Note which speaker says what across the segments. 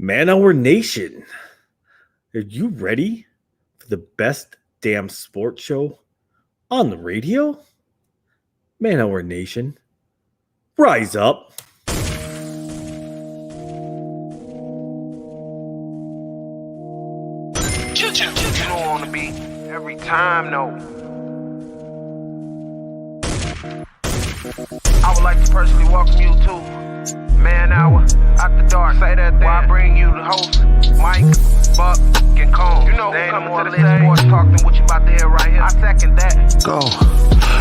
Speaker 1: Man, our nation, are you ready for the best damn sports show on the radio? Man, our nation, rise up.
Speaker 2: You don't want to be every time, no. I would like to personally welcome you to Man Hour After Dark. Say that thing. While I bring you the host, Mike, Buck, and Cone. You know, ain't no more lit sports talk than what you about to hear right here. I second that.
Speaker 3: Go.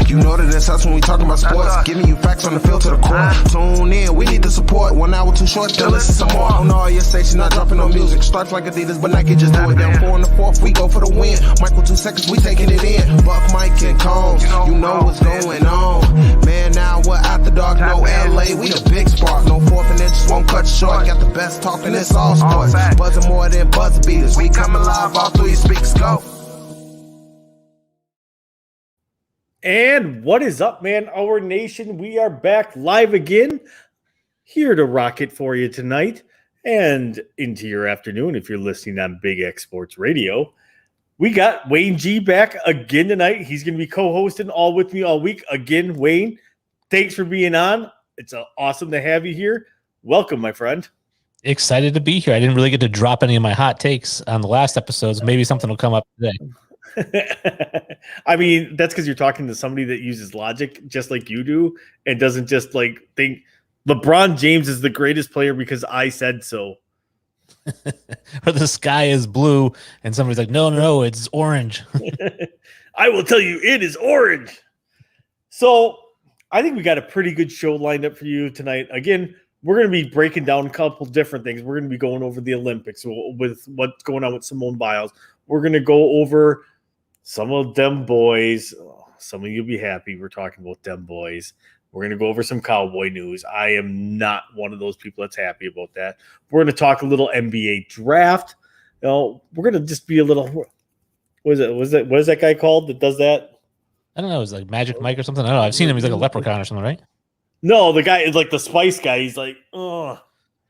Speaker 3: You know that it's us when we talking about sports. Giving you facts on the field to the core. Tune in, we need the support. 1 hour too short, still listen some more. On all your stations, not dropping no music. Stripes like Adidas, but Nike just do it. Down 4 in the 4th, we go for the win. Michael 2 seconds, we taking it in. Buck, Mike, and Combs, you know what's going on. Man, now we're after dark, no LA, we the big spark. No 4th and inches, won't cut short. Got the best talking, it's all sports. Buzzing more than buzzer beaters. We coming live, all 3 speakers go.
Speaker 1: And what is up, man? Our nation, we are back live again, here to rock it for you tonight and into your afternoon if you're listening on Big X Sports Radio. We got Wayne G back again tonight. He's going to be co-hosting all with me all week. Again, Wayne, thanks for being on. It's awesome to have you here. Welcome, my friend.
Speaker 4: Excited to be here. I didn't really get to drop any of my hot takes on the last episodes. Maybe something will come up today.
Speaker 1: I mean, that's because you're talking to somebody that uses logic just like you do and doesn't just like think LeBron James is the greatest player because I said so.
Speaker 4: Or the sky is blue and somebody's like, no, it's orange.
Speaker 1: I will tell you, it is orange. So I think we got a pretty good show lined up for you tonight. Again, we're going to be breaking down a couple different things. We're going to be going over the Olympics with what's going on with Simone Biles. We're going to go over some of them boys. Some of you will be happy we're talking about them boys. We're going to go over some Cowboy news. I am not one of those people that's happy about that. We're going to talk a little NBA draft. You know, we're going to just be a little. What is that guy called that does that?
Speaker 4: I don't know. It's like Magic Mike or something. I don't know. I've seen him. He's like a leprechaun or something, right?
Speaker 1: No, the guy is like the Spice guy. He's like, oh.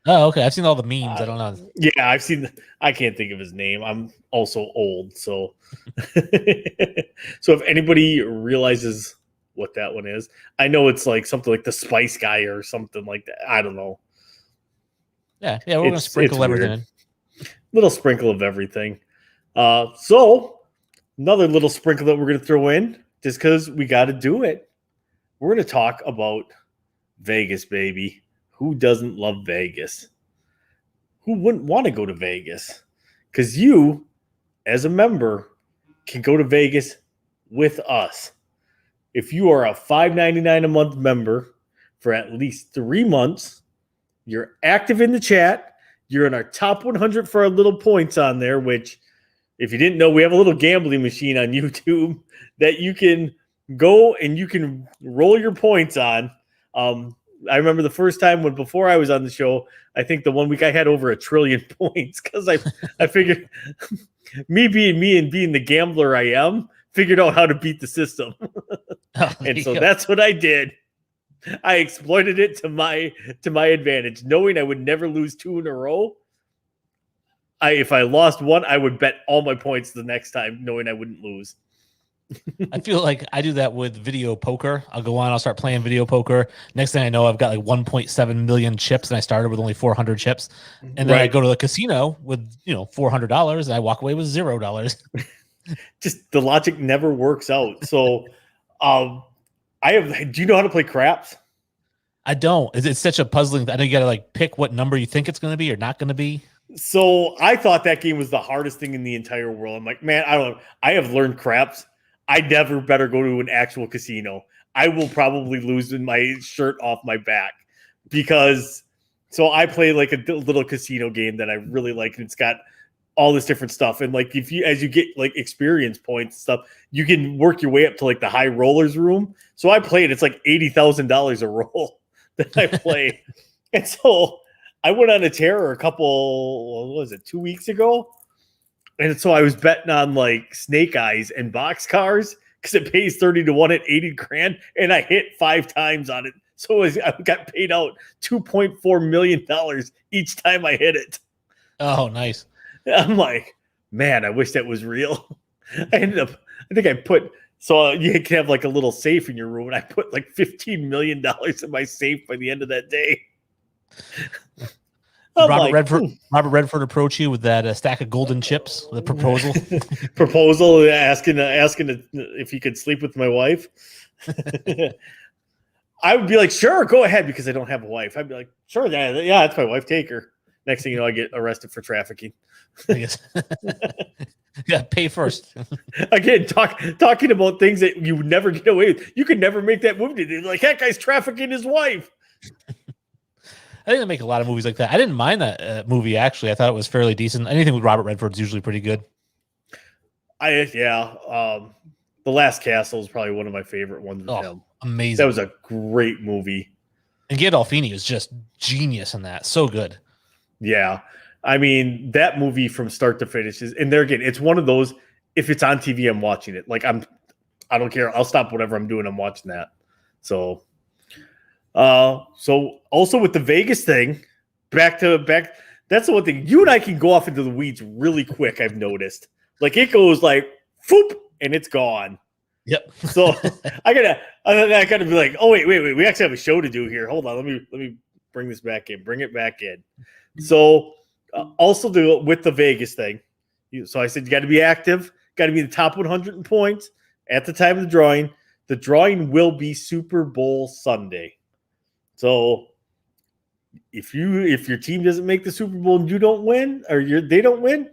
Speaker 4: Oh, okay. I've seen all the memes. I don't know.
Speaker 1: Yeah, I've seen. I can't think of his name. I'm also old, so. So if anybody realizes what that one is, I know it's like something like the Spice Guy or something like that. I don't know.
Speaker 4: Yeah. We're gonna sprinkle everything in.
Speaker 1: Little sprinkle of everything. So another little sprinkle that we're gonna throw in, just because we got to do it. We're gonna talk about Vegas, baby. Who doesn't love Vegas? Who wouldn't want to go to Vegas? Because you, as a member, can go to Vegas with us. If you are a $5.99 a month member for at least 3 months, you're active in the chat, you're in our top 100 for our little points on there, which, if you didn't know, we have a little gambling machine on YouTube that you can go and you can roll your points on. I remember the first time before I was on the show, I think the 1 week I had over 1 trillion points because I figured me and being the gambler I am, figured out how to beat the system. And so that's what I did. I exploited it to my advantage, knowing I would never lose 2 in a row. If I lost 1, I would bet all my points the next time, knowing I wouldn't lose.
Speaker 4: I feel like I do that with video poker. I'll go on, I'll start playing video poker. Next thing I know, I've got like 1.7 million chips, and I started with only 400 chips. And then I go to the casino with $400, and I walk away with $0.
Speaker 1: Just the logic never works out. So, do you know how to play craps?
Speaker 4: I don't. It's such a puzzling. I know you got to like pick what number you think it's going to be or not going to be.
Speaker 1: So I thought that game was the hardest thing in the entire world. I'm like, man, I have learned craps. I never better go to an actual casino. I will probably lose with my shirt off my back so I play like a little casino game that I really like. And it's got all this different stuff. And like, as you get like experience points and stuff, you can work your way up to like the high rollers room. So I played, it's like $80,000 a roll that I play. And so I went on a tear 2 weeks ago. And so I was betting on like snake eyes and boxcars because it pays 30 to 1 at 80 grand. And I hit 5 times on it. So I got paid out $2.4 million each time I hit it.
Speaker 4: Oh, nice.
Speaker 1: I'm like, man, I wish that was real. I think I put, so you can have like a little safe in your room, and I put like $15 million in my safe by the end of that day.
Speaker 4: Robert Redford approach you with that stack of golden chips, the proposal.
Speaker 1: asking if he could sleep with my wife. I would be like, sure, go ahead, because I don't have a wife. I'd be like, sure, yeah, that's my wife. Take her. Next thing you know, I get arrested for trafficking.
Speaker 4: I guess. Yeah, pay first.
Speaker 1: Again, talking about things that you would never get away with. You could never make that movie. They're like, that guy's trafficking his wife.
Speaker 4: I think they make a lot of movies like that. I didn't mind that movie, actually. I thought it was fairly decent. Anything with Robert Redford is usually pretty good.
Speaker 1: The Last Castle is probably one of my favorite ones with him.
Speaker 4: Amazing.
Speaker 1: That was a great movie.
Speaker 4: And Gandolfini is just genius in that. So good.
Speaker 1: Yeah. I mean, that movie from start to finish is, and there again, it's one of those, if it's on TV, I'm watching it. Like I don't care. I'll stop whatever I'm doing. I'm watching that. So also with the Vegas thing, back. That's the one thing. You and I can go off into the weeds really quick. I've noticed. Like it goes like, whoop, and it's gone.
Speaker 4: Yep.
Speaker 1: So I gotta be like, oh wait. We actually have a show to do here. Hold on. Let me bring this back in. Bring it back in. So also with the Vegas thing. So I said you got to be active. Got to be in the top 100 in points at the time of the drawing. The drawing will be Super Bowl Sunday. So if your team doesn't make the Super Bowl and you don't win, or they don't win,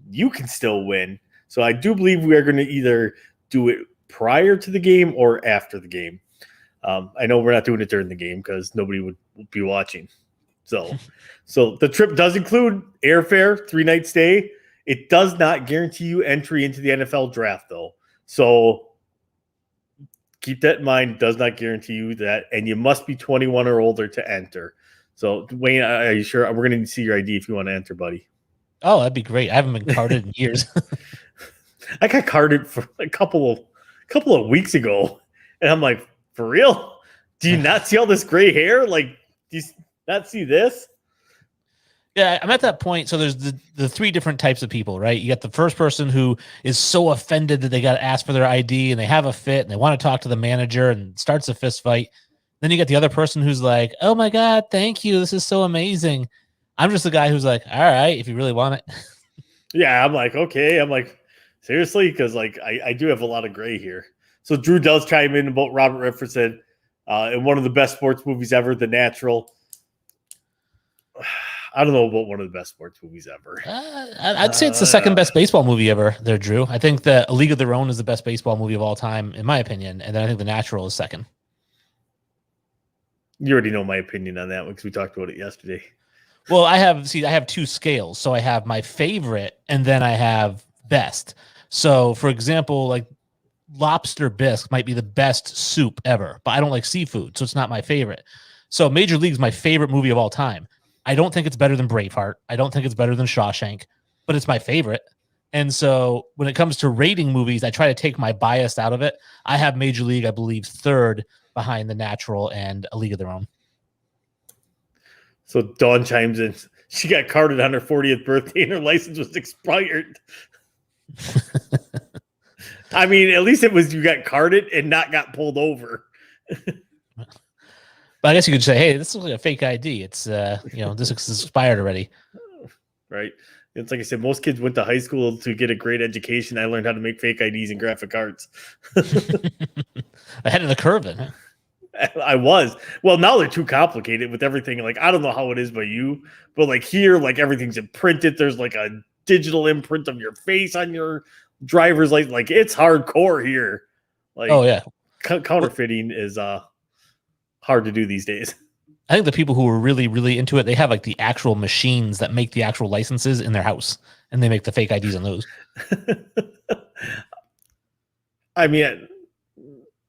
Speaker 1: you can still win. So I do believe we are going to either do it prior to the game or after the game. I know we're not doing it during the game because nobody would be watching. So the trip does include airfare, 3-night stay. It does not guarantee you entry into the NFL draft, though. So keep that in mind. It does not guarantee you that, and you must be 21 or older to enter. So Wayne, are you sure? We're going to see your ID if you want to enter, buddy.
Speaker 4: Oh, that'd be great. I haven't been carded in years.
Speaker 1: I got carded for a couple of weeks ago, and I'm like, for real? Do you not see all this gray hair? Like, do you not see this?
Speaker 4: Yeah, I'm at that point. So there's the three different types of people, right? You got the first person who is so offended that they got to ask for their ID and they have a fit and they want to talk to the manager and starts a fist fight. Then you get the other person who's like, oh my God, thank you. This is so amazing. I'm just the guy who's like, all right, if you really want it.
Speaker 1: Yeah, I'm like, okay. I'm like, seriously? Because like I do have a lot of gray here. So Drew does chime in about Robert Redford said in one of the best sports movies ever, The Natural. I don't know about one of the best sports movies ever.
Speaker 4: I'd say it's the second best baseball movie ever there, Drew. I think that A League of Their Own is the best baseball movie of all time, in my opinion. And then I think The Natural is second.
Speaker 1: You already know my opinion on that one because we talked about it yesterday.
Speaker 4: Well, I have two scales. So I have my favorite and then I have best. So for example, like lobster bisque might be the best soup ever, but I don't like seafood. So it's not my favorite. So Major League is my favorite movie of all time. I don't think it's better than Braveheart. I don't think it's better than Shawshank, but it's my favorite. And so when it comes to rating movies, I try to take my bias out of it. I have Major League, I believe, third behind The Natural and A League of Their Own.
Speaker 1: So Dawn chimes in. She got carded on her 40th birthday and her license was expired. I mean, at least it was you got carded and not got pulled over.
Speaker 4: But I guess you could say, hey, this is like a fake ID. It's, this is expired already.
Speaker 1: Right. It's like I said, most kids went to high school to get a great education. I learned how to make fake IDs and graphic arts.
Speaker 4: Ahead of the curve, then. Huh?
Speaker 1: I was. Well, now they're too complicated with everything. Like, I don't know how it is by you, but like here, like everything's imprinted. There's like a digital imprint of your face on your driver's license. Like it's hardcore here. Like,
Speaker 4: oh yeah.
Speaker 1: Counterfeiting is hard to do these days.
Speaker 4: I think the people who are really, really into it, they have like the actual machines that make the actual licenses in their house, and they make the fake IDs on those.
Speaker 1: I mean,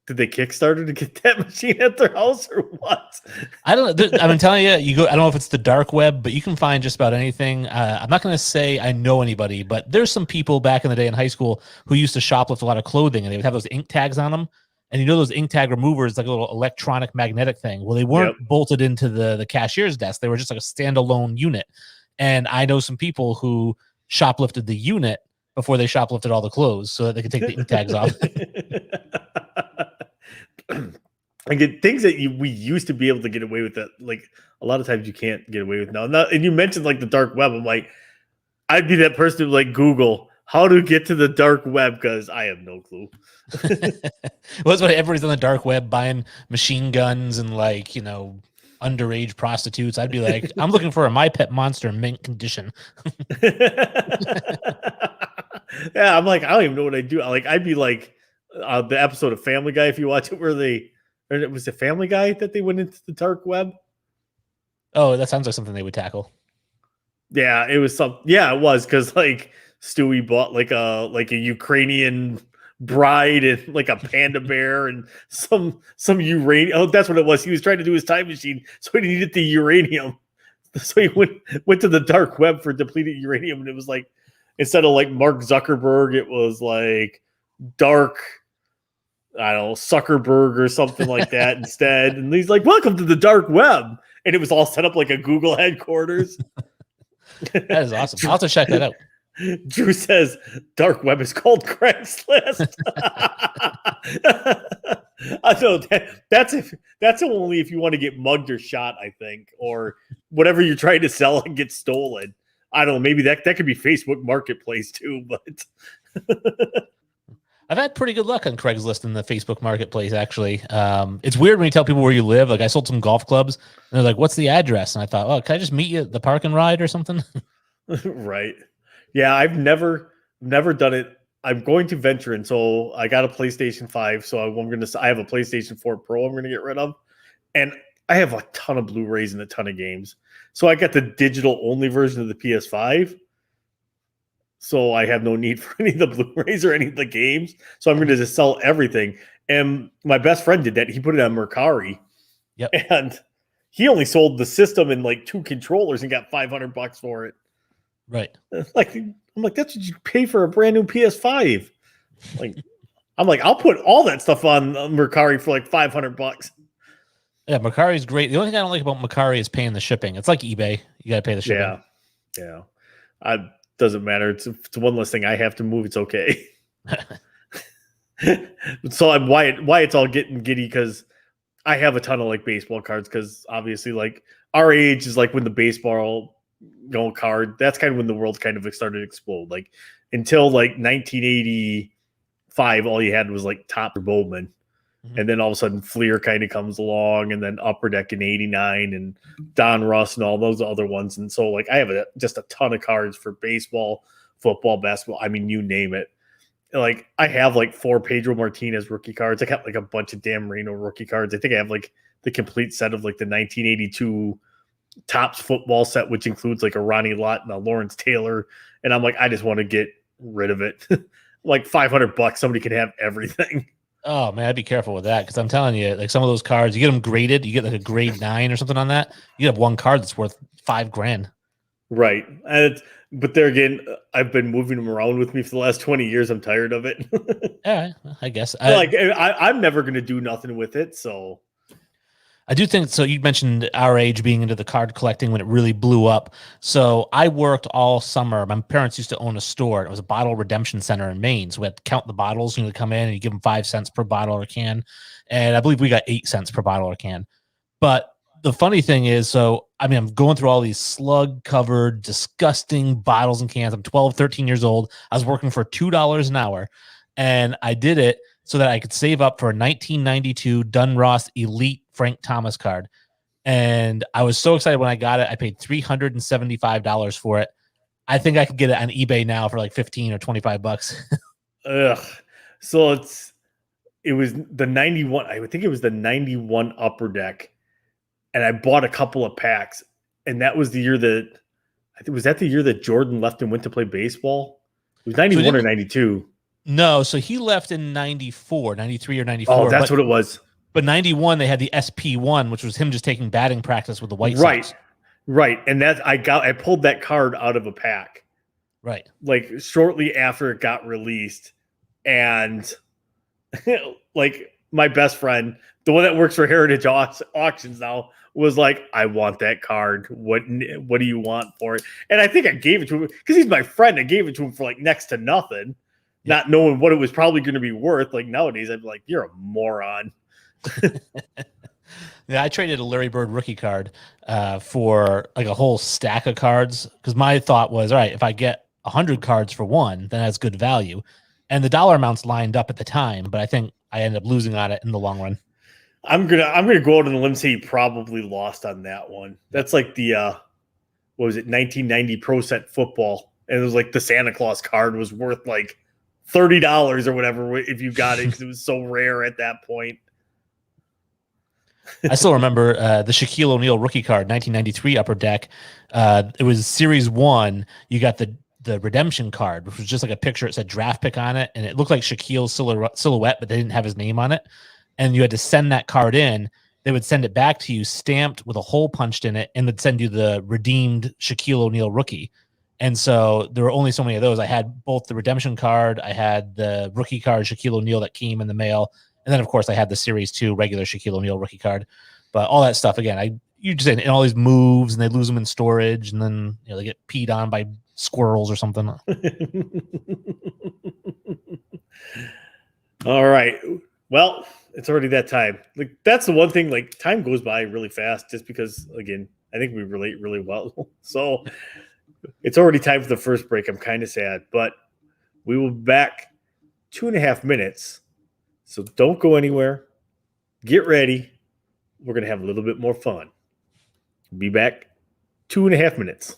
Speaker 1: did they Kickstarter to get that machine at their house or what? I
Speaker 4: don't know. I'm telling you, I don't know if it's the dark web, but you can find just about anything. I'm not going to say I know anybody, but there's some people back in the day in high school who used to shoplift a lot of clothing, and they would have those ink tags on them. And you know those ink tag removers, like a little electronic magnetic thing. Well, they weren't bolted into the cashier's desk. They were just like a standalone unit. And I know some people who shoplifted the unit before they shoplifted all the clothes so that they could take the ink tags off.
Speaker 1: I get things that we used to be able to get away with that. Like a lot of times you can't get away with now. And you mentioned like the dark web. I'm like, I'd be that person who like Google how to get to the dark web because I have no clue.
Speaker 4: Well, that's why everybody's on the dark web buying machine guns and like, you know, underage prostitutes. I'd be like, I'm looking for a My Pet Monster mint condition.
Speaker 1: Yeah, I'm like, I don't even know what I do. Like, I'd be like the episode of Family Guy, if you watch it, where it was a Family Guy that they went into the dark web.
Speaker 4: Oh, that sounds like something they would tackle.
Speaker 1: Yeah, it was it was because like Stewie bought like a Ukrainian bride and like a panda bear and some uranium. Oh, that's what it was. He was trying to do his time machine, so he needed the uranium. So he went to the dark web for depleted uranium, and it was like instead of like Mark Zuckerberg, it was like dark, I don't know, Zuckerberg or something like that instead. And he's like, "Welcome to the dark web," and it was all set up like a Google headquarters.
Speaker 4: That is awesome. I'll have to check that out.
Speaker 1: Drew says dark web is called Craigslist. I know that's only if you want to get mugged or shot, I think, or whatever you're trying to sell and get stolen. I don't know. Maybe that could be Facebook Marketplace too, but
Speaker 4: I've had pretty good luck on Craigslist in the Facebook Marketplace, actually. It's weird when you tell people where you live. Like I sold some golf clubs and they're like, what's the address? And I thought, oh, can I just meet you at the park and ride or something?
Speaker 1: Right. Yeah, I've never done it. I'm going to venture in. So I got a PlayStation 5. So I have a PlayStation 4 Pro I'm going to get rid of. And I have a ton of Blu-rays and a ton of games. So I got the digital only version of the PS5. So I have no need for any of the Blu-rays or any of the games. So I'm going to just sell everything. And my best friend did that. He put it on Mercari.
Speaker 4: Yep.
Speaker 1: And he only sold the system and like 2 controllers and got $500 for it.
Speaker 4: Right.
Speaker 1: Like I'm like, that's what you pay for a brand new PS5. I'm like, I'll put all that stuff on Mercari for like $500.
Speaker 4: Yeah, Mercari is great. The only thing I don't like about Mercari is paying the shipping. It's like eBay. You got to pay the shipping.
Speaker 1: Yeah. Doesn't matter. It's one less thing I have to move. It's okay. So why it's all getting giddy because I have a ton of like baseball cards because obviously like our age is like when the baseball card, that's kind of when the world kind of started to explode. Like until like 1985, all you had was like Topps or Bowman. Mm-hmm. And then all of a sudden Fleer kind of comes along and then Upper Deck in 89 and Don Russ and all those other ones. And so like I have just a ton of cards for baseball, football, basketball. I mean, you name it. Like I have like 4 Pedro Martinez rookie cards. I got like a bunch of Dan Marino rookie cards. I think I have like the complete set of like the 1982 Topps football set, which includes like a Ronnie Lott and a Lawrence Taylor. And I'm like, I just want to get rid of it. Like $500, somebody can have everything.
Speaker 4: Oh man, I'd be careful with that because I'm telling you, like some of those cards, you get them graded, you get like a grade 9 or something on that. You have one card that's worth $5,000. Right.
Speaker 1: But there again, I've been moving them around with me for the last 20 years. I'm tired of it.
Speaker 4: All right, I guess.
Speaker 1: I'm never going to do nothing with it. So
Speaker 4: I do think so. You mentioned our age being into the card collecting when it really blew up. So I worked all summer. My parents used to own a store. It was a bottle redemption center in Maine. So we had to count the bottles. You know, come in and you give them 5 cents per bottle or can. And I believe we got 8 cents per bottle or can. But the funny thing is, I'm going through all these slug covered, disgusting bottles and cans. I'm 12, 13 years old. I was working for $2 an hour. And I did it so that I could save up for a 1992 Dunross Elite Frank Thomas card. And I was so excited when I got it. I paid $375 for it. I think I could get it on eBay now for like 15 or $25.
Speaker 1: Ugh. So it was the 91. I would think it was the 91 Upper Deck. And I bought a couple of packs. And that was the year that Jordan left and went to play baseball? It was 91 or 92.
Speaker 4: No, so he left in 94, 93 or 94.
Speaker 1: Oh, that's what it was.
Speaker 4: But 91, they had the SP1, which was him just taking batting practice with the White Sox.
Speaker 1: Right. And I pulled that card out of a pack.
Speaker 4: Right.
Speaker 1: Like shortly after it got released. And like my best friend, the one that works for Heritage Auctions now, was like, I want that card. What do you want for it? And I think I gave it to him because he's my friend. I gave it to him for like next to nothing, not knowing what it was probably going to be worth. Like nowadays, I'd be like, you're a moron.
Speaker 4: Yeah, I traded a Larry Bird rookie card for like a whole stack of cards because my thought was, all right, if I get 100 cards for one, then that's good value. And the dollar amounts lined up at the time, but I think I ended up losing on it in the long run.
Speaker 1: I'm gonna go out on the limb and say he probably lost on that one. That's like the what was it, 1990 Pro Set Football, and it was like the Santa Claus card was worth like $30 or whatever if you got it because it was so rare at that point.
Speaker 4: I still remember the Shaquille O'Neal rookie card, 1993 Upper Deck. It was Series 1. You got the redemption card, which was just like a picture. It said draft pick on it, and it looked like Shaquille's silhouette, but they didn't have his name on it. And you had to send that card in. They would send it back to you stamped with a hole punched in it, and they'd send you the redeemed Shaquille O'Neal rookie. And so there were only so many of those. I had both the redemption card, I had the rookie card Shaquille O'Neal that came in the mail, and then of course I had the Series 2 regular Shaquille O'Neal rookie card. But all that stuff again, you just in all these moves, and they lose them in storage, and then they get peed on by squirrels or something.
Speaker 1: All right. Well, it's already that time. Like that's the one thing. Like time goes by really fast, just because again, I think we relate really well. So it's already time for the first break. I'm kind of sad, but we will be back 2.5 minutes. So don't go anywhere. Get ready. We're gonna have a little bit more fun. Be back 2.5 minutes.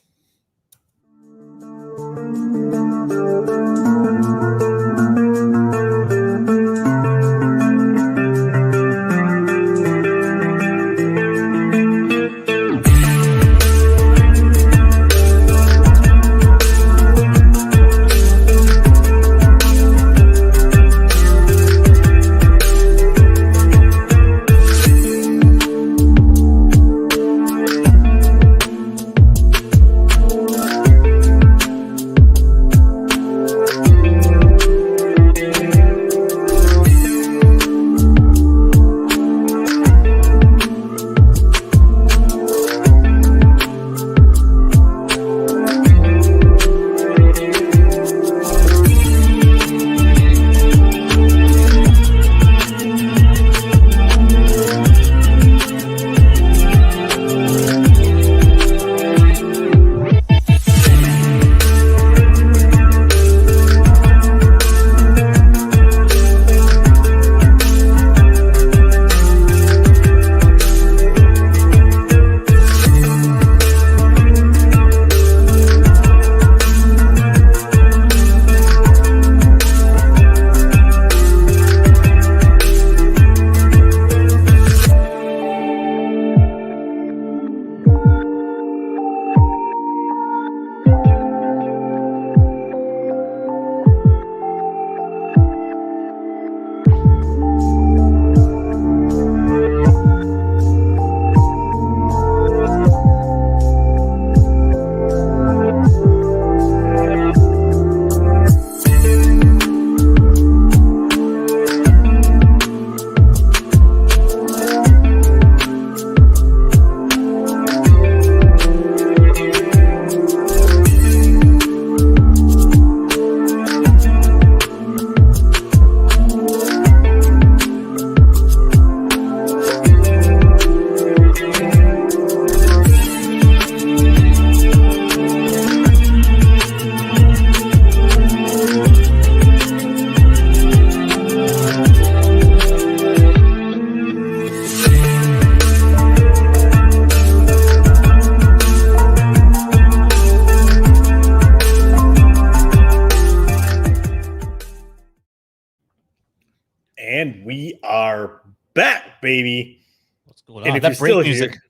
Speaker 1: And we are back, baby.
Speaker 4: What's going on? That break music.
Speaker 1: Here,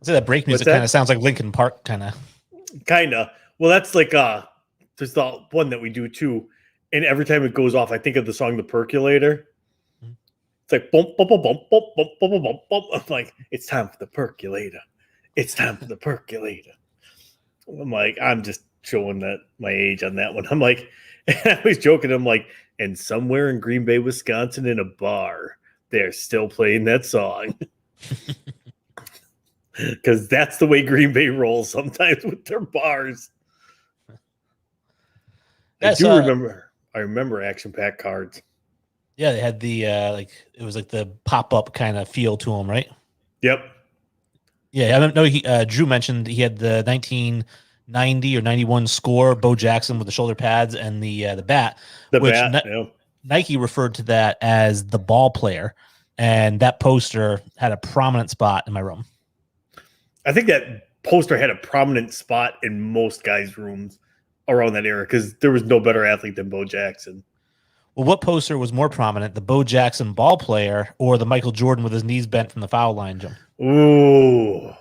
Speaker 4: I say that break music kind of sounds like Linkin Park, kind of.
Speaker 1: Well, that's like there's the one that we do too. And every time it goes off, I think of the song "The Percolator." It's like bump, bump, bump, bump, bump, bump, bump, bump, bump. I'm like, it's time for the percolator. It's time for the percolator. I'm like, I'm just showing that my age on that one. I'm like, I was joking. I'm like, and somewhere in Green Bay, Wisconsin, in a bar, they're still playing that song. because that's the way Green Bay rolls sometimes with their bars.
Speaker 4: Yeah,
Speaker 1: I remember action-packed cards.
Speaker 4: Yeah, they had the it was like the pop-up kind of feel to them, right?
Speaker 1: Yep.
Speaker 4: Yeah, I don't know. Drew mentioned he had the 1990 or 91 score, Bo Jackson with the shoulder pads and the bat. Nike referred to that as the ball player, and that poster had a prominent spot in my room.
Speaker 1: I think that poster had a prominent spot in most guys' rooms around that era because there was no better athlete than Bo Jackson.
Speaker 4: Well, what poster was more prominent, the Bo Jackson ball player or the Michael Jordan with his knees bent from the foul line, Jim?
Speaker 1: Ooh.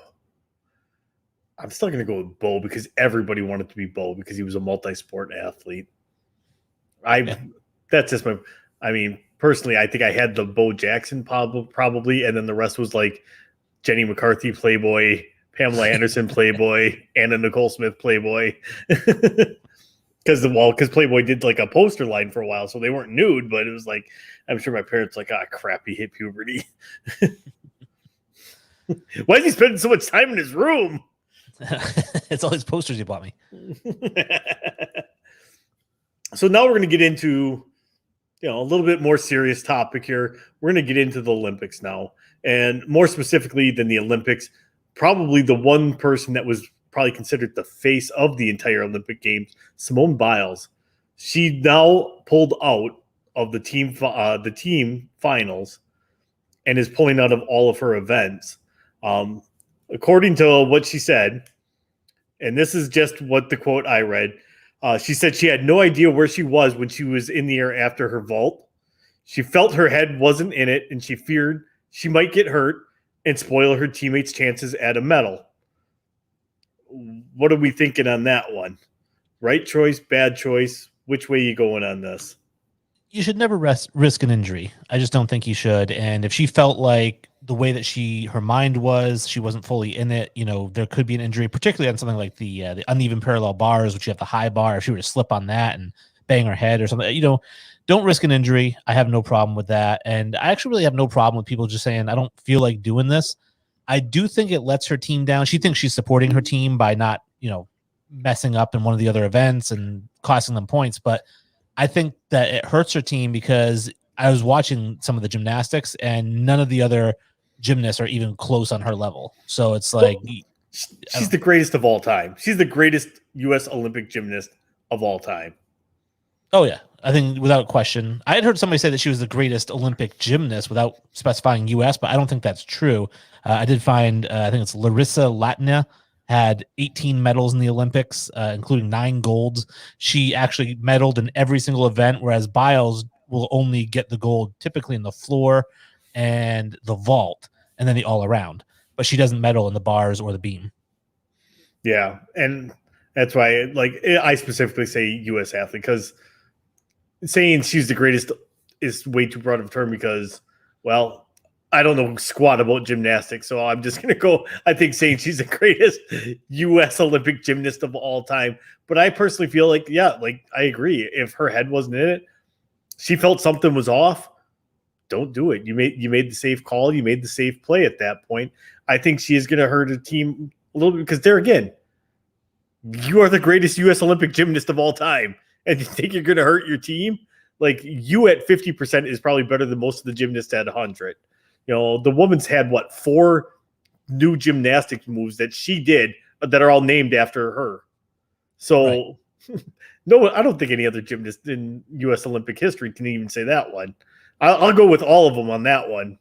Speaker 1: I'm still going to go with Bo because everybody wanted to be Bo because he was a multi-sport athlete. That's just personally, I think I had the Bo Jackson probably, and then the rest was like Jenny McCarthy Playboy, Pamela Anderson Playboy, Anna Nicole Smith Playboy. Because Playboy did like a poster line for a while, so they weren't nude, but it was like, I'm sure my parents like, crap, he hit puberty. Why is he spending so much time in his room?
Speaker 4: It's all his posters he bought me.
Speaker 1: So now we're going to get into, a little bit more serious topic here. We're going to get into the Olympics now, and more specifically than the Olympics, probably the one person that was probably considered the face of the entire Olympic Games, Simone Biles. She now pulled out of the team finals and is pulling out of all of her events. According to what she said, and this is just what the quote I read, she said she had no idea where she was when she was in the air after her vault. She felt her head wasn't in it, and she feared she might get hurt and spoil her teammates' chances at a medal. What are we thinking on that one? Right choice, bad choice? Which way are you going on this?
Speaker 4: You should never risk an injury. I just don't think you should. And if she felt like the way that her mind was, she wasn't fully in it, there could be an injury, particularly on something like the uneven parallel bars, which you have the high bar. If she were to slip on that and bang her head or something, don't risk an injury. I have no problem with that. And I actually really have no problem with people just saying, I don't feel like doing this. I do think it lets her team down. She thinks she's supporting her team by not, messing up in one of the other events and costing them points. But I think that it hurts her team because I was watching some of the gymnastics and none of the other gymnasts are even close on her level. So it's like
Speaker 1: she's the greatest of all time. She's the greatest U.S. Olympic gymnast of all time.
Speaker 4: Oh, yeah. I think without question. I had heard somebody say that she was the greatest Olympic gymnast without specifying U.S., but I don't think that's true. I did find, I think it's Larissa Latina had 18 medals in the Olympics, including 9 golds. She actually medaled in every single event, whereas Biles will only get the gold typically in the floor and the vault, and then the all-around. But she doesn't medal in the bars or the beam.
Speaker 1: Yeah, and that's why I specifically say U.S. athlete, because saying she's the greatest is way too broad of a term because, well, I don't know squat about gymnastics, so I'm just going to go, I think, saying she's the greatest U.S. Olympic gymnast of all time. But I personally feel like, I agree. If her head wasn't in it, she felt something was off, don't do it. You made the safe call. You made the safe play at that point. I think she is going to hurt her team a little bit because there again, you are the greatest U.S. Olympic gymnast of all time. And you think you're going to hurt your team? Like, you at 50% is probably better than most of the gymnasts at 100. The woman's had 4 new gymnastics moves that she did that are all named after her. So, right. No, I don't think any other gymnast in U.S. Olympic history can even say that one. I'll go with all of them on that one.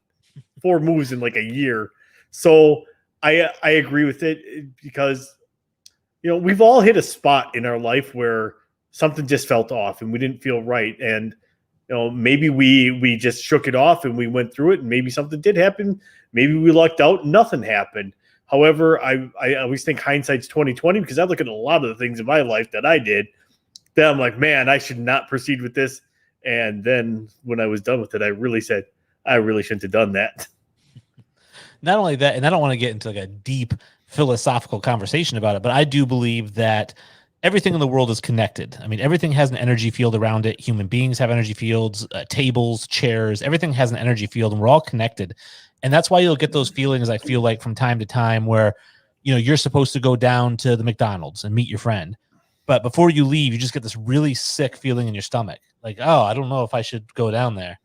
Speaker 1: 4 moves in a year. So I agree with it because, we've all hit a spot in our life where something just felt off and we didn't feel right. And, maybe we just shook it off and we went through it and maybe something did happen. Maybe we lucked out and nothing happened. However, I always think hindsight's 20/20 because I look at a lot of the things in my life that I did that I'm like, man, I should not proceed with this. And then when I was done with it, I really said, I really shouldn't have done that.
Speaker 4: Not only that, and I don't want to get into a deep philosophical conversation about it, but I do believe that everything in the world is connected. I mean, everything has an energy field around it. Human beings have energy fields, tables, chairs, everything has an energy field, and we're all connected. And that's why you'll get those feelings, I feel like, from time to time where, you're supposed to go down to the McDonald's and meet your friend. But before you leave, you just get this really sick feeling in your stomach. Like, oh, I don't know if I should go down there,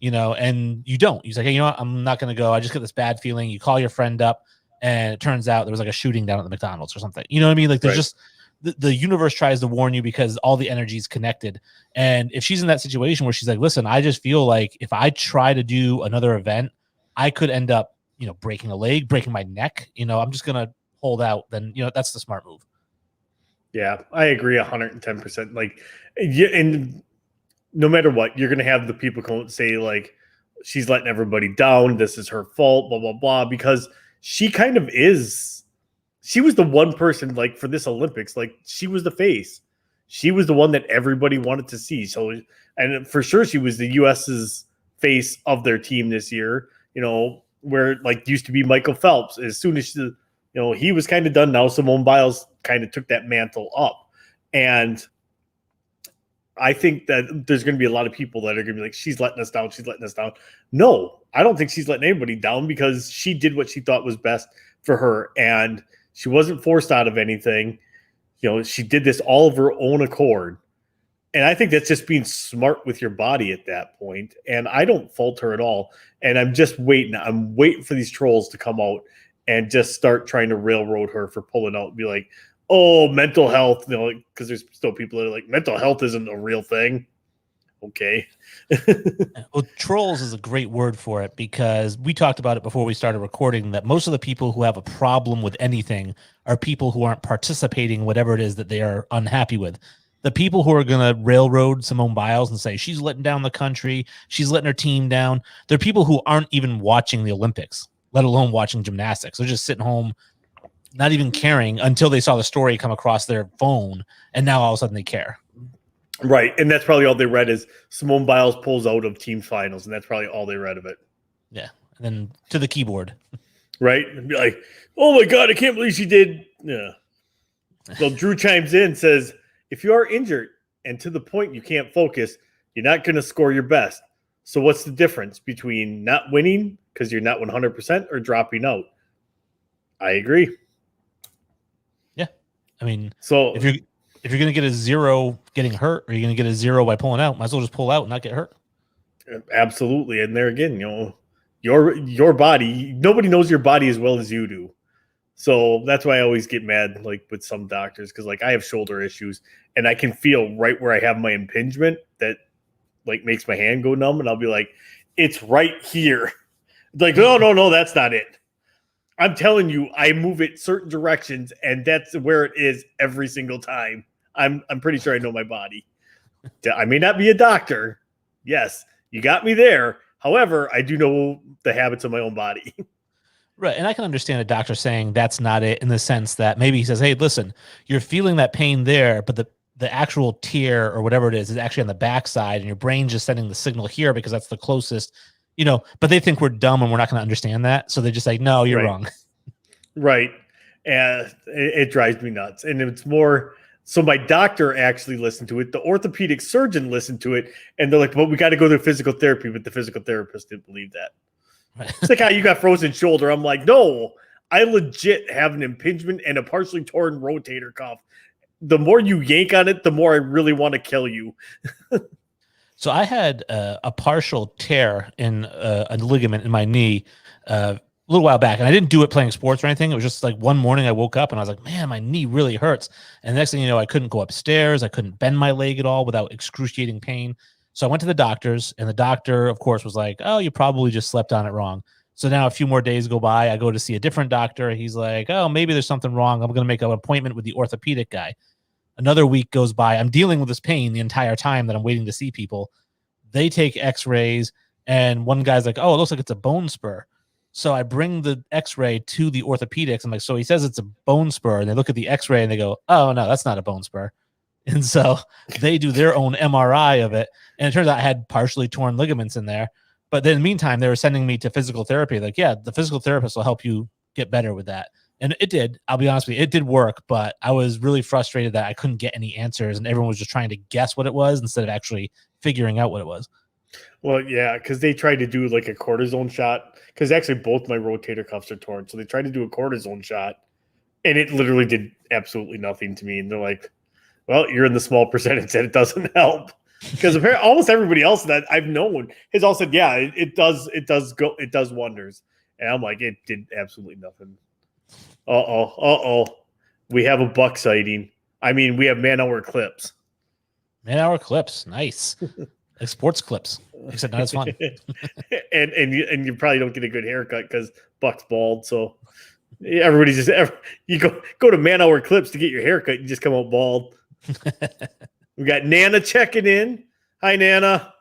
Speaker 4: and you don't. You're like, hey, what? I'm not going to go. I just get this bad feeling. You call your friend up and it turns out there was like a shooting down at the McDonald's or something. You know what I mean? Like there's just the universe tries to warn you because all the energy is connected. And if she's in that situation where she's like, listen, I just feel like if I try to do another event, I could end up, breaking a leg, breaking my neck. I'm just going to hold out. Then, that's the smart move.
Speaker 1: Yeah, I agree 110%. Like, and no matter what, you're going to have the people come say, like, she's letting everybody down. This is her fault, blah, blah, blah, because she kind of is. She was the one person, like, for this Olympics, like, she was the face. She was the one that everybody wanted to see. So, and for sure, she was the U.S.'s face of their team this year, where, like, used to be Michael Phelps. As soon as he was kind of done. Now Simone Biles kind of took that mantle up. And I think that there's going to be a lot of people that are going to be like, she's letting us down. She's letting us down. No, I don't think she's letting anybody down because she did what she thought was best for her. And she wasn't forced out of anything. She did this all of her own accord. And I think that's just being smart with your body at that point. And I don't fault her at all. And I'm just waiting. I'm waiting for these trolls to come out and just start trying to railroad her for pulling out and be like, oh, mental health, because there's still people that are like, mental health isn't a real thing. Okay.
Speaker 4: Well, trolls is a great word for it because we talked about it before we started recording that most of the people who have a problem with anything are people who aren't participating in whatever it is that they are unhappy with. The people who are going to railroad Simone Biles and say she's letting down the country, she's letting her team down, they're people who aren't even watching the Olympics, let alone watching gymnastics. They're just sitting home, not even caring until they saw the story come across their phone, and now all of a sudden they care.
Speaker 1: Right, and that's probably all they read is Simone Biles pulls out of team finals, and that's probably all they read of it.
Speaker 4: Yeah, and then to the keyboard.
Speaker 1: Right, and be like, oh my God, I can't believe she did. Yeah. Well, Drew chimes in and says, if you are injured and to the point you can't focus, you're not going to score your best. So what's the difference between not winning because you're not 100% or dropping out? I agree.
Speaker 4: Yeah. I mean,
Speaker 1: so
Speaker 4: if you're going to get a 0 getting hurt or you're going to get a 0 by pulling out, might as well just pull out and not get hurt.
Speaker 1: Absolutely. And there again, your body, nobody knows your body as well as you do. So that's why I always get mad, like with some doctors, because like I have shoulder issues and I can feel right where I have my impingement that like makes my hand go numb, and I'll be like, it's right here. Like, no, that's not it. I'm telling you, I move it certain directions, and that's where it is every single time. I'm pretty sure I know my body. I may not be a doctor. Yes, you got me there. However, I do know the habits of my own body.
Speaker 4: Right. And I can understand a doctor saying that's not it in the sense that maybe he says, hey, listen, you're feeling that pain there, but the actual tear or whatever it is actually on the backside and your brain's just sending the signal here because that's the closest, but they think we're dumb and we're not going to understand that. So they just say, no, you're wrong.
Speaker 1: Right. And it drives me nuts. And it's more, so my doctor actually listened to it. The orthopedic surgeon listened to it. And they're like, well, we got to go to physical therapy. But the physical therapist didn't believe that. It's like how you got frozen shoulder. I'm like, no, I legit have an impingement and a partially torn rotator cuff. The more you yank on it, the more I really want to kill you.
Speaker 4: So I had a partial tear in a ligament in my knee a little while back, and I didn't do it playing sports or anything. It was just like one morning I woke up and I was like, man, my knee really hurts. And the next thing you know, I couldn't go upstairs. I couldn't bend my leg at all without excruciating pain. So I went to the doctors, and the doctor, of course, was like, oh, you probably just slept on it wrong. So now a few more days go by. I go to see a different doctor. He's like, oh, maybe there's something wrong. I'm going to make an appointment with the orthopedic guy. Another week goes by. I'm dealing with this pain the entire time that I'm waiting to see people. They take x-rays, and one guy's like, oh, it looks like it's a bone spur. So I bring the x-ray to the orthopedics. I'm like, so he says it's a bone spur. And they look at the x-ray and they go, oh, no, that's not a bone spur. And so they do their own MRI of it. And it turns out I had partially torn ligaments in there. But then in the meantime, they were sending me to physical therapy. Like, yeah, the physical therapist will help you get better with that. And it did. I'll be honest with you. It did work. But I was really frustrated that I couldn't get any answers. And everyone was just trying to guess what it was instead of actually figuring out what it was.
Speaker 1: Well, yeah, because they tried to do like a cortisone shot. Because actually, both my rotator cuffs are torn, so they tried to do a cortisone shot, and it literally did absolutely nothing to me. And they're like, "Well, you're in the small percentage that it doesn't help." Because apparently, almost everybody else that I've known has all said, "Yeah, it does wonders." And I'm like, it did absolutely nothing. We have a buck sighting. I mean, we have man-hour clips.
Speaker 4: Man-hour clips, nice. Like sports clips, except not as fun.
Speaker 1: and you probably don't get a good haircut because Buck's bald. So everybody just you go to man-hour clips to get your haircut. You just come out bald. We got Nana checking in. Hi, Nana.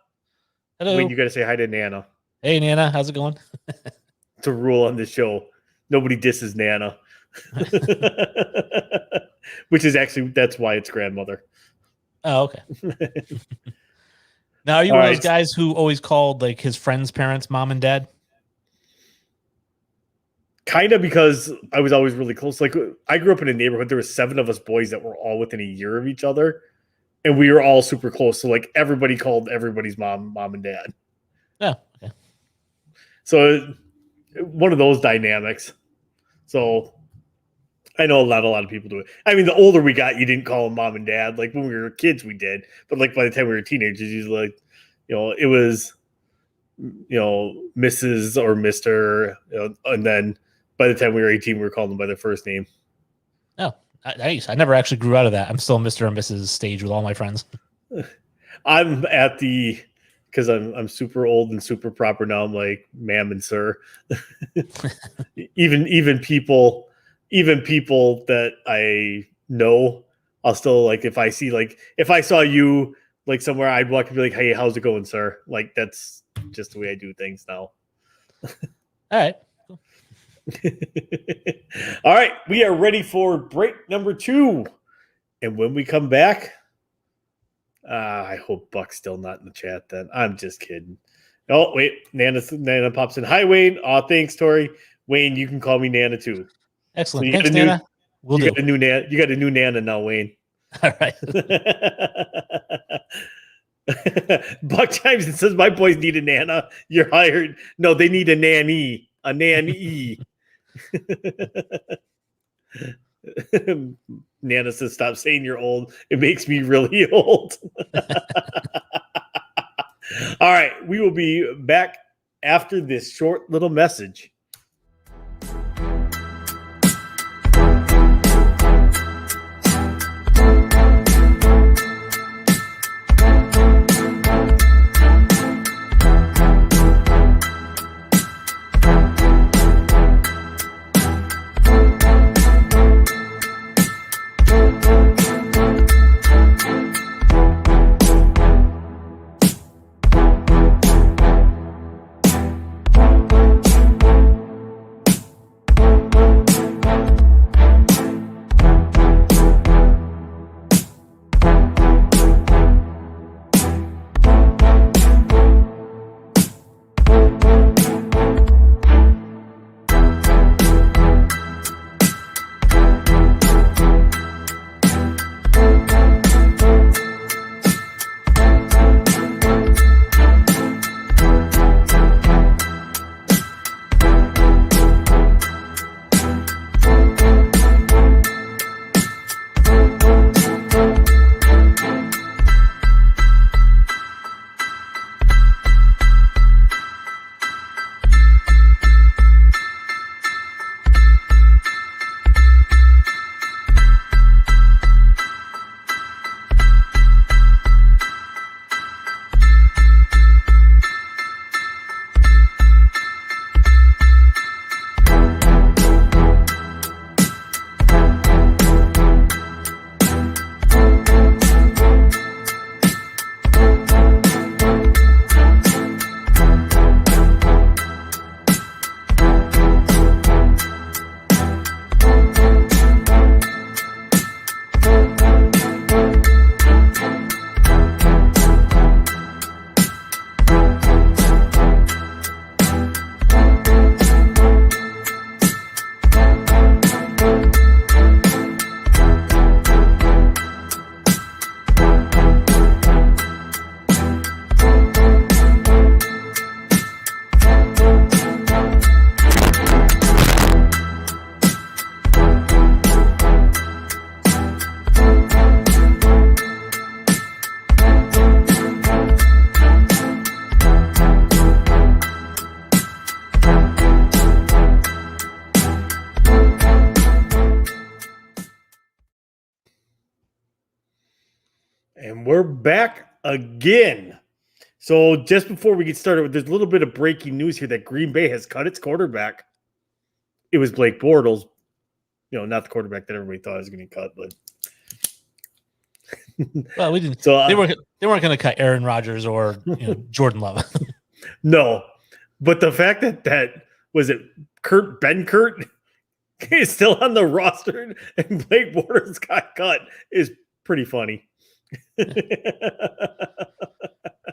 Speaker 4: Hello.
Speaker 1: Wait, you got to say hi to Nana.
Speaker 4: Hey, Nana, how's it going?
Speaker 1: It's a rule on this show. Nobody disses Nana. Which is actually, that's why it's grandmother.
Speaker 4: Oh, okay. Now, are you one of those guys who always called like his friends' parents mom and dad?
Speaker 1: Kind of, because I was always really close. Like, I grew up in a neighborhood. There were 7 of us boys that were all within a year of each other, and we were all super close. So like everybody called everybody's mom and dad.
Speaker 4: Oh, okay.
Speaker 1: So one of those dynamics. So I know not a lot of people do it. I mean, the older we got, you didn't call them mom and dad. Like when we were kids, we did. But like by the time we were teenagers, you like, it was, Mrs. or Mr. And then by the time we were 18, we were calling them by their first name.
Speaker 4: Oh, nice. I never actually grew out of that. I'm still Mr. and Mrs. stage with all my friends.
Speaker 1: I'm at because I'm super old and super proper now. I'm like, ma'am and sir. even people that I know, I'll still like, if I saw you like somewhere, I'd walk and be like, hey, how's it going, sir? Like, that's just the way I do things now.
Speaker 4: All right.
Speaker 1: All right. We are ready for break number 2. And when we come back, I hope Buck's still not in the chat then. I'm just kidding. Oh, wait. Nana pops in. Hi, Wayne. Oh, thanks, Torry. Wayne, you can call me Nana too.
Speaker 4: Excellent.
Speaker 1: So
Speaker 4: Thanks, Nana.
Speaker 1: You got a new Nana now, Wayne.
Speaker 4: All right.
Speaker 1: Buck chimes and says, my boys need a Nana. You're hired. No, they need a nanny. A nanny. Nana says, stop saying you're old. It makes me really old. All right. We will be back after this short little message. And we're back again. So just before we get started, there's a little bit of breaking news here that Green Bay has cut its quarterback. It was Blake Bortles, not the quarterback that everybody thought was going to cut, but
Speaker 4: well, we didn't.
Speaker 1: So
Speaker 4: they weren't going to cut Aaron Rodgers or Jordan Love.
Speaker 1: No, but the fact that was it Ben Kurt is still on the roster and Blake Bortles got cut is pretty funny.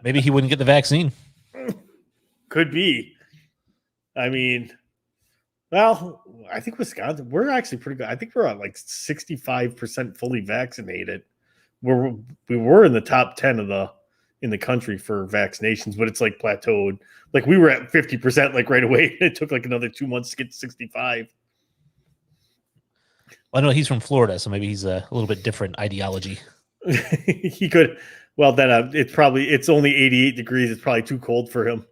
Speaker 4: Maybe he wouldn't get the vaccine.
Speaker 1: Could be. I mean, well, I think Wisconsin, we're actually pretty good. I think we're at like 65% fully vaccinated. We were in the top 10 in the country for vaccinations, but it's like plateaued. Like we were at 50% like right away. It took like another 2 months to get to 65.
Speaker 4: Well, I know he's from Florida, so maybe he's a little bit different ideology.
Speaker 1: He could. Well, then it's only 88 degrees. It's probably too cold for him.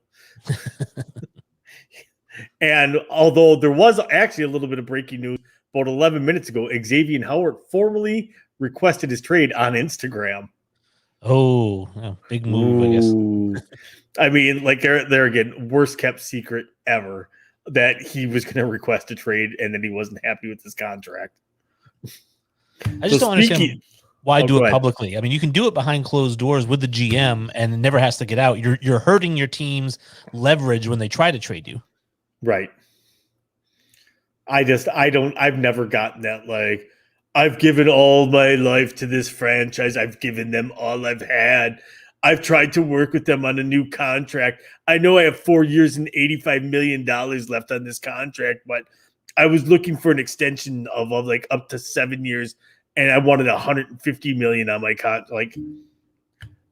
Speaker 1: And although there was actually a little bit of breaking news about 11 minutes ago, Xavier Howard formally requested his trade on Instagram.
Speaker 4: Oh, big move, I guess.
Speaker 1: I mean, like there again, worst kept secret ever that he was going to request a trade and then he wasn't happy with his contract.
Speaker 4: I just don't understand why do it publicly. I mean, you can do it behind closed doors with the GM and it never has to get out. You're hurting your team's leverage when they try to trade you.
Speaker 1: Right. I've never gotten that, like, I've given all my life to this franchise. I've given them all I've had. I've tried to work with them on a new contract. I know I have 4 years and $85 million left on this contract, but I was looking for an extension of like up to 7 years, and I wanted $150 million on my contract. Like,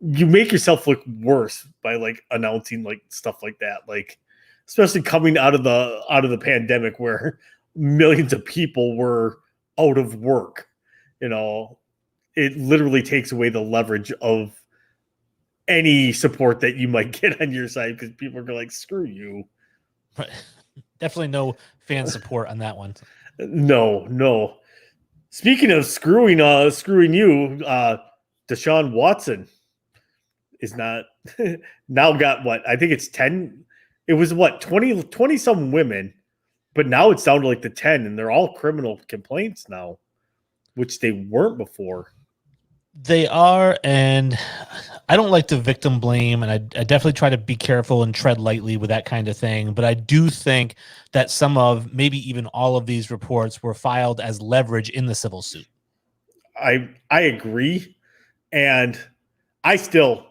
Speaker 1: you make yourself look worse by like announcing like stuff like that. Like, especially coming out of the pandemic where millions of people were out of work. It literally takes away the leverage of any support that you might get on your side because people are like, screw you.
Speaker 4: Right. Definitely no fan support on that one.
Speaker 1: No. Speaking of screwing you, Deshaun Watson is not now got what? I think it's 10. It was what, 20 some women, but now it's down to like the 10, and they're all criminal complaints now, which they weren't before.
Speaker 4: They are, and I don't like to victim blame, and I definitely try to be careful and tread lightly with that kind of thing. But I do think that some of, maybe even all of these reports were filed as leverage in the civil suit.
Speaker 1: I agree, and I do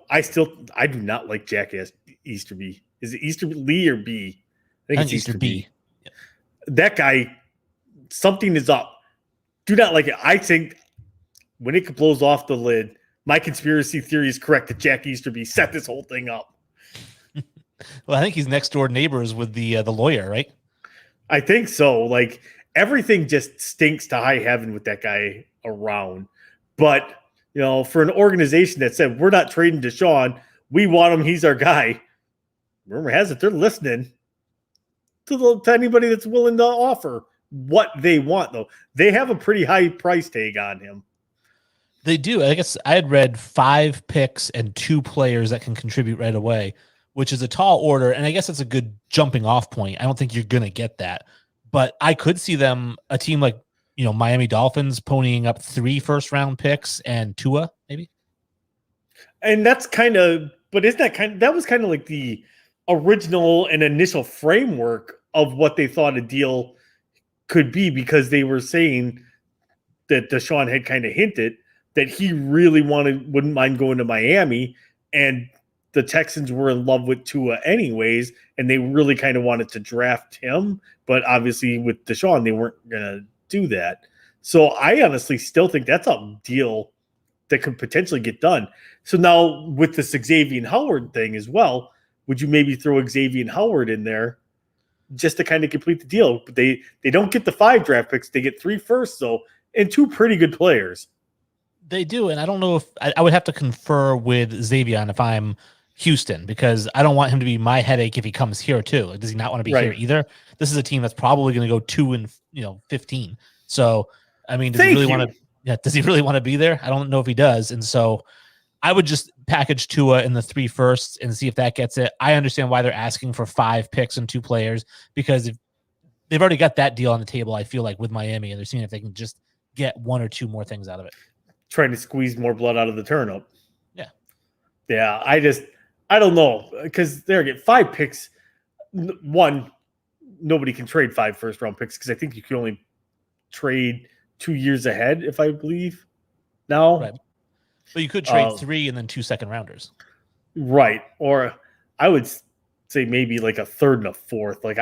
Speaker 1: not like Jackass Easterby. Is it Easterby Lee or B? I think it's Easterby.
Speaker 4: Yeah.
Speaker 1: That guy, something is up. Do not like it. I think when it blows off the lid, my conspiracy theory is correct that Jack Easterby set this whole thing up.
Speaker 4: Well, I think he's next door neighbors with the lawyer, right?
Speaker 1: I think so. Like, everything just stinks to high heaven with that guy around. But, for an organization that said, we're not trading Deshaun, we want him, he's our guy. Rumor has it they're listening to anybody that's willing to offer what they want, though. They have a pretty high price tag on him.
Speaker 4: They do. I guess I had read 5 picks and 2 players that can contribute right away, which is a tall order. And I guess it's a good jumping off point. I don't think you're going to get that. But I could see them, a team like, Miami Dolphins ponying up 3 first-round picks and Tua, maybe.
Speaker 1: And that's that was kind of like the original and initial framework of what they thought a deal could be, because they were saying that Deshaun had kind of hinted that he really wouldn't mind going to Miami, and the Texans were in love with Tua anyways, and they really kind of wanted to draft him, but obviously with Deshaun, they weren't going to do that. So I honestly still think that's a deal that could potentially get done. So now with this Xavier Howard thing as well, would you maybe throw Xavier Howard in there just to kind of complete the deal? But they don't get the 5 draft picks. They get 3 firsts, though, and 2 pretty good players.
Speaker 4: They do, and I don't know if I would have to confer with Xavier if I'm Houston, because I don't want him to be my headache if he comes here too. Like, does he not want to be here either? This is a team that's probably going to go 2-15. So, I mean, does he really want to be there? I don't know if he does. And so I would just package Tua in the 3 firsts and see if that gets it. I understand why they're asking for 5 picks and 2 players, because if they've already got that deal on the table, I feel like, with Miami, and they're seeing if they can just get 1 or 2 more things out of it.
Speaker 1: Trying to squeeze more blood out of the turnip.
Speaker 4: Yeah.
Speaker 1: Yeah, I don't know, because they're getting 5 picks. One, nobody can trade 5 first-round picks, because I think you can only trade 2 years ahead, if I believe now.
Speaker 4: Right. But you could trade 3 and then 2 second-rounders.
Speaker 1: Right. Or I would say maybe like a third and a fourth. Like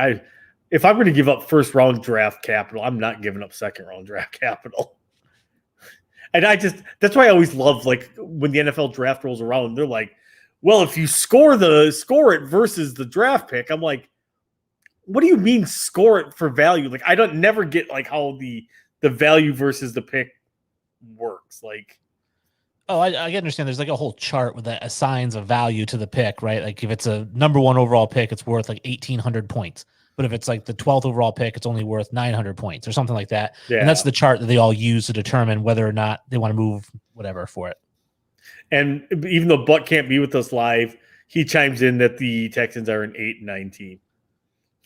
Speaker 1: if I'm going to give up first-round draft capital, I'm not giving up second-round draft capital. And that's why I always love, like, when the NFL draft rolls around, they're like, well, if you score it versus the draft pick, I'm like, what do you mean score it for value? Like, I never get like how the value versus the pick works. Like,
Speaker 4: oh, I understand. There's like a whole chart that assigns a value to the pick, right? Like if it's a number 1 overall pick, it's worth like 1,800 points. But if it's like the 12th overall pick, it's only worth 900 points or something like that. Yeah. And that's the chart that they all use to determine whether or not they want to move whatever for it.
Speaker 1: And even though Buck can't be with us live, he chimes in that the Texans are an 8-9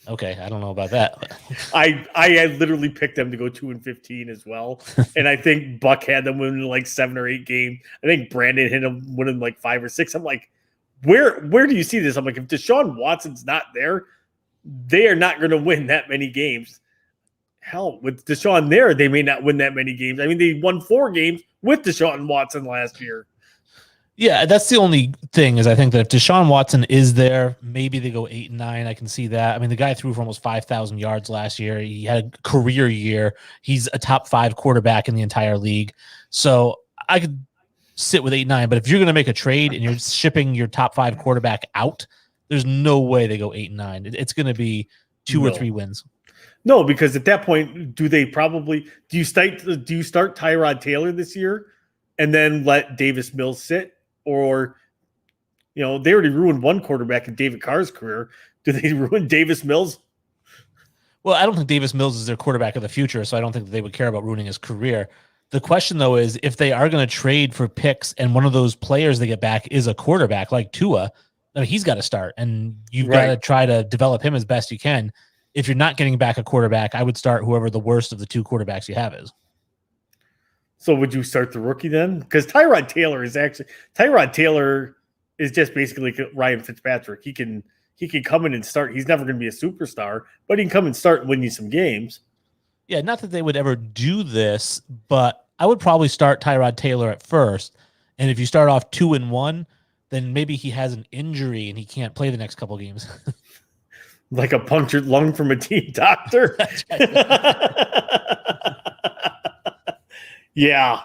Speaker 4: Okay, I don't know about that.
Speaker 1: I literally picked them to go 2-15 as well, and I think Buck had them winning like 7 or 8 games. I think Brandon hit them winning like 5 or 6. I'm like, where do you see this? I'm like, if Deshaun Watson's not there, they are not going to win that many games. Hell, with Deshaun there, they may not win that many games. I mean, they won 4 games with Deshaun Watson last year.
Speaker 4: Yeah, that's the only thing, is I think that if Deshaun Watson is there, maybe they go 8-9. I can see that. I mean, the guy threw for almost 5,000 yards last year. He had a career year. He's a top 5 quarterback in the entire league. So I could sit with 8-9. But if you're going to make a trade and you're shipping your top 5 quarterback out, there's no way they go 8-9. It's going to be 2 or 3 wins.
Speaker 1: No, because at that point, do you start Tyrod Taylor this year and then let Davis Mills sit? Or, they already ruined one quarterback in David Carr's career. Do they ruin Davis Mills?
Speaker 4: Well, I don't think Davis Mills is their quarterback of the future, so I don't think that they would care about ruining his career. The question, though, is if they are going to trade for picks and one of those players they get back is a quarterback like Tua, I mean, he's got to start, and you've got to try to develop him as best you can. If you're not getting back a quarterback, I would start whoever the worst of the 2 quarterbacks you have is.
Speaker 1: So would you start the rookie then? Because Tyrod Taylor is just basically like Ryan Fitzpatrick. He can come in and start. He's never going to be a superstar, but he can come and start and win you some games.
Speaker 4: Yeah, not that they would ever do this, but I would probably start Tyrod Taylor at first. And if you start off 2-1, then maybe he has an injury and he can't play the next couple games.
Speaker 1: Like a punctured lung from a team doctor. Yeah,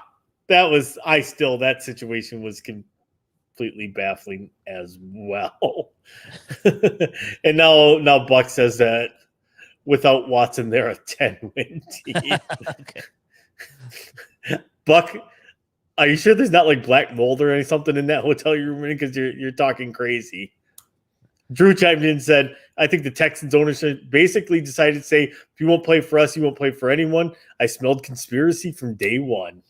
Speaker 1: that situation was completely baffling as well. And now Buck says that without Watson, they're a 10-win team. Buck, are you sure there's not like black mold or something in that hotel you're in? Because you're talking crazy. Drew chimed in and said, I think the Texans ownership basically decided to say, if you won't play for us, you won't play for anyone. I smelled conspiracy from day one.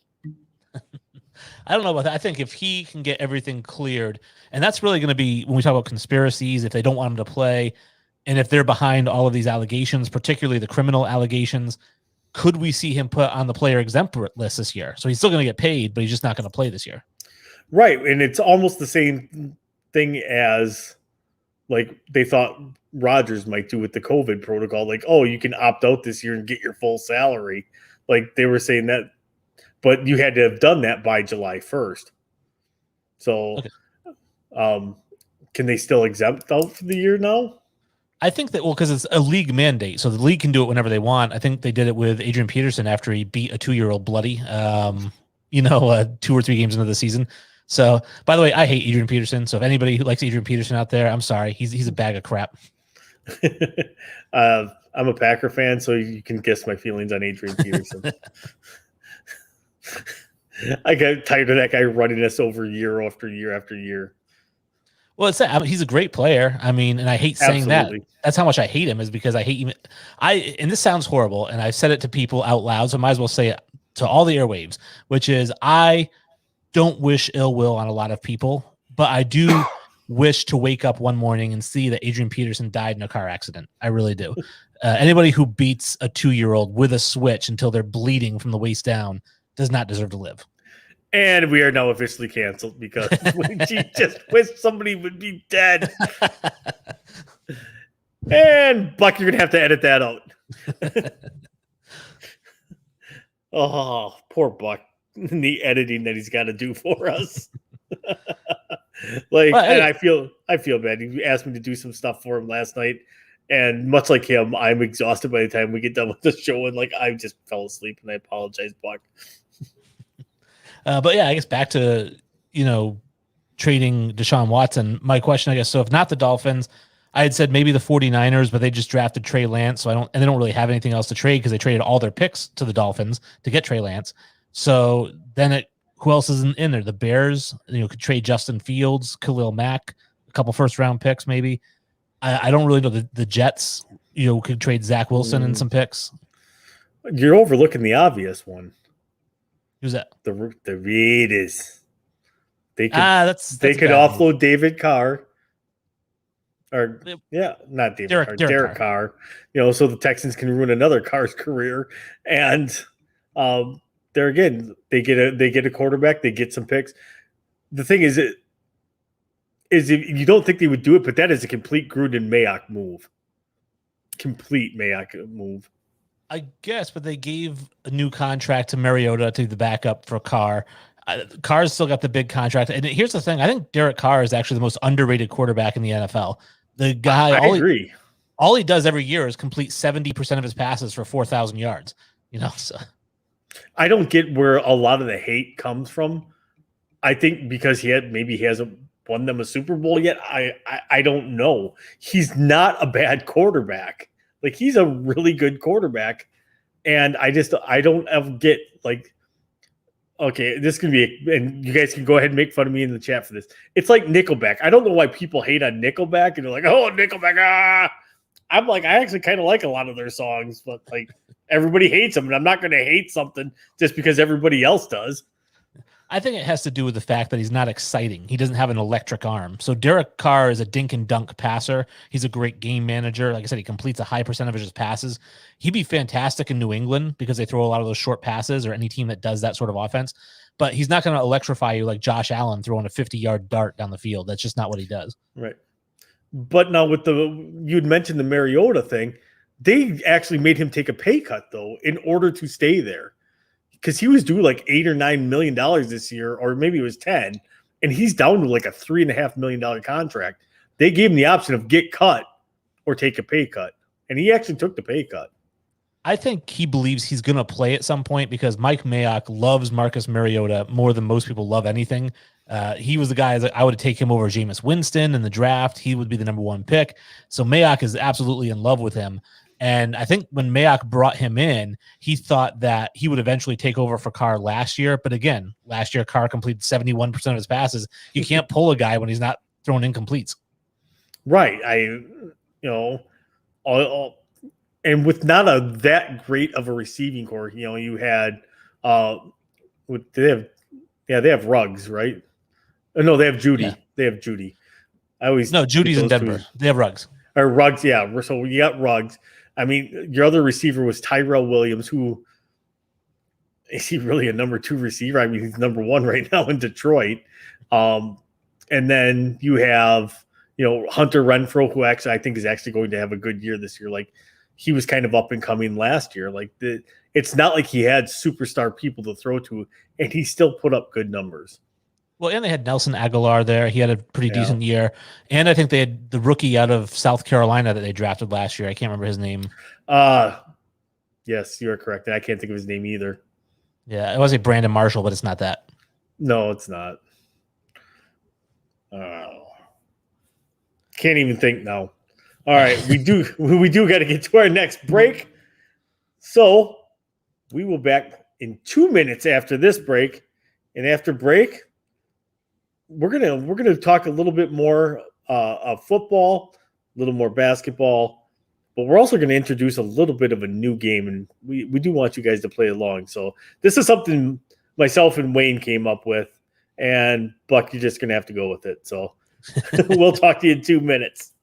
Speaker 4: I don't know about that. I think if he can get everything cleared, and that's really going to be when we talk about conspiracies, if they don't want him to play, and if they're behind all of these allegations, particularly the criminal allegations, could we see him put on the player exempt list this year? So he's still going to get paid, but he's just not going to play this year.
Speaker 1: Right. And it's almost the same thing as like they thought Rodgers might do with the COVID protocol. Like, oh, you can opt out this year and get your full salary. Like they were saying that, but you had to have done that by July 1st. So can they still exempt out for the year now?
Speaker 4: I think that, because it's a league mandate, so the league can do it whenever they want. I think they did it with Adrian Peterson after he beat a 2-year-old bloody, 2 or 3 games into the season. So, by the way, I hate Adrian Peterson. So if anybody who likes Adrian Peterson out there, I'm sorry. He's a bag of crap.
Speaker 1: I'm a Packer fan, so you can guess my feelings on Adrian Peterson. I got tired of that guy running us over year after year after year.
Speaker 4: Well, he's a great player. I mean, and I hate saying
Speaker 1: Absolutely.
Speaker 4: that. That's how much I hate him, is because I hate him. And this sounds horrible, and I've said it to people out loud, so I might as well say it to all the airwaves, which is I don't wish ill will on a lot of people, but I do wish to wake up one morning and see that Adrian Peterson died in a car accident. I really do. Anybody who beats a 2-year-old with a switch until they're bleeding from the waist down does not deserve to live.
Speaker 1: And we are now officially canceled because she just wished somebody would be dead. And Buck, you're going to have to edit that out. Oh, poor Buck. The editing that he's got to do for us. And I feel bad. He asked me to do some stuff for him last night. And much like him, I'm exhausted by the time we get done with the show. And I just fell asleep, and I apologize, Buck.
Speaker 4: But yeah, I guess back to, trading Deshaun Watson. My question, I guess, so if not the Dolphins, I had said maybe the 49ers, but they just drafted Trey Lance. And they don't really have anything else to trade because they traded all their picks to the Dolphins to get Trey Lance. So then who else is in there? The Bears, could trade Justin Fields, Khalil Mack, a couple first-round picks maybe. I don't really know. The Jets, could trade Zach Wilson and some picks.
Speaker 1: You're overlooking the obvious one.
Speaker 4: Who's that?
Speaker 1: The Raiders. They could
Speaker 4: could
Speaker 1: offload David Carr. Or not David Carr, Derek Carr. So the Texans can ruin another Carr's career. And there again, they get a quarterback, they get some picks. The thing is if you don't think they would do it, but that is a complete Gruden Mayock move. Complete Mayock move.
Speaker 4: I guess, but they gave a new contract to Mariota to be the backup for Carr. Carr's still got the big contract. And here's the thing. I think Derek Carr is actually the most underrated quarterback in the NFL. The guy,
Speaker 1: I agree.
Speaker 4: All he does every year is complete 70% of his passes for 4,000 yards. So
Speaker 1: I don't get where a lot of the hate comes from. I think because he hasn't won them a Super Bowl yet. I don't know. He's not a bad quarterback. He's a really good quarterback. And I don't ever get okay, this can be, and you guys can go ahead and make fun of me in the chat for this. It's like Nickelback. I don't know why people hate on Nickelback and they're like, oh, Nickelback, I'm I actually kind of like a lot of their songs, but everybody hates them, and I'm not going to hate something just because everybody else does.
Speaker 4: I think it has to do with the fact that he's not exciting. He doesn't have an electric arm. So Derek Carr is a dink and dunk passer. He's a great game manager. Like I said, he completes a high percentage of his passes. He'd be fantastic in New England because they throw a lot of those short passes, or any team that does that sort of offense. But he's not going to electrify you like Josh Allen throwing a 50-yard dart down the field. That's just not what he does.
Speaker 1: Right. But now you'd mentioned the Mariota thing. They actually made him take a pay cut, though, in order to stay there. Because he was due $8 or $9 million this year, or maybe it was 10, and he's down to a $3.5 million contract. They gave him the option of get cut or take a pay cut, and he actually took the pay cut.
Speaker 4: I think he believes he's going to play at some point because Mike Mayock loves Marcus Mariota more than most people love anything. He was the guy that I would take him over Jameis Winston in the draft. He would be the number one pick. So Mayock is absolutely in love with him. And I think when Mayock brought him in, he thought that he would eventually take over for Carr last year. But again, last year, Carr completed 71% of his passes. You can't pull a guy when he's not throwing incompletes.
Speaker 1: Right. And with not that great of a receiving core, you had, they have Ruggs, right? No, they have Judy. Yeah. They have Judy.
Speaker 4: Judy's in Denver. They have Ruggs.
Speaker 1: Or Ruggs, yeah. So you got Ruggs. I mean, your other receiver was Tyrell Williams, who is he really a number 2 receiver? I mean, he's number 1 right now in Detroit. And then you have, Hunter Renfrow, who actually I think is actually going to have a good year this year. He was kind of up and coming last year. It's not like he had superstar people to throw to, and he still put up good numbers.
Speaker 4: Well, and they had Nelson Aguilar there. He had a pretty decent year. And I think they had the rookie out of South Carolina that they drafted last year. I can't remember his name.
Speaker 1: Yes, you are correct. I can't think of his name either.
Speaker 4: Yeah, it was a Brandon Marshall, but it's not that.
Speaker 1: No, it's not. Can't even think now. All right, we do got to get to our next break. So we will back in 2 minutes after this break. And after break, we're gonna talk a little bit more of football, a little more basketball, but we're also going to introduce a little bit of a new game, and we do want you guys to play along. So this is something myself and Wayne came up with, And Buck, you're just going to have to go with it. So we'll talk to you in 2 minutes.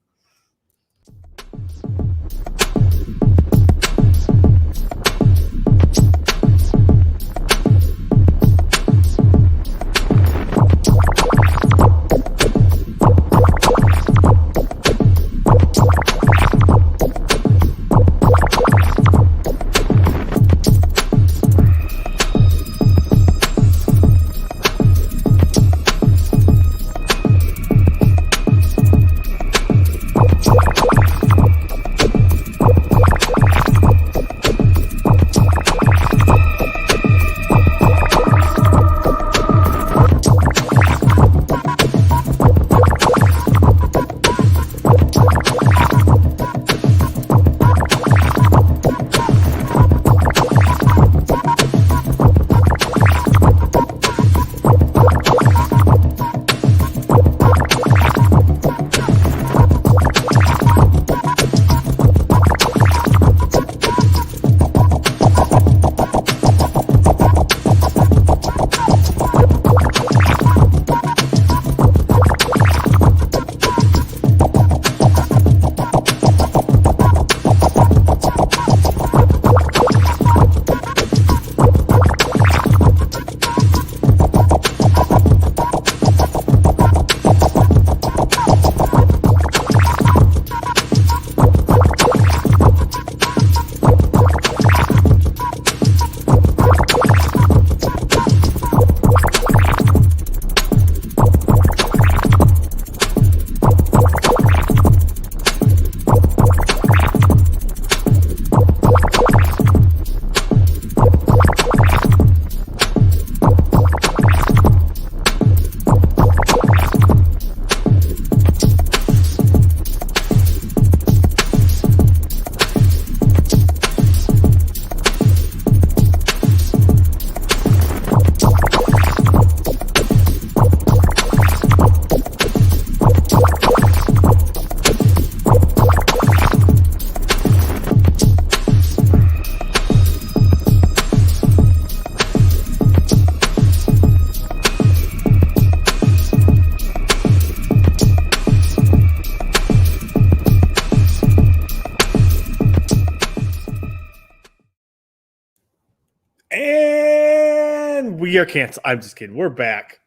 Speaker 1: And we are canceled. I'm just kidding. We're back.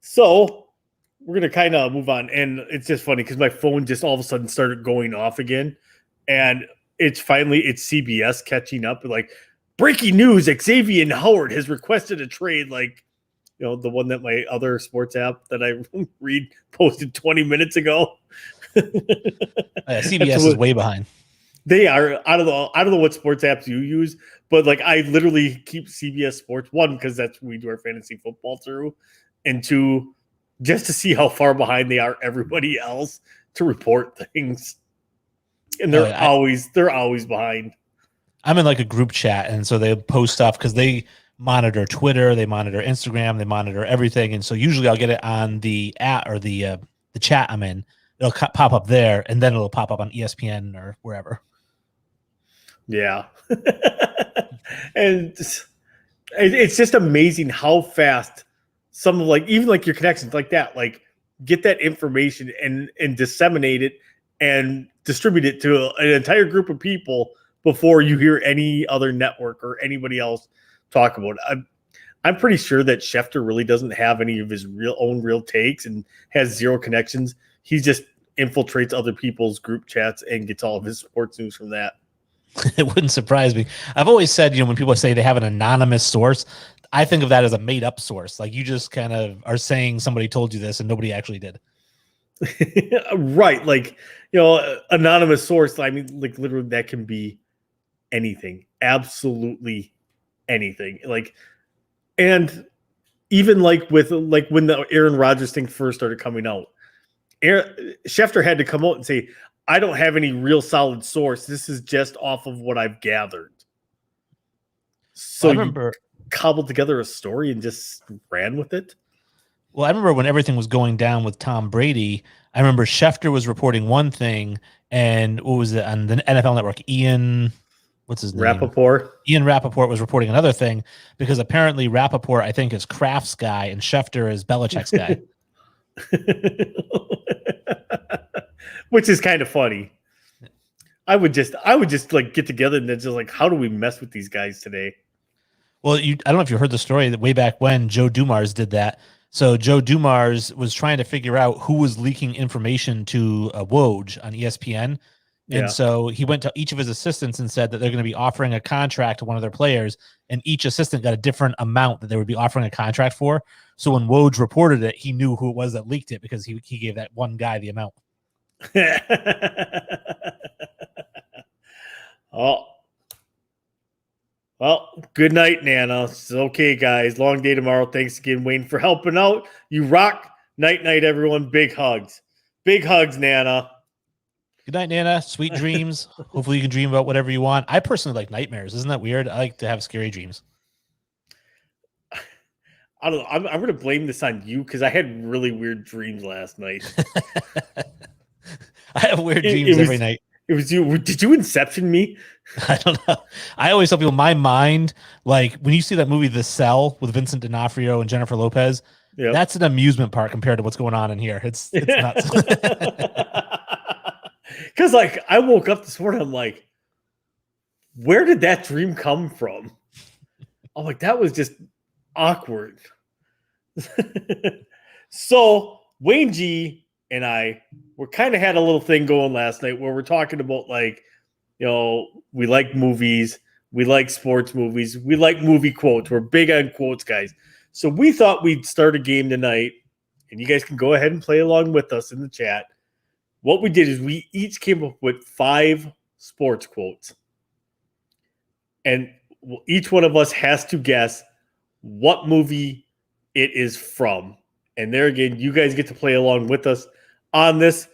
Speaker 1: So we're going to kind of move on. And it's just funny because my phone just all of a sudden started going off again. And it's CBS catching up. Like, breaking news, Xavier Howard has requested a trade. Like, you know, the one that my other sports app that I read posted 20 minutes ago.
Speaker 4: CBS is way behind.
Speaker 1: They are. I don't know what sports apps you use, but like I literally keep CBS Sports, one, because that's what we do our fantasy football through, and two, just to see how far behind they are everybody else to report things. And they're always behind.
Speaker 4: I'm in like a group chat, and so they post stuff because they monitor Twitter, they monitor Instagram, they monitor everything, and so usually I'll get it on the app or the chat I'm in. It'll pop up there, and then it'll pop up on ESPN or wherever.
Speaker 1: Yeah. And it's just amazing how fast some of even your connections like that, like get that information and disseminate it and distribute it to an entire group of people before you hear any other network or anybody else talk about it. I'm pretty sure that Schefter really doesn't have any of his real takes and has zero connections. He just infiltrates other people's group chats and gets all of his sports news from that.
Speaker 4: It wouldn't surprise me. I've always said, when people say they have an anonymous source, I think of that as a made up source. Like you just kind of are saying somebody told you this and nobody actually did.
Speaker 1: Right. Anonymous source. I mean, literally that can be anything, absolutely anything. And even with when the Aaron Rodgers thing first started coming out, Schefter had to come out and say, I don't have any real solid source. This is just off of what I've gathered. So I remember you cobbled together a story and just ran with it.
Speaker 4: Well, I remember when everything was going down with Tom Brady, I remember Schefter was reporting one thing, and what was it on the NFL Network? Ian what's his name?
Speaker 1: Rappaport.
Speaker 4: Ian Rappaport was reporting another thing because apparently Rappaport, I think, is Kraft's guy and Schefter is Belichick's guy.
Speaker 1: Which is kind of funny. I would just like get together and then just like, how do we mess with these guys today?
Speaker 4: Well, I don't know if you heard the story that way back when Joe Dumars did that. So Joe Dumars was trying to figure out who was leaking information to Woj on ESPN. And so he went to each of his assistants and said that they're going to be offering a contract to one of their players, and each assistant got a different amount that they would be offering a contract for. So when Woj reported it, he knew who it was that leaked it because he gave that one guy the amount.
Speaker 1: Oh. Well, good night, Nana. It's okay, guys. Long day tomorrow. Thanks again, Wayne, for helping out. You rock. Night, everyone. Big hugs. Big hugs, Nana.
Speaker 4: Good night, Nana. Sweet dreams. Hopefully you can dream about whatever you want. I personally like nightmares. Isn't that weird? I like to have scary dreams.
Speaker 1: I don't know. I'm going to blame this on you because I had really weird dreams last night.
Speaker 4: I have weird dreams every night.
Speaker 1: It was you. Did you Inception me?
Speaker 4: I don't know. I always tell people my mind, like when you see that movie The Cell with Vincent D'Onofrio and Jennifer Lopez, that's an amusement park compared to what's going on in here. It's nuts.
Speaker 1: Because like I woke up this morning, I'm like, where did that dream come from? I'm like, that was just awkward. So Wayne G and I were kind of had a little thing going last night where we're talking about like, you know, we like movies, we like sports movies, we like movie quotes. We're big on quotes, guys. So we thought we'd start a game tonight, and you guys can go ahead and play along with us in the chat. What we did is we each came up with 5 sports quotes, and each one of us has to guess what movie it is from. And there again, you guys get to play along with us on this.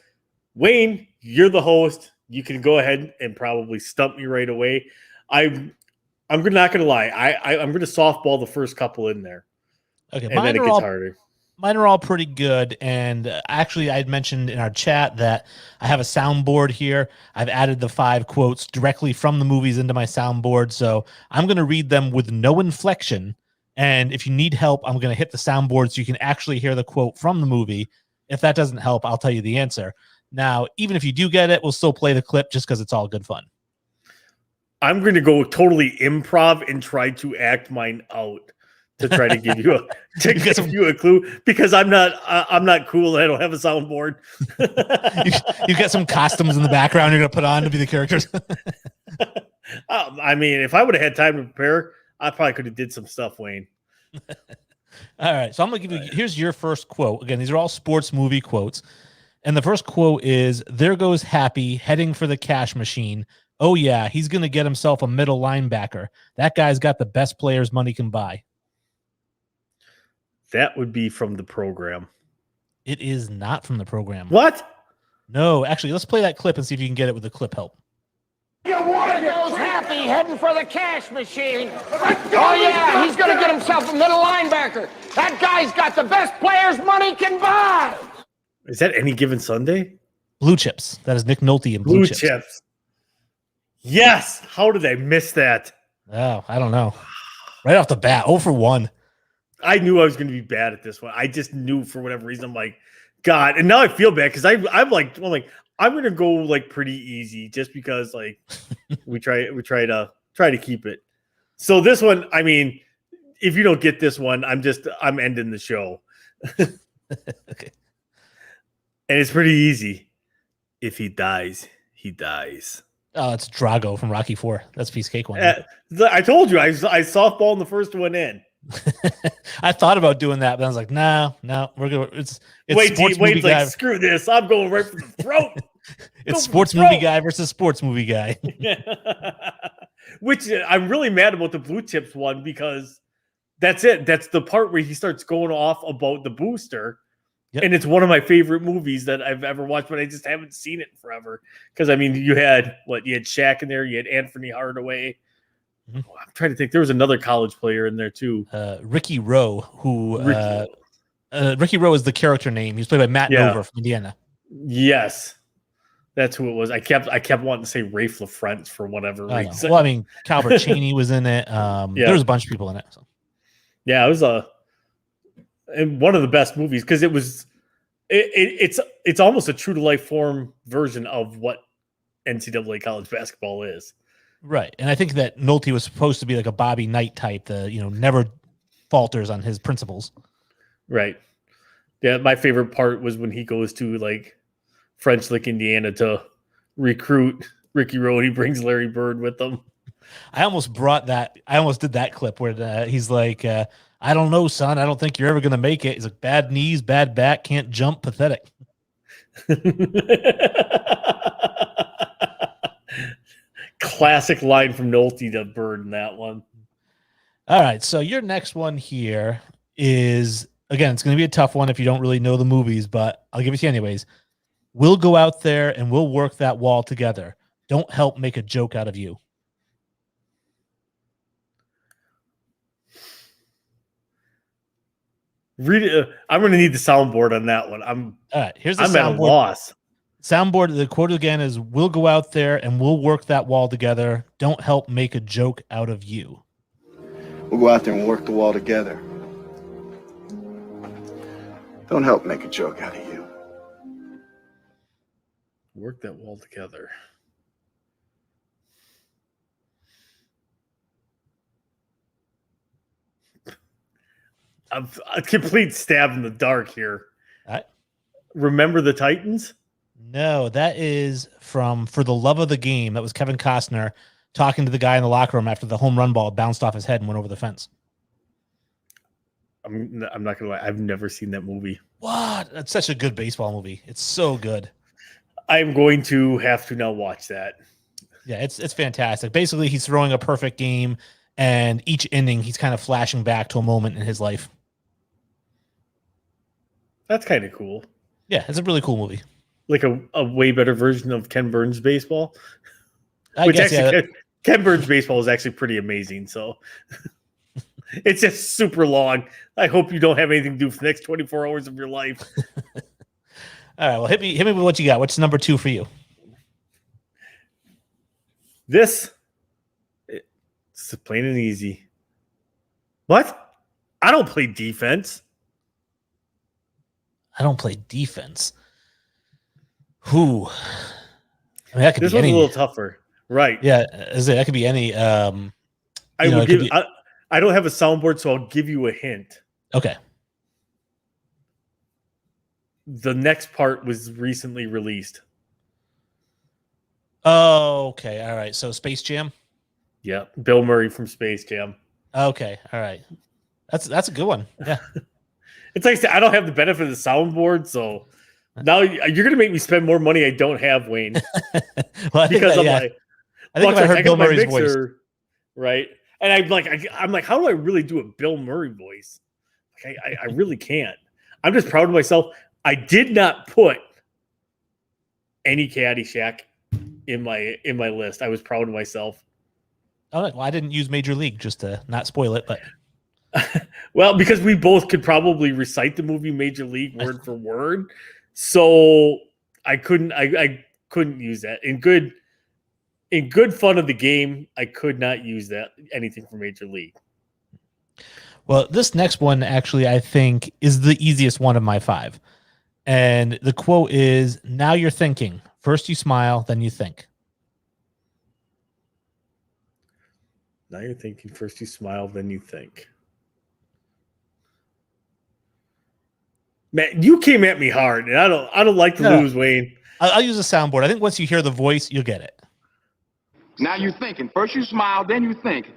Speaker 1: Wayne, you're the host. You can go ahead and probably stump me right away. I'm not going to lie. I'm going to softball the first couple in there.
Speaker 4: Okay,
Speaker 1: and then it gets harder.
Speaker 4: Mine are all pretty good. And actually, I had mentioned in our chat that I have a soundboard here. I've added the 5 quotes directly from the movies into my soundboard. So I'm going to read them with no inflection. And if you need help, I'm going to hit the soundboard so you can actually hear the quote from the movie. If that doesn't help, I'll tell you the answer. Now, even if you do get it, we'll still play the clip just because it's all good fun.
Speaker 1: I'm going to go totally improv and try to act mine out to try to give you a clue because I'm not cool. I don't have a soundboard.
Speaker 4: you got some costumes in the background you're going to put on to be the characters.
Speaker 1: I mean, if I would have had time to prepare, I probably could have did some stuff, Wayne.
Speaker 4: All right. So I'm going to give you, here's your first quote. Again, these are all sports movie quotes. And the first quote is, "There goes Happy heading for the cash machine. Oh, yeah, he's going to get himself a middle linebacker. That guy's got the best players money can buy."
Speaker 1: That would be from the program.
Speaker 4: It is not from the program.
Speaker 1: What?
Speaker 4: No, actually, let's play that clip and see if you can get it with the clip help.
Speaker 5: There goes Happy heading for the cash machine. Oh, yeah, he's going to get himself a middle linebacker. That guy's got the best players money can buy.
Speaker 1: Is that Any Given Sunday?
Speaker 4: Blue Chips. That is Nick Nolte in Blue Chips.
Speaker 1: Yes. How did I miss that?
Speaker 4: Oh, I don't know. Right off the bat, 0 for 1.
Speaker 1: I knew I was going to be bad at this one. I just knew for whatever reason. I'm like, God. And now I feel bad because I'm going to go like pretty easy just because like we try to keep it. So this one, I mean, if you don't get this one, I'm ending the show.
Speaker 4: Okay.
Speaker 1: And it's pretty easy. If he dies, he dies.
Speaker 4: Oh, it's Drago from Rocky IV. That's piece of cake one.
Speaker 1: I told you I softballed the first one in.
Speaker 4: I thought about doing that, but I was like, no, we're going to, it's
Speaker 1: Wait,
Speaker 4: sports movie guy.
Speaker 1: Like, screw this. I'm going right for the throat.
Speaker 4: It's sports movie guy versus sports movie guy.
Speaker 1: Which I'm really mad about the Blue Chips one because that's it. That's the part where he starts going off about the booster. Yep. And it's one of my favorite movies that I've ever watched, but I just haven't seen it in forever. Because, I mean, you had Shaq in there. You had Anthony Hardaway. Mm-hmm. I'm trying to think. There was another college player in there, too.
Speaker 4: Ricky Rowe, who Ricky Rowe is the character name. He's played by Matt Nover from Indiana.
Speaker 1: Yes. That's who it was. I kept wanting to say Rafe LaFrentz for whatever
Speaker 4: I know.
Speaker 1: reason.
Speaker 4: Well, I mean, Calvert Cheney was in it. There was a bunch of people in it. So.
Speaker 1: Yeah, it was and one of the best movies because it's almost a true to life form version of what NCAA college basketball is.
Speaker 4: Right, and I think that Nolte was supposed to be like a Bobby Knight type, never falters on his principles.
Speaker 1: Right. Yeah, my favorite part was when he goes to like French Lick, Indiana to recruit Ricky Rowe. He brings Larry Bird with him.
Speaker 4: I almost did that clip where he's like, I don't know, son. I don't think you're ever going to make it. He's like, bad knees, bad back, can't jump, pathetic.
Speaker 1: Classic line from Nolte to Bird in that one.
Speaker 4: All right. So your next one here is, again, it's going to be a tough one if you don't really know the movies, but I'll give it to you anyways. We'll go out there and we'll work that wall together. Don't help make a joke out of you.
Speaker 1: Read it. I'm going to need the soundboard on that one. All
Speaker 4: right. Here's the
Speaker 1: I'm
Speaker 4: soundboard.
Speaker 1: At a loss.
Speaker 4: Soundboard. The quote again is, "We'll go out there and we'll work that wall together. Don't help make a joke out of you."
Speaker 6: We'll go out there and work the wall together. Don't help make a joke out of you.
Speaker 1: Work that wall together. A complete stab in the dark here.
Speaker 4: All right.
Speaker 1: Remember the Titans?
Speaker 4: No, that is from For the Love of the Game. That was Kevin Costner talking to the guy in the locker room after the home run ball bounced off his head and went over the fence.
Speaker 1: I'm not gonna lie. I've never seen that movie.
Speaker 4: What? That's such a good baseball movie. It's so good.
Speaker 1: I'm going to have to now watch that.
Speaker 4: Yeah, it's fantastic. Basically, he's throwing a perfect game, and each inning he's kind of flashing back to a moment in his life.
Speaker 1: That's kind of cool.
Speaker 4: Yeah, it's a really cool movie.
Speaker 1: Like a way better version of Ken Burns baseball.
Speaker 4: I guess, yeah.
Speaker 1: Ken Burns baseball is actually pretty amazing. So it's just super long. I hope you don't have anything to do for the next 24 hours of your life.
Speaker 4: All right, well, hit me with what you got. What's number 2 for you?
Speaker 1: It's plain and easy. What? I don't play defense.
Speaker 4: I don't play defense. Who? I mean, that could
Speaker 1: this
Speaker 4: be
Speaker 1: one's
Speaker 4: any.
Speaker 1: A little tougher, right?
Speaker 4: Yeah, that could be any.
Speaker 1: I don't have a soundboard, so I'll give you a hint.
Speaker 4: Okay.
Speaker 1: The next part was recently released.
Speaker 4: Oh, okay. All right. So Space Jam.
Speaker 1: Yeah, Bill Murray from Space Jam.
Speaker 4: Okay. All right. That's a good one. Yeah.
Speaker 1: It's like I said, I don't have the benefit of the soundboard, so now you're going to make me spend more money I don't have, Wayne.
Speaker 4: Well,
Speaker 1: because
Speaker 4: I think if I heard Bill Murray's voice,
Speaker 1: right? And I'm like, how do I really do a Bill Murray voice? Like, I really can't. I'm just proud of myself. I did not put any Caddyshack in my list. I was proud of myself.
Speaker 4: Oh, well, I didn't use Major League just to not spoil it, but
Speaker 1: well, because we both could probably recite the movie Major League word for word, so I couldn't use that in good fun of the game. I could not use that anything from Major League.
Speaker 4: Well, this next one actually I think is the easiest one of my 5. And the quote is, "Now you're thinking. First you smile, then you think."
Speaker 1: Now you're thinking. First you smile, then you think. Man, you came at me hard, and I don't like to lose, Wayne.
Speaker 4: I'll use a soundboard. I think once you hear the voice, you'll get it.
Speaker 7: Now you're thinking. First you smile, then you think.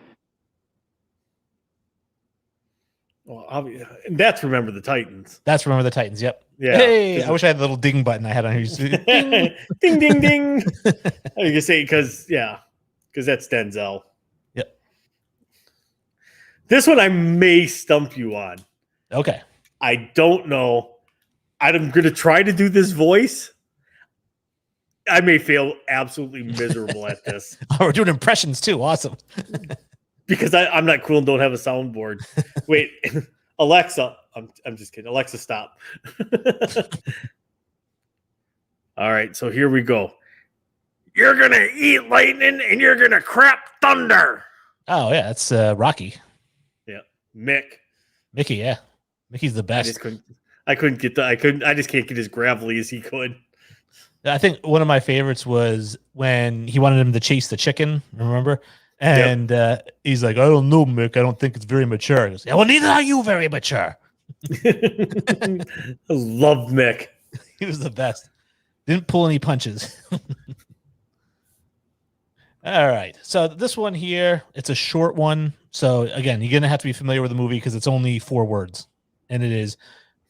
Speaker 1: Well, that's Remember the Titans.
Speaker 4: That's Remember the Titans. Yep.
Speaker 1: Yeah.
Speaker 4: Hey, I wish I had the little ding button I had on here.
Speaker 1: Ding, ding, ding, ding. I was gonna say because that's Denzel.
Speaker 4: Yep.
Speaker 1: This one I may stump you on.
Speaker 4: Okay.
Speaker 1: I don't know. I'm gonna try to do this voice. I may fail absolutely miserable at this.
Speaker 4: Oh, we're doing impressions too. Awesome.
Speaker 1: Because I'm not cool and don't have a soundboard. Wait, Alexa. I'm just kidding. Alexa, stop. All right, so here we go. You're gonna eat lightning and you're gonna crap thunder.
Speaker 4: Oh yeah, that's Rocky.
Speaker 1: Yeah, Mick.
Speaker 4: Mickey, yeah. Mickey's the
Speaker 1: I
Speaker 4: best.
Speaker 1: just couldn't get I just can't get as gravelly as he could.
Speaker 4: I think one of my favorites was when he wanted him to chase the chicken, remember? And he's like, I don't know, Mick. I don't think it's very mature. He goes, yeah, well, neither are you very mature.
Speaker 1: I love Mick.
Speaker 4: He was the best. Didn't pull any punches. All right. So this one here, it's a short one. So again, you're going to have to be familiar with the movie because it's only 4 words. And it is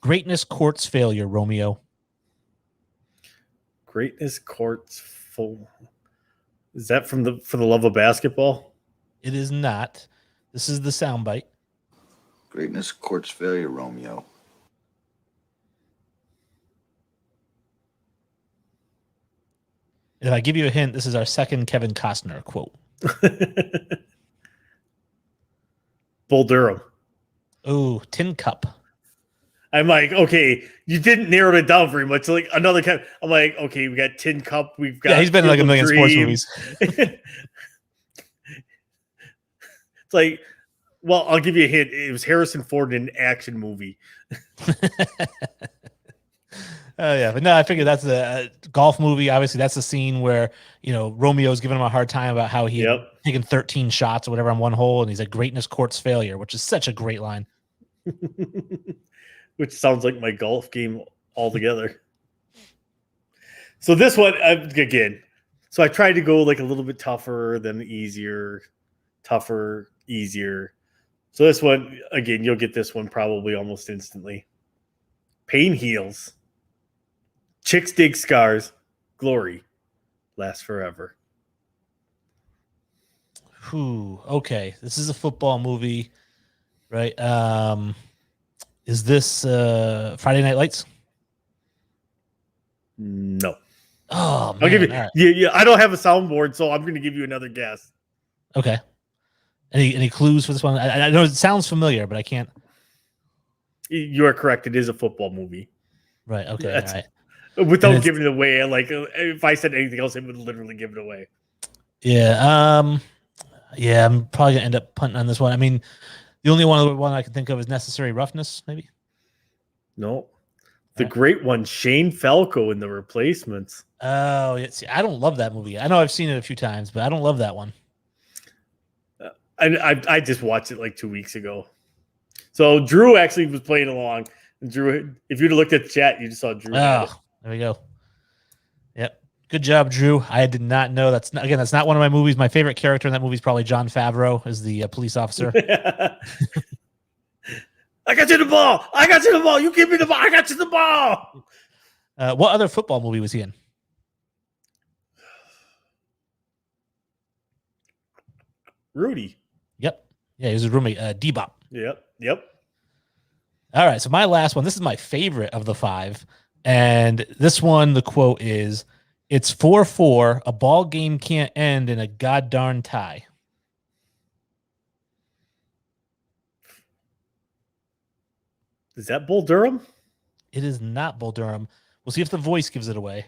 Speaker 4: Greatness Courts Failure, Romeo.
Speaker 1: Greatness courts full. Is that for the love of basketball?
Speaker 4: It is not. This is the soundbite.
Speaker 6: Greatness courts failure, Romeo.
Speaker 4: If I give you a hint, this is our second Kevin Costner quote.
Speaker 1: Bull Durham.
Speaker 4: Oh, Tin Cup.
Speaker 1: I'm like, okay, you didn't narrow it down very much. Like another kind. I'm like, okay, we got Tin Cup. We've got.
Speaker 4: Yeah, he's been in like a million sports
Speaker 1: Dream.
Speaker 4: movies.
Speaker 1: It's like, well, I'll give you a hint. It was Harrison Ford in an action movie.
Speaker 4: Oh yeah, but no, I figured that's a golf movie. Obviously, that's the scene where Romeo's giving him a hard time about how he had taken 13 shots or whatever on one hole, and he's like, "Greatness courts failure," which is such a great line.
Speaker 1: Which sounds like my golf game altogether. So this one again. So I tried to go like a little bit tougher than easier, tougher, easier. So this one again, you'll get this one probably almost instantly. Pain heals. Chicks dig scars. Glory lasts forever.
Speaker 4: Whew, okay, this is a football movie, right? Is this Friday Night Lights?
Speaker 1: No.
Speaker 4: Oh, man.
Speaker 1: I'll give you.
Speaker 4: Right.
Speaker 1: Yeah. I don't have a soundboard, so I'm going to give you another guess.
Speaker 4: Okay. Any clues for this one? I know it sounds familiar, but I can't.
Speaker 1: You are correct. It is a football movie.
Speaker 4: Right. Okay. All right.
Speaker 1: Without giving it away, like if I said anything else, it would literally give it away.
Speaker 4: Yeah. Yeah. I'm probably gonna end up punting on this one. I mean, the only one I can think of is Necessary Roughness, maybe.
Speaker 1: No, the great one, Shane Falco in The Replacements.
Speaker 4: Oh, yeah. See, I don't love that movie. I know I've seen it a few times, but I don't love that one.
Speaker 1: I just watched it like 2 weeks ago. So Drew actually was playing along. And Drew, if you'd have looked at the chat, you just saw Drew.
Speaker 4: Oh, there we go. Yep. Good job, Drew. I did not know that's not one of my movies. My favorite character in that movie is probably Jon Favreau as the police officer.
Speaker 1: I got you the ball. I got you the ball. You give me the ball. I got you the ball.
Speaker 4: What other football movie was he in?
Speaker 1: Rudy.
Speaker 4: Yep. Yeah, he was a roommate. Bebop.
Speaker 1: Yep.
Speaker 4: All right. So my last one. This is my favorite of the 5. And this one, the quote is, "It's 4-4. A ball game can't end in a goddarn tie."
Speaker 1: Is that Bull Durham?
Speaker 4: It is not Bull Durham. We'll see if the voice gives it away.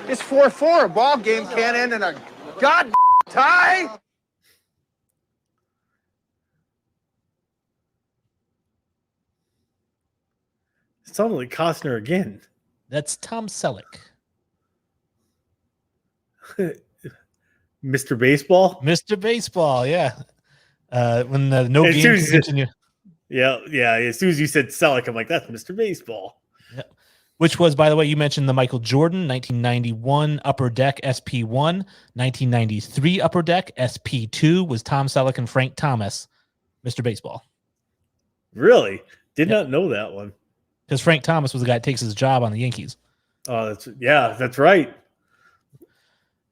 Speaker 5: It's 4-4. A ball game can't end in a god tie.
Speaker 1: It sounded like Costner again.
Speaker 4: That's Tom Selleck.
Speaker 1: Mr. Baseball?
Speaker 4: Mr. Baseball, yeah. When the no
Speaker 1: As
Speaker 4: game
Speaker 1: soon
Speaker 4: can
Speaker 1: as
Speaker 4: continue.
Speaker 1: Yeah. As soon as you said Selleck, I'm like, that's Mr. Baseball.
Speaker 4: Yeah. Which was, by the way, you mentioned the Michael Jordan 1991 Upper Deck SP1, 1993 Upper Deck SP2 was Tom Selleck and Frank Thomas, Mr. Baseball.
Speaker 1: Really? Did not know that one.
Speaker 4: Because Frank Thomas was the guy that takes his job on the Yankees.
Speaker 1: Oh, that's right.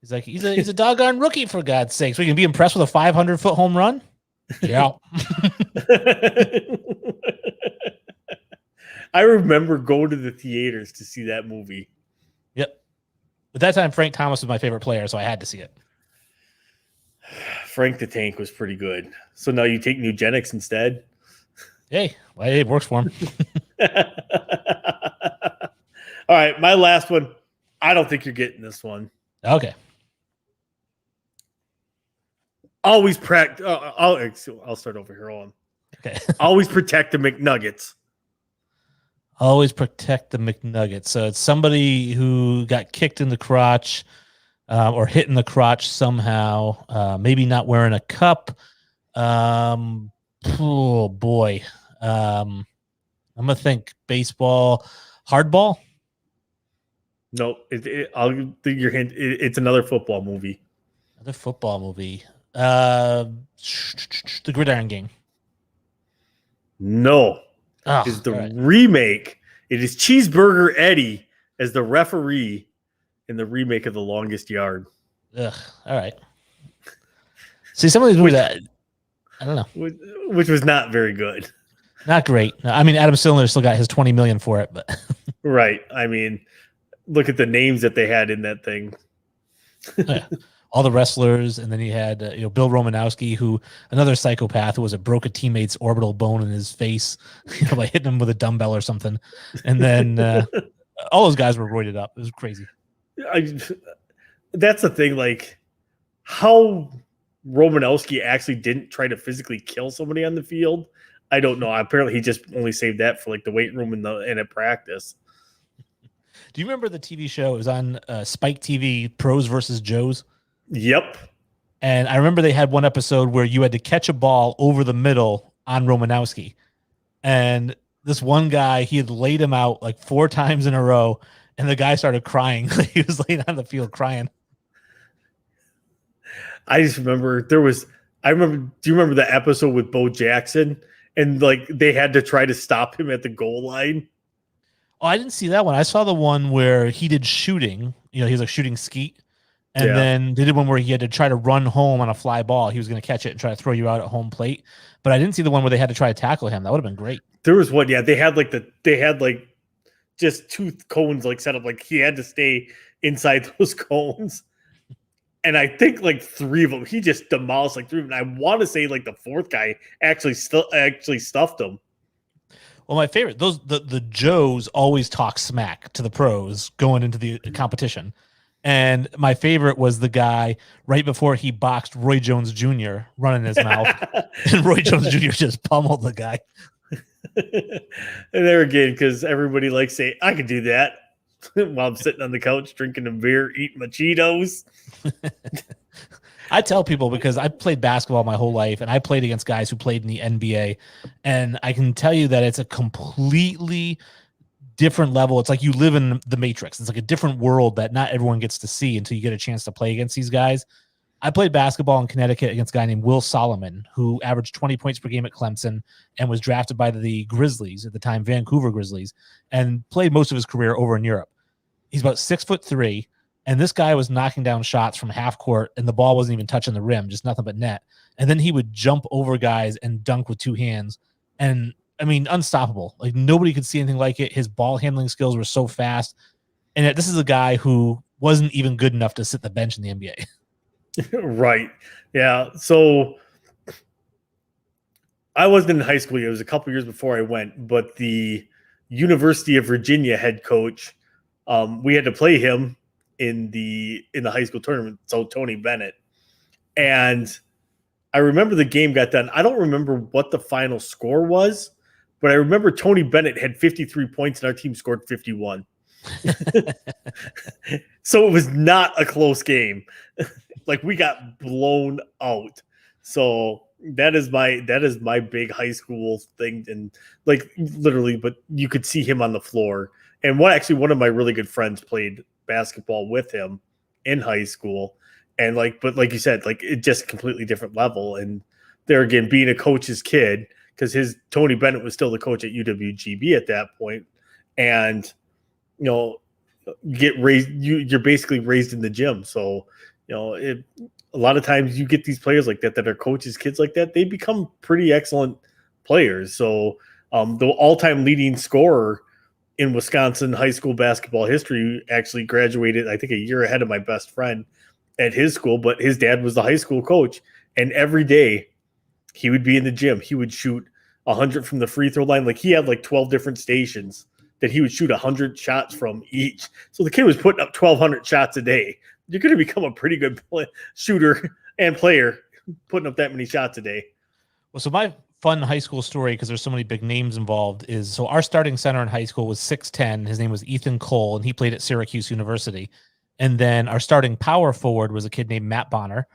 Speaker 4: He's like, he's a doggone rookie, for God's sakes. We can be impressed with a 500-foot home run? Yeah.
Speaker 1: I remember going to the theaters to see that movie.
Speaker 4: Yep. At that time, Frank Thomas was my favorite player, so I had to see it.
Speaker 1: Frank the Tank was pretty good. So now you take Nugenics instead?
Speaker 4: Hey, well, it works for him.
Speaker 1: All right, my last one. I don't think you're getting this one.
Speaker 4: Okay.
Speaker 1: Always practice. I'll start over here. Hold on.
Speaker 4: Okay.
Speaker 1: Always protect the McNuggets.
Speaker 4: Always protect the McNuggets. So it's somebody who got kicked in the crotch or hit in the crotch somehow. Maybe not wearing a cup. Oh boy. I'm gonna think baseball, hardball.
Speaker 1: No, I'll give your hint. It's another football movie.
Speaker 4: Another football movie. The Gridiron Gang.
Speaker 1: No,
Speaker 4: Oh,
Speaker 1: it's the
Speaker 4: all right.
Speaker 1: remake. It is Cheeseburger Eddie as the referee in the remake of The Longest Yard.
Speaker 4: Ugh, all right. See, some of these movies, I don't know.
Speaker 1: Which was not very good.
Speaker 4: Not great. No, I mean, Adam Sandler still got his $20 million for it, but
Speaker 1: Right. I mean, look at the names that they had in that thing.
Speaker 4: yeah. All the wrestlers, and then you had Bill Romanowski, who another psychopath who was broke a teammate's orbital bone in his face, by hitting him with a dumbbell or something, and then all those guys were roided up. It was crazy.
Speaker 1: That's the thing. Like, how Romanowski actually didn't try to physically kill somebody on the field, I don't know. Apparently, he just only saved that for like the weight room and at practice.
Speaker 4: Do you remember the TV show? It was on Spike TV, Pros versus Joes.
Speaker 1: Yep.
Speaker 4: And I remember they had one episode where you had to catch a ball over the middle on Romanowski. And this one guy, he had laid him out like 4 times in a row, and the guy started crying. He was laying on the field crying.
Speaker 1: I just remember do you remember the episode with Bo Jackson? And like they had to try to stop him at the goal line.
Speaker 4: Oh, I didn't see that one. I saw the one where he did shooting. He was like shooting skeet. And then they did one where he had to try to run home on a fly ball. He was going to catch it and try to throw you out at home plate. But I didn't see the one where they had to try to tackle him. That would have been great.
Speaker 1: There was one, they had just 2 cones like set up, like he had to stay inside those cones. And I think like 3 of them, he just demolished like 3 of them. And I want to say like the 4th guy actually stuffed him.
Speaker 4: Well, my favorite, the Joes always talk smack to the pros going into the competition. And my favorite was the guy right before he boxed Roy Jones Jr. running his mouth. And Roy Jones Jr. just pummeled the guy.
Speaker 1: And there again, because everybody likes say, I could do that while I'm sitting on the couch drinking a beer, eating my Cheetos.
Speaker 4: I tell people because I played basketball my whole life, and I played against guys who played in the NBA. And I can tell you that it's a completely different level. It's like you live in the Matrix. It's like a different world that not everyone gets to see until you get a chance to play against these guys. I played basketball in Connecticut against a guy named Will Solomon, who averaged 20 points per game at Clemson and was drafted by the Grizzlies at the time, Vancouver Grizzlies, and played most of his career over in Europe. He's about 6'3", and this guy was knocking down shots from half court, and the ball wasn't even touching the rim, just nothing but net. And then he would jump over guys and dunk with 2 hands. And I mean, unstoppable. Like nobody could see anything like it. His ball handling skills were so fast. And this is a guy who wasn't even good enough to sit the bench in the NBA.
Speaker 1: Right. Yeah. So I wasn't in high school yet. It was a couple years before I went, but the University of Virginia head coach, we had to play him in the high school tournament. So Tony Bennett. And I remember the game got done. I don't remember what the final score was, but I remember Tony Bennett had 53 points and our team scored 51. So it was not a close game. Like we got blown out. So that is my big high school thing. And like literally, but you could see him on the floor. And one of my really good friends played basketball with him in high school. And but like you said, like it just completely different level. And there again, being a coach's kid, because Tony Bennett was still the coach at UWGB at that point, and you get raised. You're basically raised in the gym, so a lot of times you get these players like that are coaches' kids like that. They become pretty excellent players. So the all-time leading scorer in Wisconsin high school basketball history actually graduated, I think, a year ahead of my best friend at his school, but his dad was the high school coach, and every day he would be in the gym. He would shoot 100 from the free throw line. Like he had like 12 different stations that he would shoot 100 shots from each. So the kid was putting up 1,200 shots a day. You're going to become a pretty good shooter and player putting up that many shots a day.
Speaker 4: Well, so my fun high school story, because there's so many big names involved, is so our starting center in high school was 6'10". His name was Ethan Cole, and he played at Syracuse University. And then our starting power forward was a kid named Matt Bonner.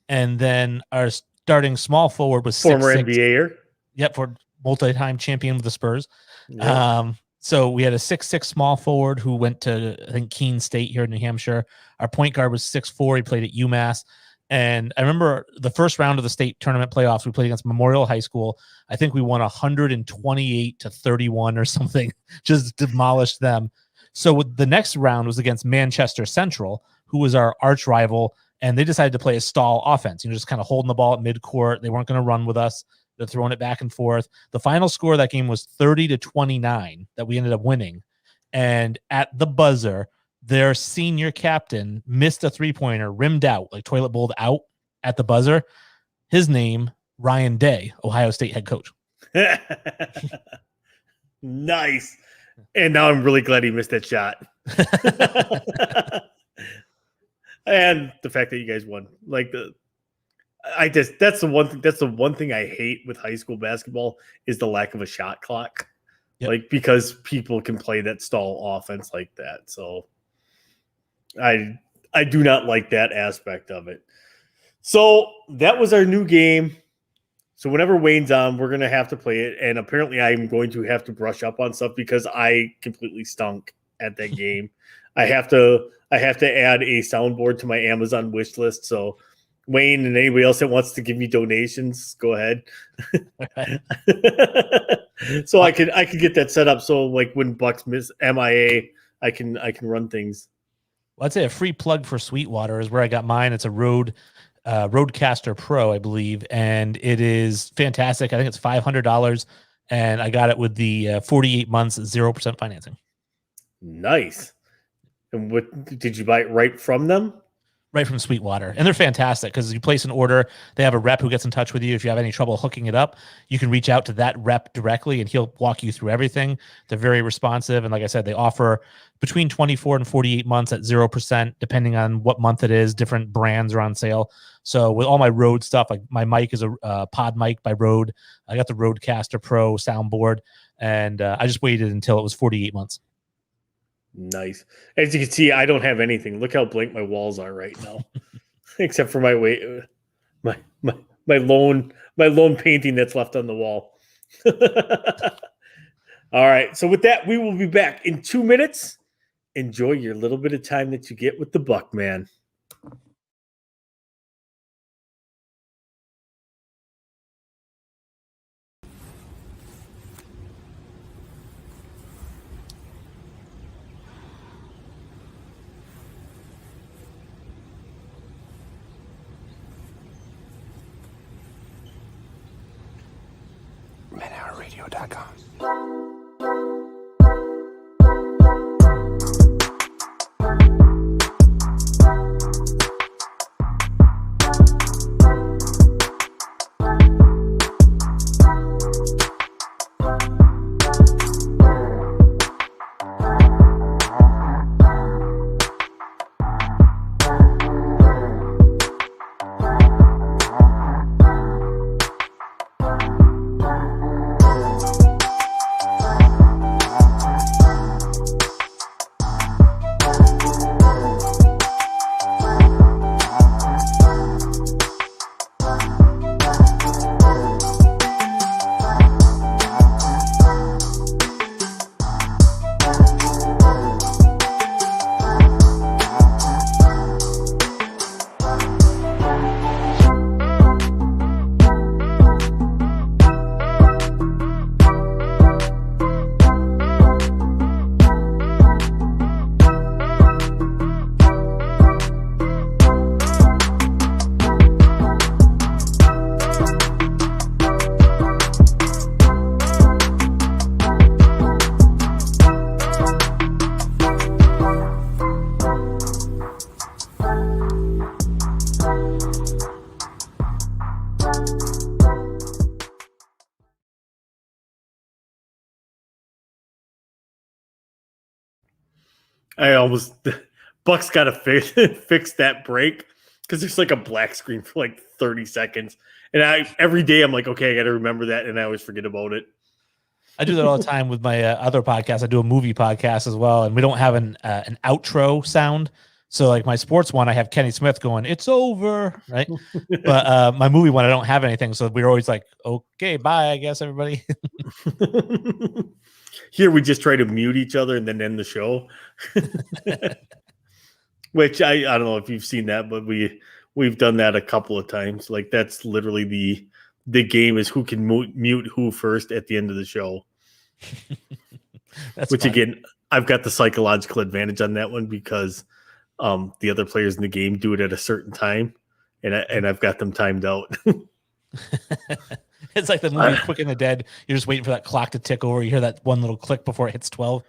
Speaker 4: And then our starting small forward was
Speaker 1: former
Speaker 4: 6'6".
Speaker 1: NBAer.
Speaker 4: Yep, for multi-time champion with the Spurs.
Speaker 1: Yep.
Speaker 4: So we had a 6'6" small forward who went to, I think, Keene State here in New Hampshire. Our point guard was 6'4". He played at UMass. And I remember the first round of the state tournament playoffs, we played against Memorial High School. I think we won 128-31 or something, just demolished them. So the next round was against Manchester Central, who was our arch rival, and they decided to play a stall offense, just kind of holding the ball at midcourt. They weren't going to run with us. They're throwing it back and forth. The final score of that game was 30-29 that we ended up winning. And at the buzzer, their senior captain missed a three-pointer, rimmed out, like toilet bowled out at the buzzer. His name, Ryan Day, Ohio State head coach.
Speaker 1: Nice. And now I'm really glad he missed that shot. And the fact that you guys won. That's the one thing I hate with high school basketball is the lack of a shot clock. Yep. Because people can play that stall offense like that. So I do not like that aspect of it. So that was our new game. So whenever Wayne's on, we're going to have to play it. And apparently I'm going to have to brush up on stuff because I completely stunk at that game. I have to add a soundboard to my Amazon wish list. So Wayne and anybody else that wants to give me donations, go ahead. So I could get that set up. So when Bucks miss MIA, I can run things.
Speaker 4: Well, I'd say a free plug for Sweetwater is where I got mine. It's a Roadcaster Pro, I believe, and it is fantastic. I think it's $500, and I got it with the 48 months 0% financing.
Speaker 1: Nice. And what did you buy it right from them?
Speaker 4: Right from Sweetwater. And they're fantastic because you place an order, they have a rep who gets in touch with you. If you have any trouble hooking it up, you can reach out to that rep directly and he'll walk you through everything. They're very responsive. And like I said, they offer between 24 and 48 months at 0%, depending on what month it is. Different brands are on sale. So with all my Rode stuff, like my mic is a pod mic by Rode. I got the Rodecaster Pro soundboard, and I just waited until it was 48 months.
Speaker 1: Nice. As you can see, I don't have anything. Look how blank my walls are right now, except for my lone painting that's left on the wall. All right. So with that, we will be back in 2 minutes. Enjoy your little bit of time that you get with the Buckman.
Speaker 3: ManHourRadio.com.
Speaker 1: I almost Buck's got to fix that break because there's like a black screen for like 30 seconds, and every day I'm like, okay, I got to remember that, and I always forget about it.
Speaker 4: I do that all the time with my other podcast. I do a movie podcast as well, and we don't have an outro sound. So like my sports one, I have Kenny Smith going, "It's over," right? But my movie one, I don't have anything. So we're always like, "Okay, bye, I guess everybody."
Speaker 1: Here we just try to mute each other and then end the show. Which I don't know if you've seen that, but we've done that a couple of times. Like that's literally the game is who can mute who first at the end of the show. Which
Speaker 4: fun.
Speaker 1: Again, I've got the psychological advantage on that one because the other players in the game do it at a certain time, and I've got them timed out.
Speaker 4: It's like the movie Quick and the Dead. You're just waiting for that clock to tick over. You hear that one little click before it hits 12.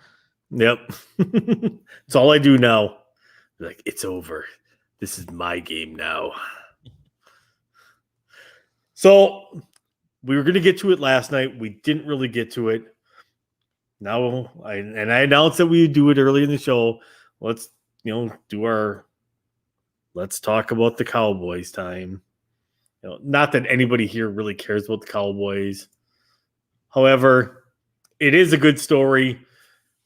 Speaker 1: Yep. It's all I do now. Like, it's over. This is my game now. So we were going to get to it last night. We didn't really get to it. Now, I announced that we would do it early in the show. Let's, let's talk about the Cowboys time. Not that anybody here really cares about the Cowboys. However, it is a good story.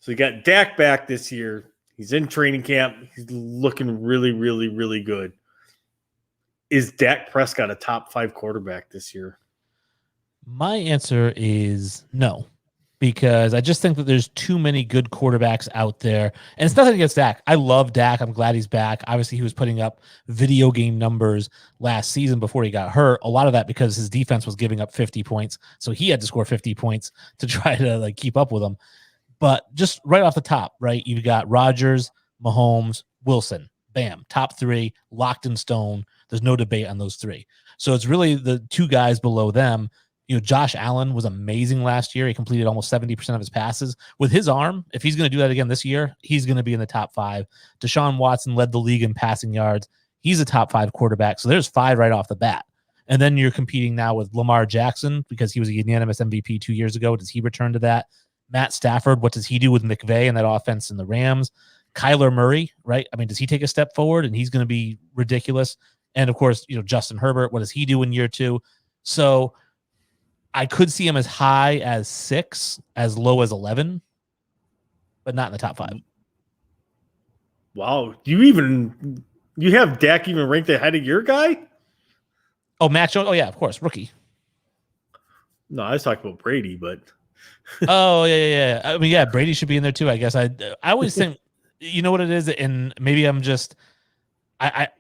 Speaker 1: So you got Dak back this year. He's in training camp. He's looking really, really, really good. Is Dak Prescott a top 5 quarterback this year?
Speaker 4: My answer is no, because I just think that there's too many good quarterbacks out there. And it's nothing against Dak. I love Dak. I'm glad he's back. Obviously, he was putting up video game numbers last season before he got hurt. A lot of that because his defense was giving up 50 points. So he had to score 50 points to try to keep up with them. But just right off the top, right, you've got Rodgers, Mahomes, Wilson. Bam, top 3, locked in stone. There's no debate on those 3. So it's really the 2 guys below them. Josh Allen was amazing last year. He completed almost 70% of his passes. With his arm, if he's going to do that again this year, he's going to be in the top 5. Deshaun Watson led the league in passing yards. He's a top 5 quarterback. So there's 5 right off the bat. And then you're competing now with Lamar Jackson because he was a unanimous MVP 2 years ago. Does he return to that? Matt Stafford, what does he do with McVay and that offense in the Rams? Kyler Murray, right? I mean, does he take a step forward? And he's going to be ridiculous. And of course, Justin Herbert, what does he do in year 2? So I could see him as high as 6, as low as 11, but not in the top 5.
Speaker 1: Wow. You have Dak even ranked ahead of your guy?
Speaker 4: Oh, Matt Jones. Oh, yeah, of course. Rookie.
Speaker 1: No, I was talking about Brady, but.
Speaker 4: Oh, yeah. I mean, yeah, Brady should be in there too, I guess. I always think, you know what it is? And maybe I'm just,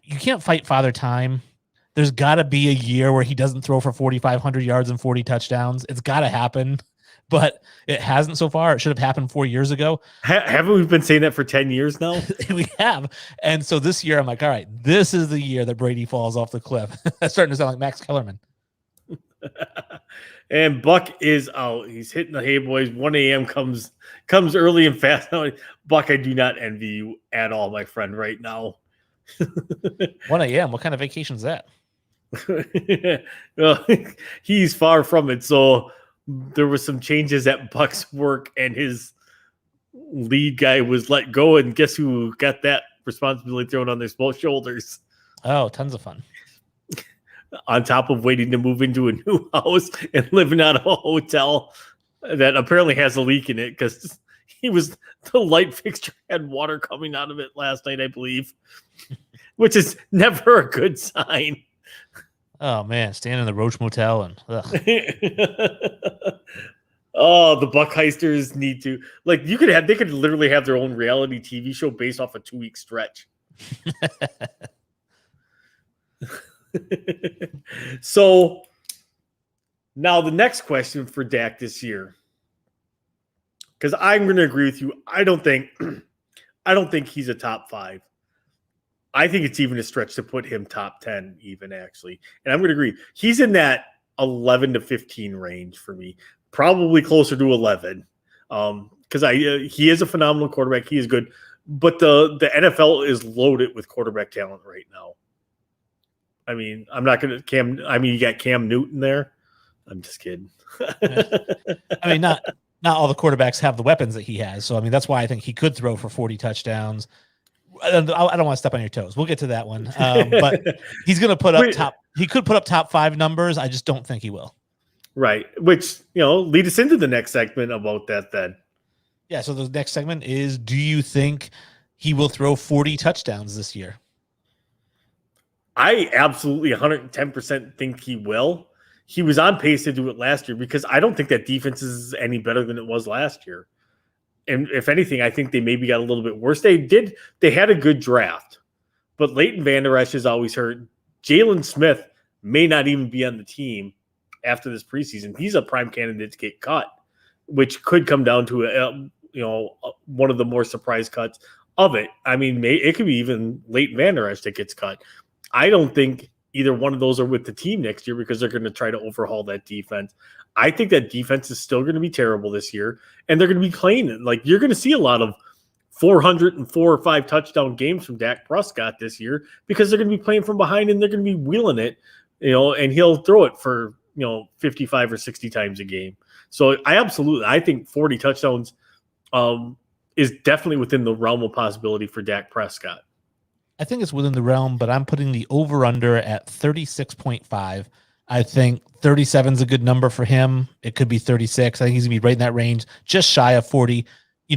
Speaker 4: you can't fight Father Time. There's got to be a year where he doesn't throw for 4,500 yards and 40 touchdowns. It's got to happen, but it hasn't so far. It should have happened 4 years ago.
Speaker 1: Haven't we been saying that for 10 years now?
Speaker 4: We have. And so this year, I'm like, all right, this is the year that Brady falls off the cliff. That's starting to sound like Max Kellerman.
Speaker 1: And Buck is out. He's hitting the hay boys. 1 a.m. comes early and fast. Buck, I do not envy you at all, my friend, right now.
Speaker 4: 1 a.m. What kind of vacation is that?
Speaker 1: Well, he's far from it. So there was some changes at Buck's work, and his lead guy was let go. And guess who got that responsibility thrown on their shoulders?
Speaker 4: Oh, tons of fun.
Speaker 1: On top of waiting to move into a new house and living out of a hotel that apparently has a leak in it because the light fixture had water coming out of it last night, I believe, which is never a good sign.
Speaker 4: Oh man, staying in the Roach Motel and
Speaker 1: oh, the Buckheisters need to they could literally have their own reality TV show based off a 2-week stretch. So now the next question for Dak this year, because I'm going to agree with you. I don't think he's a top 5. I think it's even a stretch to put him top 10 even, actually. And I'm going to agree. He's in that 11 to 15 range for me, probably closer to 11. Because he is a phenomenal quarterback. He is good. But the NFL is loaded with quarterback talent right now. I mean, I'm not going to you got Cam Newton there. I'm just kidding.
Speaker 4: I mean, not not all the quarterbacks have the weapons that he has. So, I mean, that's why I think he could throw for 40 touchdowns. I don't want to step on your toes. We'll get to that one. But he's going to put up he could put up top 5 numbers. I just don't think he will.
Speaker 1: Right. Which, lead us into the next segment about that then.
Speaker 4: Yeah. So the next segment is, do you think he will throw 40 touchdowns this year?
Speaker 1: I absolutely 110% think he will. He was on pace to do it last year because I don't think that defense is any better than it was last year. And if anything, I think they maybe got a little bit worse. They had a good draft, but Leighton Vander Esch is always hurt. Jalen Smith may not even be on the team after this preseason. He's a prime candidate to get cut, which could come down to one of the more surprise cuts of it. I mean, it could be even Leighton Vander Esch that gets cut. I don't think either one of those are with the team next year because they're going to try to overhaul that defense. I think that defense is still going to be terrible this year, and they're going to be playing it. Like, you're going to see a lot of 404 or 5 touchdown games from Dak Prescott this year because they're going to be playing from behind and they're going to be wheeling it, and he'll throw it for, 55 or 60 times a game. So I think 40 touchdowns is definitely within the realm of possibility for Dak Prescott.
Speaker 4: I think it's within the realm, but I'm putting the over-under at 36.5. I think 37 is a good number for him. It could be 36. I think he's going to be right in that range, just shy of 40.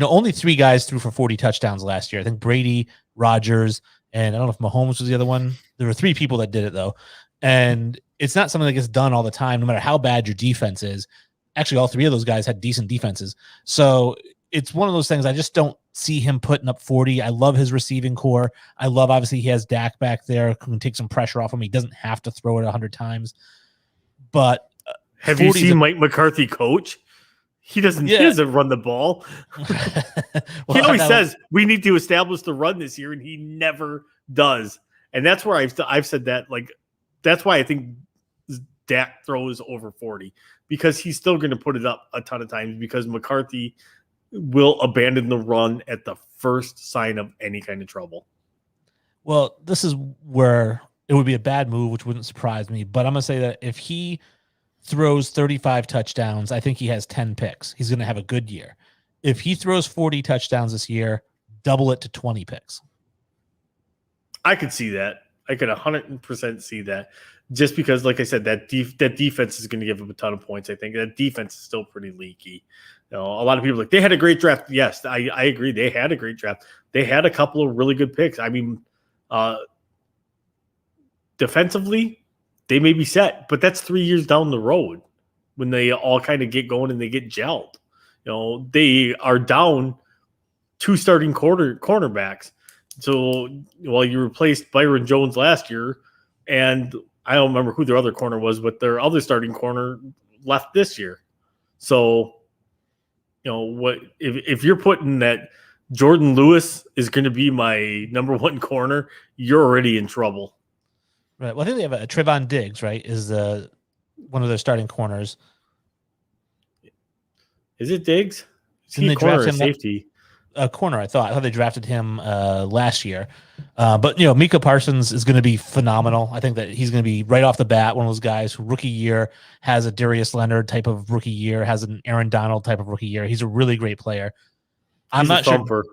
Speaker 4: Only 3 guys threw for 40 touchdowns last year. I think Brady, Rodgers, and I don't know if Mahomes was the other one. There were 3 people that did it, though. And it's not something that gets done all the time, no matter how bad your defense is. Actually, all 3 of those guys had decent defenses. So it's one of those things. I just don't see him putting up 40. I love his receiving core. I love, obviously, he has Dak back there who can take some pressure off him. He doesn't have to throw it 100 times. But
Speaker 1: have you seen Mike McCarthy coach? He doesn't run the ball. Well, he always says we need to establish the run this year, and he never does. And that's where I've said that. Like, that's why I think Dak throws over 40, because he's still going to put it up a ton of times because McCarthy will abandon the run at the first sign of any kind of trouble.
Speaker 4: Well, this is where it would be a bad move, which wouldn't surprise me. But I'm going to say that if he throws 35 touchdowns, I think he has 10 picks. He's going to have a good year. If he throws 40 touchdowns this year, double it to 20 picks.
Speaker 1: I could see that. I could 100% see that. Just because, like I said, that defense is going to give him a ton of points. I think that defense is still pretty leaky. A lot of people are like, they had a great draft. Yes, I agree. They had a great draft. They had a couple of really good picks. I mean, defensively, they may be set, but that's 3 years down the road when they all kind of get going and they get gelled. They are down 2 starting cornerbacks. So, you replaced Byron Jones last year, and I don't remember who their other corner was, but their other starting corner left this year. So, what if you're putting that Jordan Lewis is going to be my number 1 corner, you're already in trouble.
Speaker 4: Right. Well, I think they have a Trevon Diggs, right? Is one of their starting corners.
Speaker 1: Is it Diggs? Is he a corner or safety?
Speaker 4: A corner, I thought they drafted him last year. But Micah Parsons is going to be phenomenal. I think that he's going to be right off the bat one of those guys who rookie year has a Darius Leonard type of rookie year, has an Aaron Donald type of rookie year. He's a really great player. I'm not sure.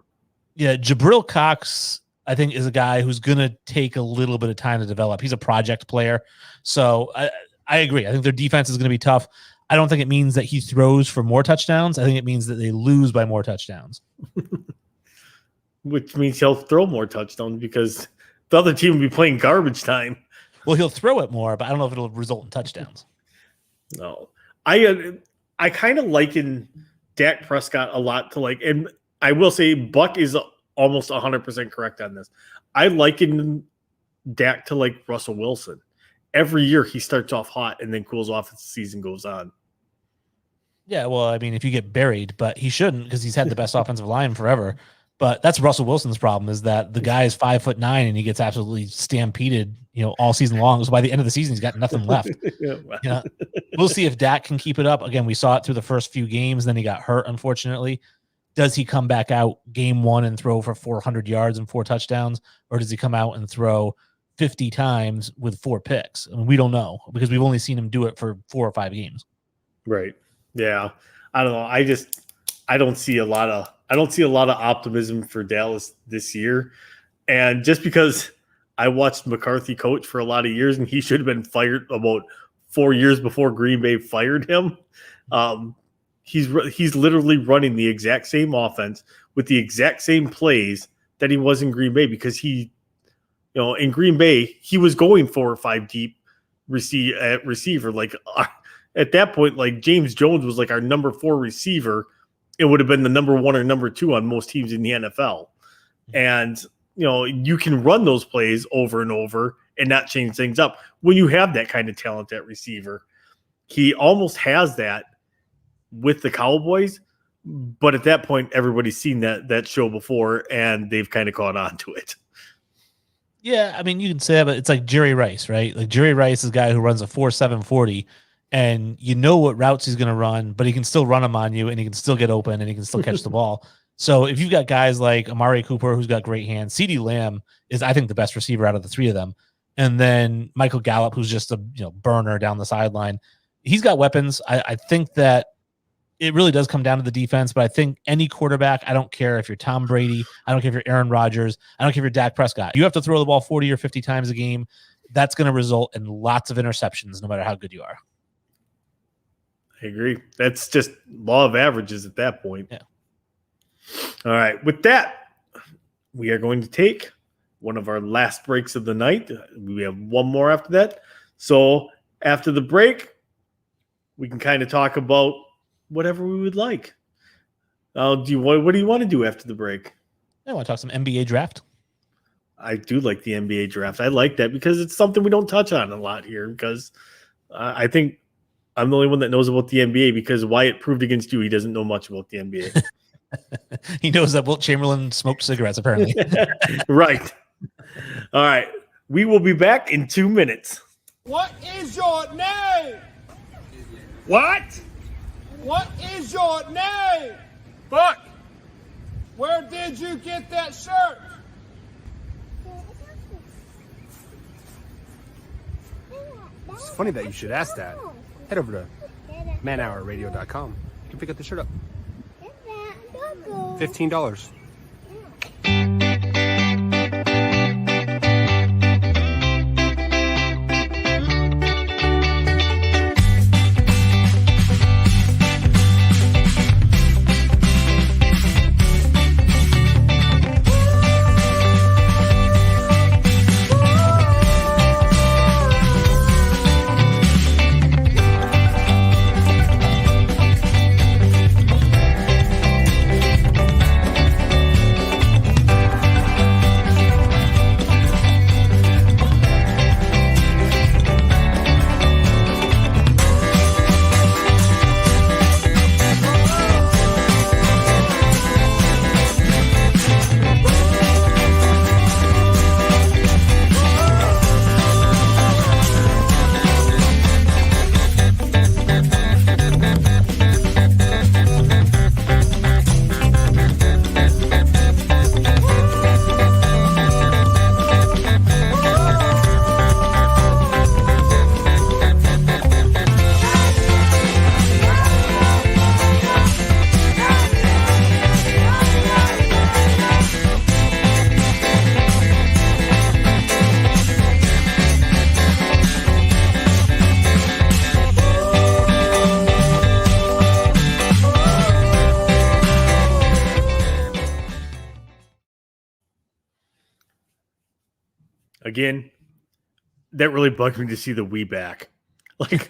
Speaker 4: Yeah, Jabril Cox, I think, is a guy who's going to take a little bit of time to develop. He's a project player. So I agree. I think their defense is going to be tough. I don't think it means that he throws for more touchdowns. I think it means that they lose by more touchdowns.
Speaker 1: Which means he'll throw more touchdowns because the other team will be playing garbage time.
Speaker 4: Well, he'll throw it more, but I don't know if it'll result in touchdowns.
Speaker 1: No. I kind of liken Dak Prescott a lot to and I will say Buck is almost 100% correct on this. I liken Dak to Russell Wilson. Every year he starts off hot and then cools off as the season goes on.
Speaker 4: Yeah, well, I mean, if you get buried, but he shouldn't because he's had the best offensive line forever. But that's Russell Wilson's problem, is that the guy is 5'9" and he gets absolutely stampeded, all season long. So by the end of the season, he's got nothing left. We'll see if Dak can keep it up. Again, we saw it through the first few games. Then he got hurt, unfortunately. Does he come back out game 1 and throw for 400 yards and 4 touchdowns? Or does he come out and throw 50 times with 4 picks? I mean, we don't know because we've only seen him do it for 4 or 5 games.
Speaker 1: Right. Yeah. I don't know. I just I don't see a lot of optimism for Dallas this year. And just because I watched McCarthy coach for a lot of years, and he should have been fired about 4 years before Green Bay fired him. He's literally running the exact same offense with the exact same plays that he was in Green Bay, because in Green Bay, he was going 4 or 5 deep receiver. Like at that point, like James Jones was like our number 4 receiver. It would have been the number 1 or number 2 on most teams in the NFL. And, you can run those plays over and over and not change things up when you have that kind of talent at receiver. He almost has that with the Cowboys, but at that point, everybody's seen that show before, and they've kind of caught on to it.
Speaker 4: Yeah, I mean, you can say that, but it's like Jerry Rice, right? Like Jerry Rice is a guy who runs a 4.7 40, and you know what routes he's going to run, but he can still run them on you, and he can still get open, and he can still catch the ball. So if you've got guys like Amari Cooper, who's got great hands, CeeDee Lamb is, I think, the best receiver out of the 3 of them, and then Michael Gallup, who's just a burner down the sideline. He's got weapons. I think that it really does come down to the defense, but I think any quarterback, I don't care if you're Tom Brady, I don't care if you're Aaron Rodgers, I don't care if you're Dak Prescott. You have to throw the ball 40 or 50 times a game. That's going to result in lots of interceptions, no matter how good you are.
Speaker 1: I agree. That's just law of averages at that point.
Speaker 4: Yeah.
Speaker 1: All right. With that, we are going to take one of our last breaks of the night. We have one more after that. So after the break, we can kind of talk about whatever we would like. What do you want to do after the break?
Speaker 4: I want to talk some NBA draft.
Speaker 1: I do like the NBA draft. I like that because it's something we don't touch on a lot here, because I think I'm the only one that knows about the NBA, because Wyatt proved against you he doesn't know much about the NBA.
Speaker 4: He knows that Wilt Chamberlain smoked cigarettes, apparently.
Speaker 1: Right. All right. We will be back in 2 minutes.
Speaker 5: What is your name?
Speaker 7: What?
Speaker 5: What is your name?
Speaker 7: Buck.
Speaker 5: Where did you get that shirt?
Speaker 8: It's funny that you should ask that. Head over to manhourradio.com. You can pick up the shirt up. $15.
Speaker 1: Again, that really bugged me to see the "we" back. Like,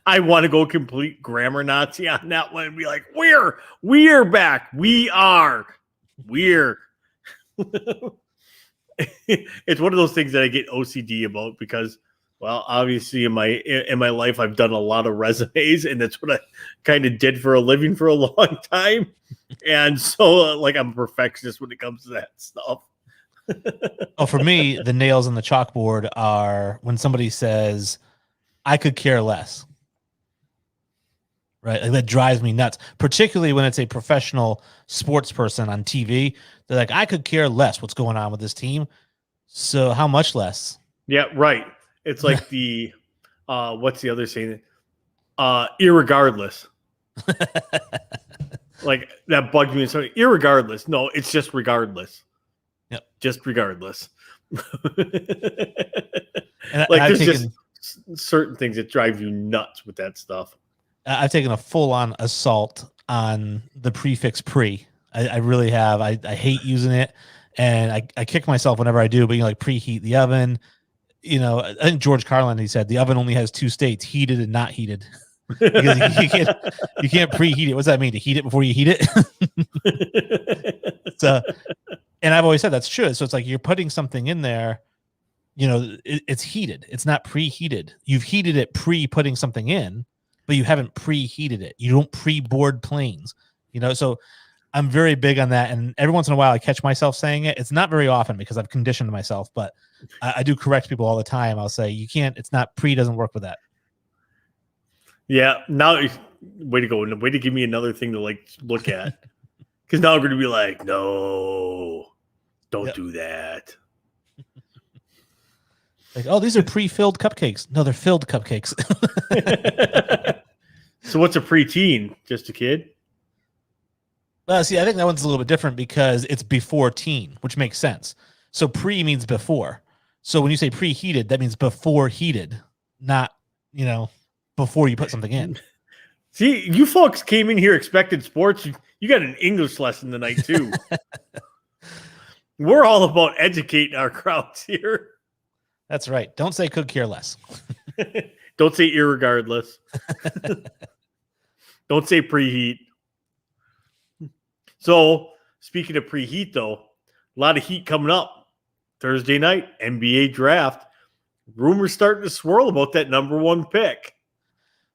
Speaker 1: I want to go complete grammar Nazi on that one and be like, we're back. We're. It's one of those things that I get OCD about, because, well, obviously in my life I've done a lot of resumes, and that's what I kind of did for a living for a long time. And so like I'm a perfectionist when it comes to that stuff.
Speaker 4: Oh, for me, the nails on the chalkboard are when somebody says, I could care less. Right? Like, that drives me nuts, particularly when it's a professional sports person on TV. They're like, I could care less what's going on with this team. So how much less?
Speaker 1: Yeah, right. It's like the what's the other saying? Irregardless. Like that bugged me. So irregardless, no, it's just regardless.
Speaker 4: Yep.
Speaker 1: Just regardless.
Speaker 4: And
Speaker 1: like
Speaker 4: I've
Speaker 1: there's
Speaker 4: taken,
Speaker 1: just certain things that drive you nuts with that stuff.
Speaker 4: I've taken a full-on assault on the prefix pre. I really have. I hate using it, and I kick myself whenever I do. But like preheat the oven. I think George Carlin, he said the oven only has two states: heated and not heated. Because you can't preheat it. What's that mean? To heat it before you heat it? So, and I've always said that's true. So it's like you're putting something in there. It's heated. It's not preheated. You've heated it pre-putting something in, but you haven't preheated it. You don't pre-board planes. So I'm very big on that. And every once in a while, I catch myself saying it. It's not very often because I've conditioned myself, but I do correct people all the time. I'll say you can't. It's not doesn't work with that.
Speaker 1: Yeah, now way to go. Way to give me another thing to look at. Because now I'm going to be like, no, don't do that.
Speaker 4: Like, oh, these are pre-filled cupcakes. No, they're filled cupcakes.
Speaker 1: So what's a preteen? Just a kid?
Speaker 4: See, I think that one's a little bit different because it's before teen, which makes sense. So pre means before. So when you say preheated, that means before heated, not, before you put something in.
Speaker 1: See, you folks came in here expecting sports. You got an English lesson tonight, too. We're all about educating our crowds here.
Speaker 4: That's right. Don't say could care less.
Speaker 1: Don't say irregardless. Don't say preheat. So, speaking of preheat, though, a lot of heat coming up. Thursday night, NBA draft. Rumors starting to swirl about that number one pick.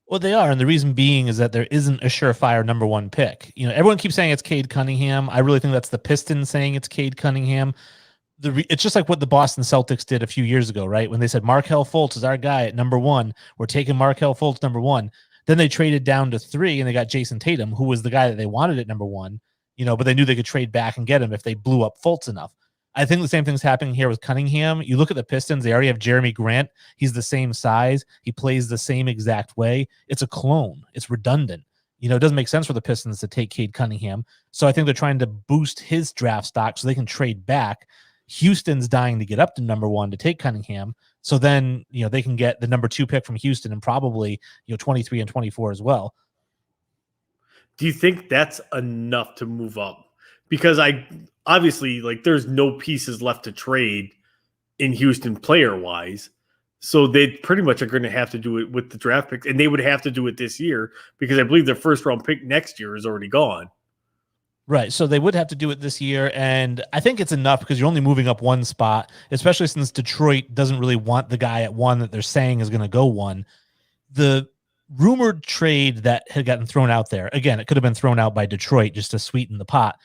Speaker 4: Well, they are, and the reason being is that there isn't a surefire number one pick. Everyone keeps saying it's Cade Cunningham. I really think that's the Pistons saying it's Cade Cunningham. It's just like what the Boston Celtics did a few years ago, right? When they said Markelle Fultz is our guy at number one. We're taking Markelle Fultz number one. Then they traded down to 3, and they got Jason Tatum, who was the guy that they wanted at number one. But they knew they could trade back and get him if they blew up Fultz enough. I think the same thing's happening here with Cunningham. You look at the Pistons, they already have Jeremy Grant. He's the same size. He plays the same exact way. It's a clone. It's redundant. It doesn't make sense for the Pistons to take Cade Cunningham. So I think they're trying to boost his draft stock so they can trade back. Houston's dying to get up to number one to take Cunningham. So then, they can get the number 2 pick from Houston and probably, 23 and 24 as well.
Speaker 1: Do you think that's enough to move up? Because obviously, there's no pieces left to trade in Houston player-wise. So they pretty much are going to have to do it with the draft picks, and they would have to do it this year because I believe their first-round pick next year is already gone.
Speaker 4: Right, so they would have to do it this year, and I think it's enough because you're only moving up one spot, especially since Detroit doesn't really want the guy at 1 that they're saying is going to go 1. The rumored trade that had gotten thrown out there, again, it could have been thrown out by Detroit just to sweeten the pot,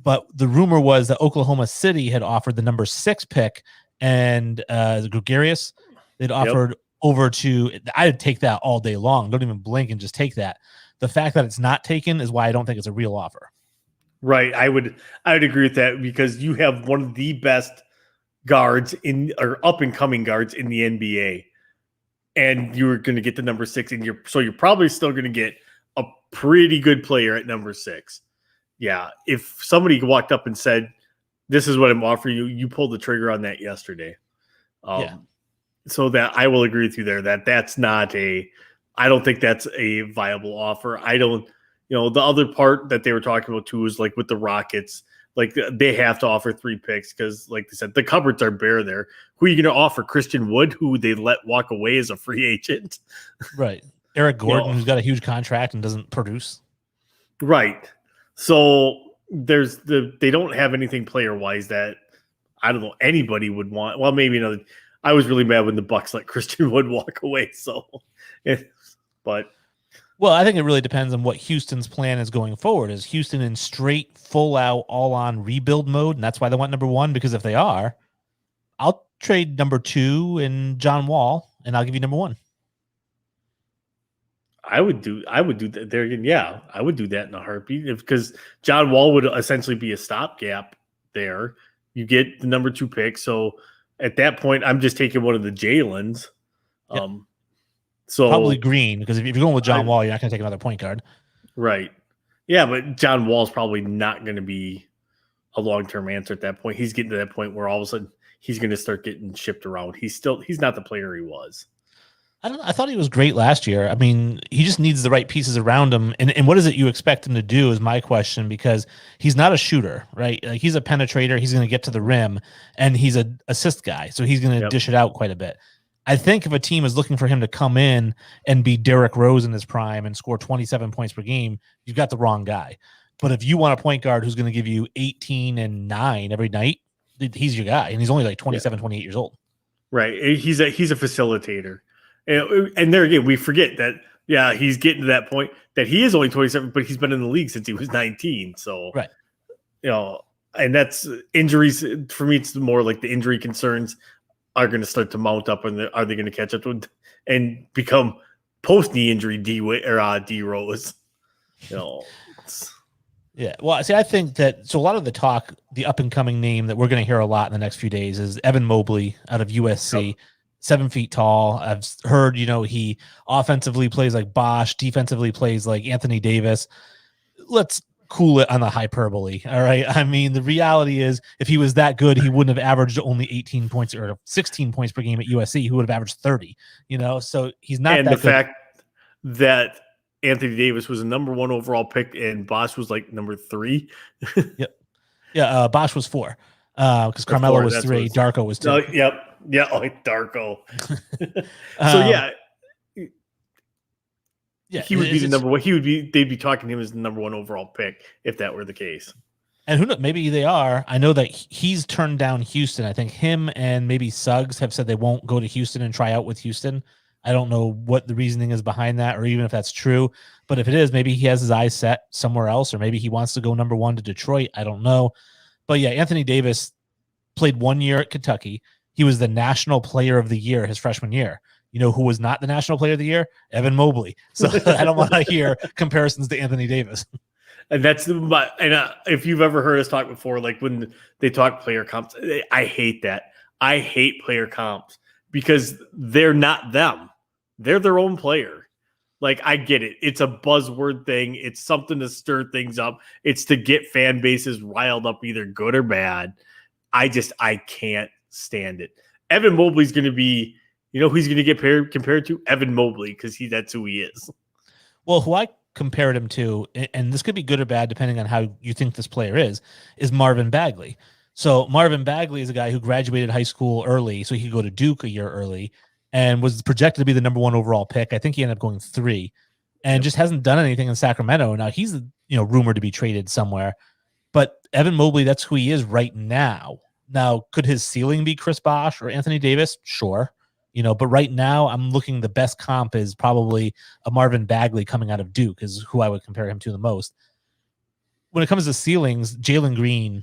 Speaker 4: but the rumor was that Oklahoma City had offered the number 6 pick and Gregarious, they'd offered over to, I'd take that all day long. Don't even blink and just take that. The fact that it's not taken is why I don't think it's a real offer.
Speaker 1: Right. I would agree with that because you have one of the best guards or up and coming guards in the NBA. And you're going to get the number 6 and you're probably still going to get a pretty good player at number 6. Yeah. If somebody walked up and said, this is what I'm offering you, you pulled the trigger on that yesterday. So that I will agree with you there that that's not I don't think that's a viable offer. I don't, the other part that they were talking about too is like with the Rockets, like they have to offer 3 picks because, like they said, the cupboards are bare there. Who are you going to offer? Christian Wood, who they let walk away as a free agent?
Speaker 4: Right. Eric Gordon, who's got a huge contract and doesn't produce.
Speaker 1: Right. So they don't have anything player wise that I don't know anybody would want. Well, maybe another. I was really mad when the Bucks let Christian Wood walk away. So, but.
Speaker 4: Well, I think it really depends on what Houston's plan is going forward. Is Houston in straight, full-out, all-on rebuild mode, and that's why they want number 1? Because if they are, I'll trade number 2 and John Wall, and I'll give you number 1.
Speaker 1: I would do that there again. Yeah, I would do that in a heartbeat because John Wall would essentially be a stopgap there. You get the number 2 pick, so at that point, I'm just taking one of the Jalen's.
Speaker 4: Yep.
Speaker 1: So
Speaker 4: probably Green, because if you're going with John Wall, you're not going to take another point guard.
Speaker 1: Right. Yeah, but John Wall's probably not going to be a long-term answer at that point. He's getting to that point where all of a sudden he's going to start getting shipped around. He's not the player he was.
Speaker 4: I thought he was great last year. I mean, he just needs the right pieces around him. And what is it you expect him to do is my question, because he's not a shooter, right? Like, he's a penetrator. He's going to get to the rim, and he's an assist guy. So he's going to dish it out quite a bit. I think if a team is looking for him to come in and be Derrick Rose in his prime and score 27 points per game, you've got the wrong guy. But if you want a point guard who's going to give you 18 and 9 every night, he's your guy. And he's only like 27, 28 years old.
Speaker 1: Right. He's a facilitator. And there again, we forget that, he's getting to that point that he is only 27, but he's been in the league since he was 19. So,
Speaker 4: right.
Speaker 1: And that's injuries. For me, it's more like the injury concerns are going to start to mount up, and are they going to catch up to and become post-knee injury D Rose?
Speaker 4: Yeah. Well, see, I think that, so a lot of the talk, the up-and-coming name that we're going to hear a lot in the next few days is Evan Mobley out of USC. 7 feet tall. I've heard, he offensively plays like Bosch, defensively plays like Anthony Davis. Let's cool it on the hyperbole. All right. I mean, the reality is, if he was that good, he wouldn't have averaged only 18 points or 16 points per game at USC. He would have averaged 30, so he's not. And
Speaker 1: the fact that Anthony Davis was a number 1 overall pick and Bosch was like number 3.
Speaker 4: Yep. Yeah. Bosch was 4 because Carmelo was 3. Darko was 2.
Speaker 1: Yep. Yeah, like Darko. He would be the number 1. They'd be talking to him as the number 1 overall pick if that were the case.
Speaker 4: And who knows, maybe they are. I know that he's turned down Houston. I think him and maybe Suggs have said they won't go to Houston and try out with Houston. I don't know what the reasoning is behind that, or even if that's true. But if it is, maybe he has his eyes set somewhere else, or maybe he wants to go number 1 to Detroit. I don't know. But yeah, Anthony Davis played 1 year at Kentucky. He was the National Player of the Year his freshman year. You know who was not the National Player of the Year? Evan Mobley. So I don't want to hear comparisons to Anthony Davis.
Speaker 1: And if you've ever heard us talk before, like when they talk player comps, I hate that. I hate player comps because they're not them. They're their own player. Like, I get it. It's a buzzword thing. It's something to stir things up. It's to get fan bases riled up, either good or bad. I can't stand it. Evan Mobley's going to be, who's going to get compared to? Evan Mobley, because that's who he is.
Speaker 4: Well, who I compared him to, and this could be good or bad depending on how you think this player is Marvin Bagley. So Marvin Bagley is a guy who graduated high school early, so he could go to Duke a year early, and was projected to be the number 1 overall pick. I think he ended up going 3, and just hasn't done anything in Sacramento. Now he's rumored to be traded somewhere, but Evan Mobley, that's who he is right now. Now, could his ceiling be Chris Bosh or Anthony Davis? Sure. But right now I'm looking, the best comp is probably a Marvin Bagley coming out of Duke is who I would compare him to the most. When it comes to ceilings, Jalen Green,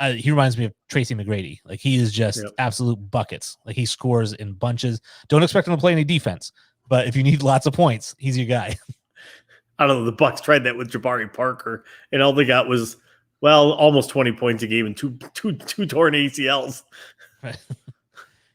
Speaker 4: he reminds me of Tracy McGrady. Like, he is just absolute buckets. Like, he scores in bunches. Don't expect him to play any defense, but if you need lots of points, he's your guy.
Speaker 1: I don't know. The Bucks tried that with Jabari Parker, and all they got was, almost 20 points a game and two torn ACLs.
Speaker 4: Right.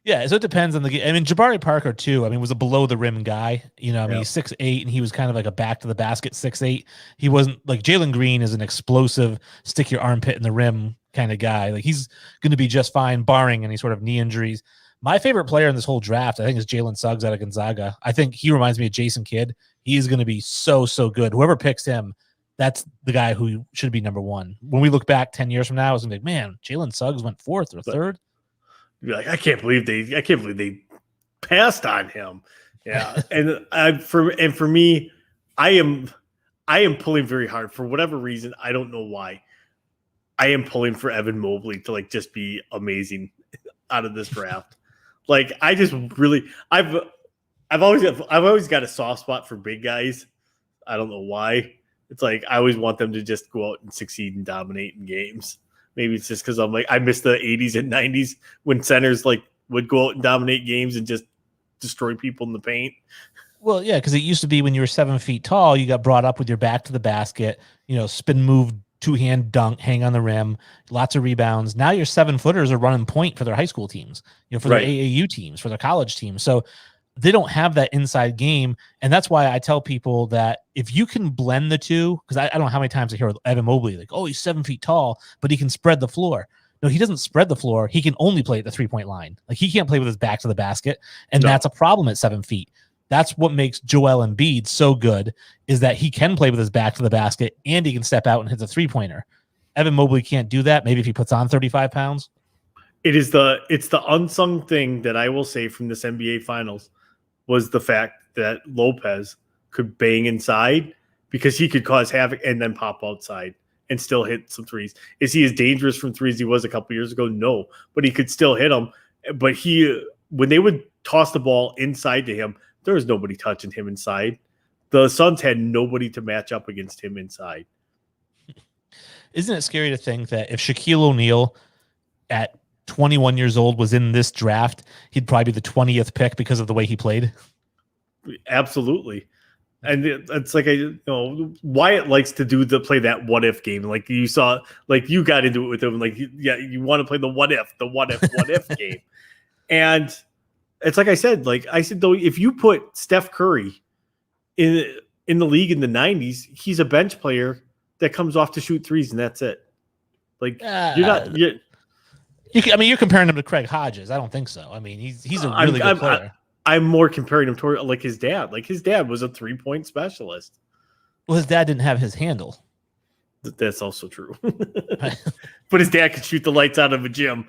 Speaker 4: Yeah, so it depends on the game. I mean, Jabari Parker, too, was a below-the-rim guy. He's 6'8", and he was kind of like a back-to-the-basket 6'8". He wasn't like Jalen Green is an explosive, stick-your-armpit in the rim kind of guy. Like, he's going to be just fine, barring any sort of knee injuries. My favorite player in this whole draft, I think, is Jalen Suggs out of Gonzaga. I think he reminds me of Jason Kidd. He is going to be so, so good. Whoever picks him, that's the guy who should be number 1. When we look back 10 years from now, it's going to be like, man, Jalen Suggs went 4th or 3rd.
Speaker 1: You're like, I can't believe they passed on him. Yeah. And for me, I am pulling very hard for whatever reason. I don't know why. I am pulling for Evan Mobley to just be amazing out of this draft. Like, I just really, I've always got a soft spot for big guys. I don't know why. It's like, I always want them to just go out and succeed and dominate in games. Maybe it's just because I'm like, I miss the 80s and 90s when centers would go out and dominate games and just destroy people in the paint.
Speaker 4: Well, yeah, because it used to be when you were 7 feet tall, you got brought up with your back to the basket, spin move, 2-hand dunk, hang on the rim, lots of rebounds. Now your 7-footers are running point for their high school teams, for their AAU teams, for their college teams. So they don't have that inside game. And that's why I tell people that if you can blend the two, because I don't know how many times I hear Evan Mobley, like, oh, he's 7 feet tall, but he can spread the floor. No, he doesn't spread the floor. He can only play at the 3-point line. Like, he can't play with his back to the basket. And that's a problem at 7 feet. That's what makes Joel Embiid so good, is that he can play with his back to the basket and he can step out and hit the 3-pointer. Evan Mobley can't do that. Maybe if he puts on 35 pounds.
Speaker 1: It's the unsung thing that I will say from this NBA Finals was the fact that Lopez could bang inside because he could cause havoc and then pop outside and still hit some threes. Is he as dangerous from threes as he was a couple years ago? No, but he could still hit them. But when they would toss the ball inside to him, there was nobody touching him inside. The Suns had nobody to match up against him inside.
Speaker 4: Isn't it scary to think that if Shaquille O'Neal at 21 years old was in this draft, he'd probably be the 20th pick because of the way he played?
Speaker 1: Absolutely. And it's like, Wyatt likes to play that what if game. Like you saw, like you got into it with him. Like, you want to play the what if game. And it's like I said, though, if you put Steph Curry in the league in the 90s, he's a bench player that comes off to shoot threes, and that's it. Like,
Speaker 4: you're comparing him to Craig Hodges. I don't think so. I mean, he's a really good player.
Speaker 1: I'm more comparing him to like his dad. Like, his dad was a 3-point specialist.
Speaker 4: Well, his dad didn't have his handle.
Speaker 1: That's also true. But his dad could shoot the lights out of a gym.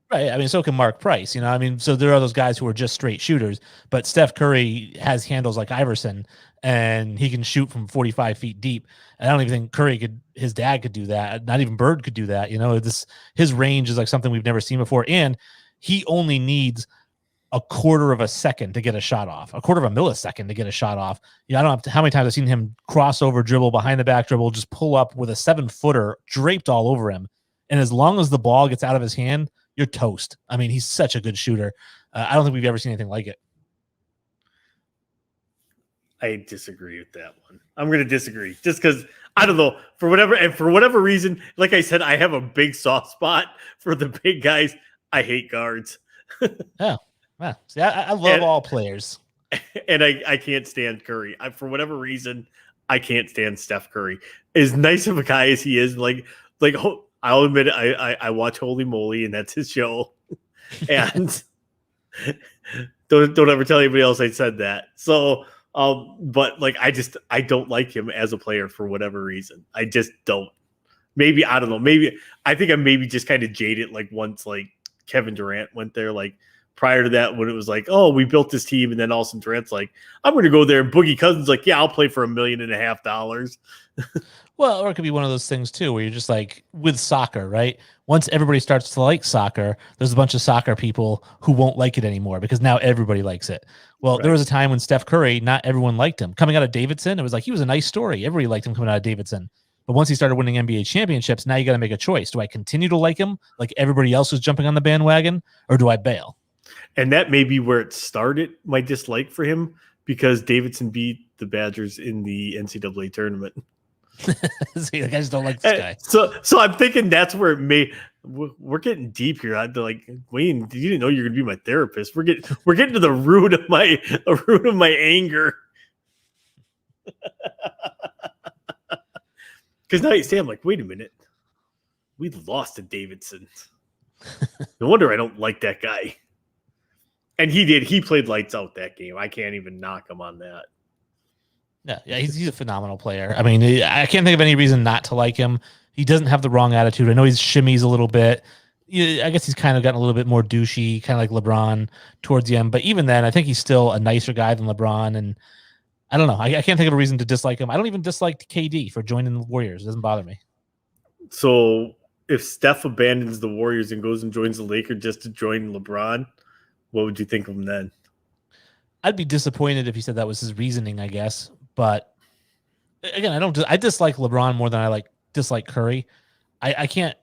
Speaker 4: Right. I mean, so can Mark Price. So there are those guys who are just straight shooters. But Steph Curry has handles like Iverson, and he can shoot from 45 feet deep. And I don't even think his dad could do that. Not even Bird could do that. His range is like something we've never seen before. And he only needs a quarter of a second to get a shot off, a quarter of a millisecond to get a shot off. I don't know how many times I've seen him cross over dribble, behind the back dribble, just pull up with a 7-footer draped all over him. And as long as the ball gets out of his hand, you're toast. I mean, he's such a good shooter. I don't think we've ever seen anything like it.
Speaker 1: I disagree with that one. I'm going to disagree just because I don't know, for whatever reason, like I said, I have a big soft spot for the big guys. I hate guards.
Speaker 4: Oh, wow. See, I love all players.
Speaker 1: And I can't stand Curry. For whatever reason, I can't stand Steph Curry. As nice of a guy as he is, I'll admit it, I watch Holy Moly, and that's his show. And don't ever tell anybody else I said that. So, but I don't like him as a player for whatever reason. I just don't. Maybe, I don't know. Maybe I think I'm just kind of jaded. Like, once Kevin Durant went there, prior to that, when it was oh, we built this team, and then all of a sudden Durant's I'm going to go there, and Boogie Cousins yeah, I'll play for $1.5 million.
Speaker 4: Well, or it could be one of those things too, where you're just with soccer, right? Once everybody starts to like soccer, there's a bunch of soccer people who won't like it anymore because now everybody likes it. Well, There was a time when Steph Curry, not everyone liked him. Coming out of Davidson, it was he was a nice story. Everybody liked him coming out of Davidson. But once he started winning NBA championships, now you got to make a choice. Do I continue to like him like everybody else was jumping on the bandwagon, or do I bail?
Speaker 1: And that may be where it started, my dislike for him, because Davidson beat the Badgers in the NCAA tournament.
Speaker 4: See, I just don't like this guy.
Speaker 1: So I'm thinking that's where it may. We're getting deep here. I'd Wayne, you didn't know you're going to be my therapist. We're getting to the root of my anger. Because now you say, I'm wait a minute, we lost to Davidson. No wonder I don't like that guy. And he did. He played lights out that game. I can't even knock him on that.
Speaker 4: Yeah, he's a phenomenal player. I mean, I can't think of any reason not to like him. He doesn't have the wrong attitude. I know he's shimmies a little bit. I guess he's kind of gotten a little bit more douchey, kind of like LeBron towards the end. But even then, I think he's still a nicer guy than LeBron. And I don't know. I can't think of a reason to dislike him. I don't even dislike KD for joining the Warriors. It doesn't bother me.
Speaker 1: So if Steph abandons the Warriors and goes and joins the Lakers just to join LeBron, what would you think of him then?
Speaker 4: I'd be disappointed if he said that was his reasoning, I guess. But again, I dislike LeBron more than I dislike Curry. I can't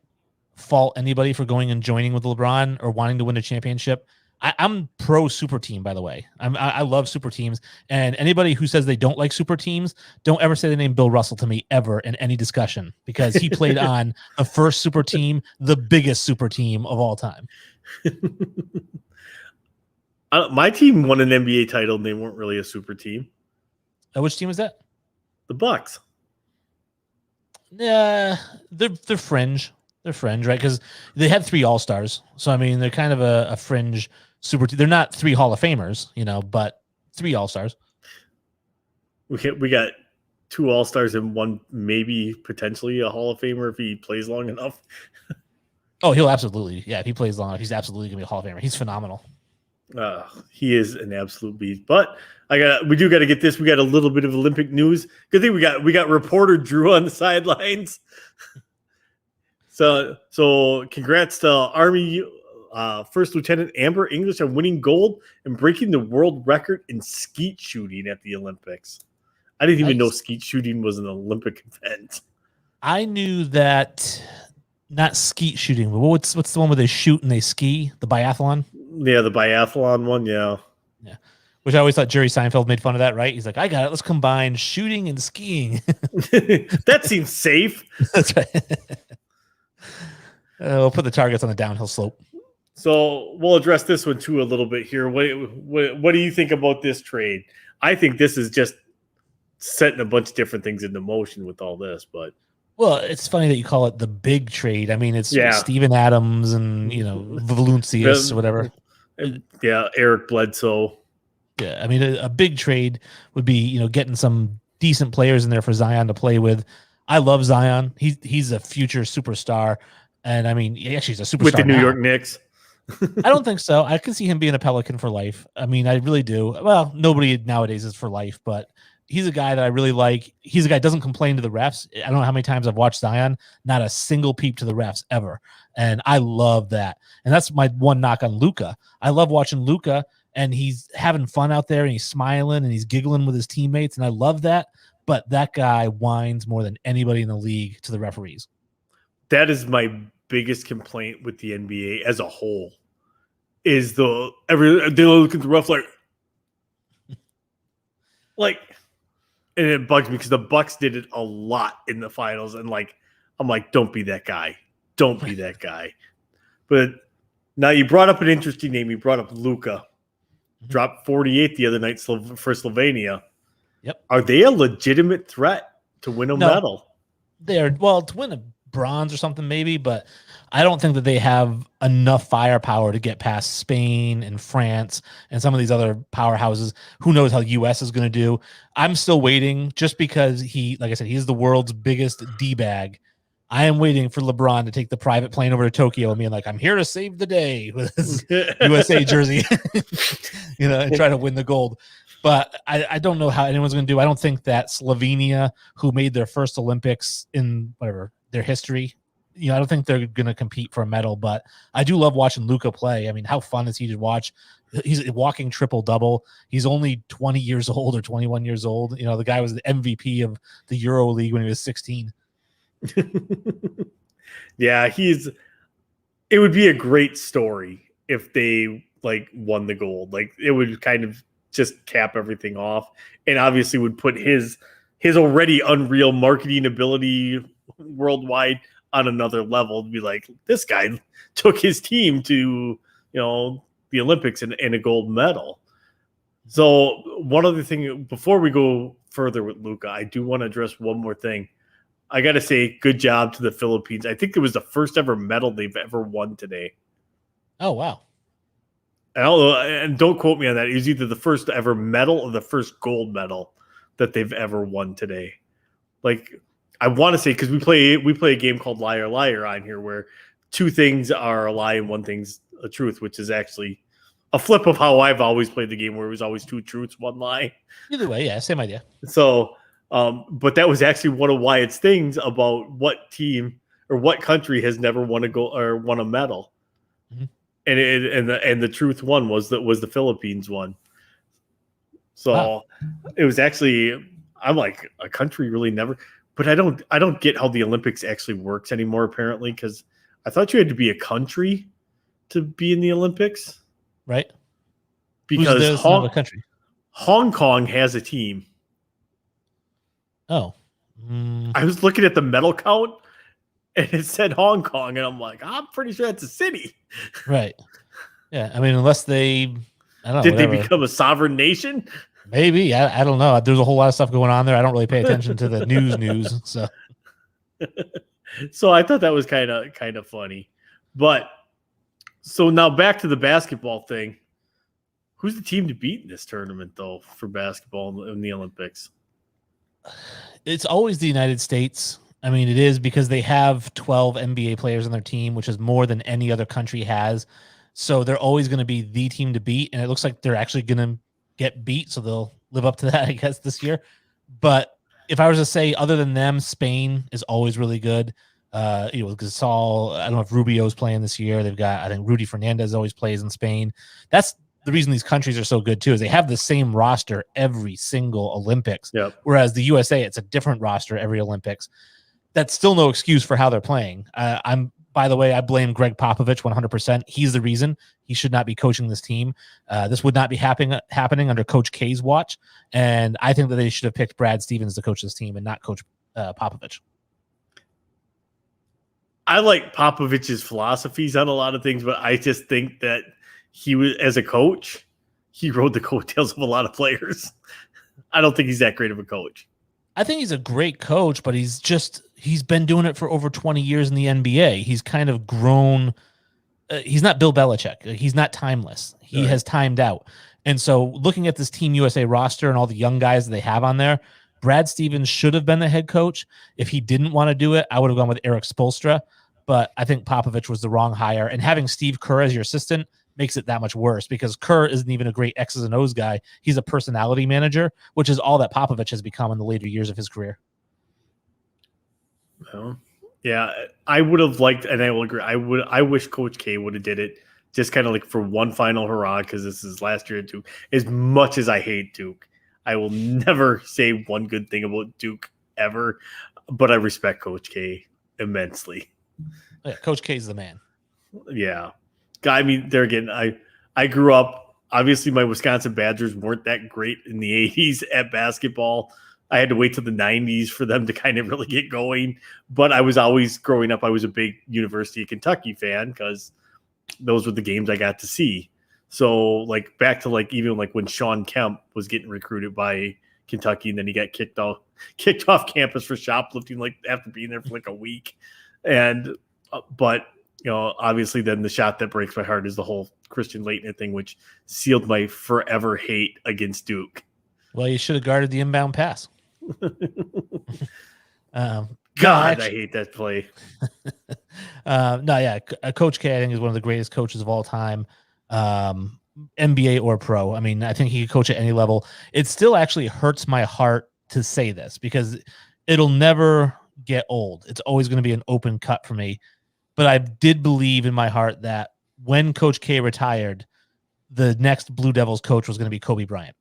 Speaker 4: fault anybody for going and joining with LeBron or wanting to win a championship. I'm pro super team, by the way. I love super teams. And anybody who says they don't like super teams, don't ever say the name Bill Russell to me ever in any discussion, because he played on the first super team, the biggest super team of all time.
Speaker 1: My team won an NBA title, and they weren't really a super team.
Speaker 4: Which team was that?
Speaker 1: The Bucks.
Speaker 4: Yeah, they're fringe. They're fringe, right? Because they had 3 All-Stars. So I mean, they're kind of a fringe super team. They're not 3 Hall of Famers, but 3 All-Stars.
Speaker 1: We got 2 All-Stars and 1 maybe potentially a Hall of Famer if he plays long enough.
Speaker 4: Oh, he'll absolutely. Yeah, if he plays long enough, he's absolutely gonna be a Hall of Famer. He's phenomenal.
Speaker 1: He is an absolute beast. But we do got to get this. We got a little bit of Olympic news. Good thing we got reporter Drew on the sidelines. So congrats to Army First Lieutenant Amber English on winning gold and breaking the world record in skeet shooting at the Olympics. I didn't even know skeet shooting was an Olympic event.
Speaker 4: I knew that. Not skeet shooting, but what's the one where they shoot and they ski? The biathlon?
Speaker 1: Yeah, the biathlon one, yeah.
Speaker 4: Yeah. Which I always thought Jerry Seinfeld made fun of that, right? He's like, I got it. Let's combine shooting and skiing.
Speaker 1: That seems safe.
Speaker 4: That's right. We'll put the targets on the downhill slope.
Speaker 1: So we'll address this one too a little bit here. What do you think about this trade? I think this is just setting a bunch of different things into motion with all this, but
Speaker 4: well, it's funny that you call it the big trade. I mean, it's Steven Adams and Voluncius or whatever.
Speaker 1: Yeah, Eric Bledsoe.
Speaker 4: Yeah, I mean, a big trade would be getting some decent players in there for Zion to play with. I love Zion. He's a future superstar, and I mean, he's a superstar
Speaker 1: with the New York Knicks.
Speaker 4: I don't think so. I can see him being a Pelican for life. I mean, I really do. Well, nobody nowadays is for life, but he's a guy that I really like. He's a guy that doesn't complain to the refs. I don't know how many times I've watched Zion, not a single peep to the refs ever. And I love that. And that's my one knock on Luka. I love watching Luka, and he's having fun out there, and he's smiling, and he's giggling with his teammates, and I love that. But that guy whines more than anybody in the league to the referees. That
Speaker 1: is my biggest complaint with the NBA as a whole. Is they look at the ref like. And it bugs me because the Bucks did it a lot in the finals. And I'm like, don't be that guy. Don't be that guy. But now you brought up an interesting name. You brought up Luka. Dropped 48 the other night for Slovenia.
Speaker 4: Yep.
Speaker 1: Are they a legitimate threat to win a medal?
Speaker 4: They're to win a bronze or something maybe, but I don't think that they have enough firepower to get past Spain and France and some of these other powerhouses. Who knows how US is going to do? I'm still waiting just because like I said, he's the world's biggest D-bag. I am waiting for LeBron to take the private plane over to Tokyo and being like, I'm here to save the day with his USA jersey, and try to win the gold. But I don't know how anyone's going to do. I don't think that Slovenia, who made their first Olympics in their history, I don't think they're going to compete for a medal. But I do love watching Luka play. I mean, how fun is he to watch? He's a walking triple-double. He's only 20 years old or 21 years old. The guy was the MVP of the Euro League when he was 16.
Speaker 1: Yeah, it would be a great story if they won the gold. It would kind of just cap everything off, and obviously would put his already unreal marketing ability worldwide on another level. To be like, this guy took his team to the Olympics and a gold medal. So one other thing before we go further with Luka, I do want to address one more thing. I got to say, good job to the Philippines. I think it was the first ever medal they've ever won today.
Speaker 4: Oh, wow.
Speaker 1: And don't quote me on that. It was either the first ever medal or the first gold medal that they've ever won today. I want to say, because we play a game called Liar Liar on here where 2 things are a lie and 1 thing's a truth, which is actually a flip of how I've always played the game, where it was always 2 truths, 1 lie.
Speaker 4: Either way, yeah, same idea.
Speaker 1: So, but that was actually one of Wyatt's things about what team or what country has never won a gold or won a medal. Mm-hmm. And the truth one was the Philippines one. So wow. It was actually, I'm like, a country really never, but I don't get how the Olympics actually works anymore, apparently, because I thought you had to be a country to be in the Olympics.
Speaker 4: Right.
Speaker 1: Because Hong Kong has a team.
Speaker 4: Oh.
Speaker 1: I was looking at the medal count and it said Hong Kong, and I'm like, I'm pretty sure that's a city.
Speaker 4: Right. Yeah. I mean, unless they I don't know.
Speaker 1: Did they
Speaker 4: whatever.
Speaker 1: become a sovereign nation?
Speaker 4: Maybe. I don't know. There's a whole lot of stuff going on there. I don't really pay attention to the news. So
Speaker 1: So I thought that was kind of funny. But so now back to the basketball thing. Who's the team to beat in this tournament, though, for basketball in the Olympics?
Speaker 4: it's always the United States. I mean, it is because they have 12 NBA players on their team, which is more than any other country has. So they're always going to be the team to beat. And it looks like they're actually going to get beat. So they'll live up to that, I guess, this year. But if I was to say, other than them, Spain is always really good. Gasol, I don't know if Rubio's playing this year. They've got, I think Rudy Fernandez always plays in Spain. That's the reason these countries are so good too, is they have the same roster every single Olympics.
Speaker 1: Yep.
Speaker 4: Whereas the USA, it's a different roster every Olympics. That's still no excuse for how they're playing. By the way, I blame Greg Popovich 100%. He's the reason. He should not be coaching this team. This would not be happening under Coach K's watch. And I think that they should have picked Brad Stevens to coach this team and not Coach Popovich.
Speaker 1: I like Popovich's philosophies on a lot of things, but I just think that he was, as a coach, he rode the coattails of a lot of players. I don't think he's that great of a coach.
Speaker 4: I think he's a great coach, but he's been doing it for over 20 years in the NBA. He's kind of grown. He's not Bill Belichick. He's not timeless. He has timed out. And so looking at this Team USA roster and all the young guys that they have on there, Brad Stevens should have been the head coach. If he didn't want to do it, I would have gone with Eric Spoelstra. But I think Popovich was the wrong hire. And having Steve Kerr as your assistant makes it that much worse because Kerr isn't even a great X's and O's guy. He's a personality manager, which is all that Popovich has become in the later years of his career.
Speaker 1: Well, yeah, I would have liked, and I will agree. I wish Coach K would have did it just kind of like for one final hurrah because this is last year at Duke. As much as I hate Duke, I will never say one good thing about Duke ever, but I respect Coach K immensely.
Speaker 4: Yeah, Coach K is the man.
Speaker 1: Yeah. I mean, there again, I grew up, obviously my Wisconsin Badgers weren't that great in the 80s at basketball. I had to wait till the 90s for them to kind of really get going. But I was always, growing up, I was a big University of Kentucky fan because those were the games I got to see. So, like, back to, like, even, like, when Sean Kemp was getting recruited by Kentucky and then he got kicked off campus for shoplifting, like, after being there for, like, a week. And, but, you know, obviously then the shot that breaks my heart is the whole Christian Laettner thing, which sealed my forever hate against Duke.
Speaker 4: Well, you should have guarded the inbound pass.
Speaker 1: God, I hate that play.
Speaker 4: Coach K, I think, is one of the greatest coaches of all time, NBA or pro. I mean, I think he could coach at any level. It still actually hurts my heart to say this because it'll never get old. It's always going to be an open cut for me. But I did believe in my heart that when Coach K retired, the next Blue Devils coach was going to be Kobe Bryant.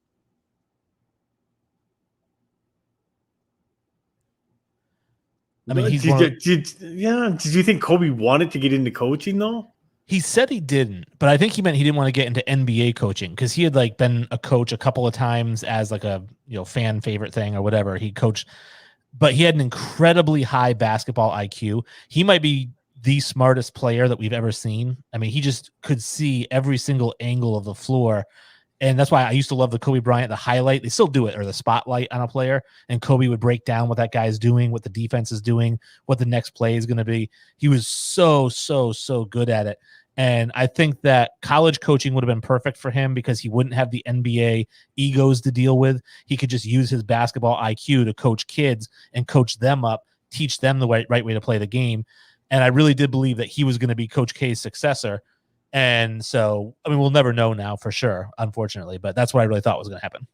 Speaker 4: I mean,
Speaker 1: did you think Kobe wanted to get into coaching though?
Speaker 4: He said he didn't, but I think he meant he didn't want to get into NBA coaching because he had like been a coach a couple of times as like a fan favorite thing or whatever. He coached, but he had an incredibly high basketball IQ. He might be the smartest player that we've ever seen. I mean, he just could see every single angle of the floor. And that's why I used to love the Kobe Bryant, the highlight. They still do it, or the spotlight on a player. And Kobe would break down what that guy's doing, what the defense is doing, what the next play is going to be. He was so good at it. And I think that college coaching would have been perfect for him because he wouldn't have the NBA egos to deal with. He could just use his basketball IQ to coach kids and coach them up, teach them the right way to play the game. And I really did believe that he was going to be Coach K's successor. And so, I mean, we'll never know now for sure, unfortunately, but that's what I really thought was going to happen.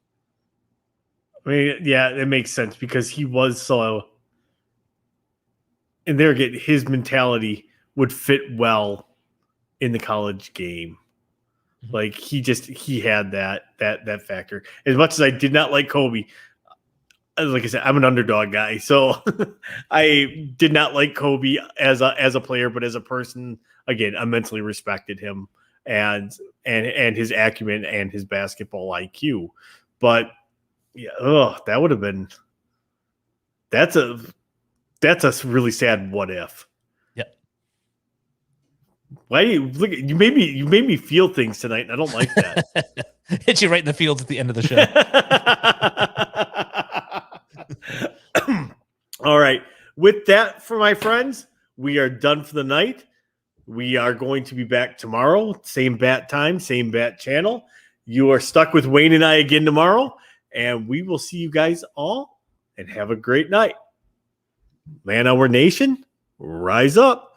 Speaker 1: I mean, yeah, it makes sense because he was so, and there again, his mentality would fit well in the college game. Mm-hmm. Like he had that factor. As much as I did not like Kobe, like I said, I'm an underdog guy, so I did not like Kobe as a player, but as a person, again, I mentally respected him and his acumen and his basketball IQ. But yeah, that would have been that's a really sad what if.
Speaker 4: Yep.
Speaker 1: Why do you look? You made me feel things tonight, and I don't like that.
Speaker 4: Hit you right in the fields at the end of the show.
Speaker 1: All right. With that, for my friends, we are done for the night. We are going to be back tomorrow. Same bat time, same bat channel. You are stuck with Wayne and I again tomorrow, and we will see you guys all, and have a great night. Man Hour Nation, rise up.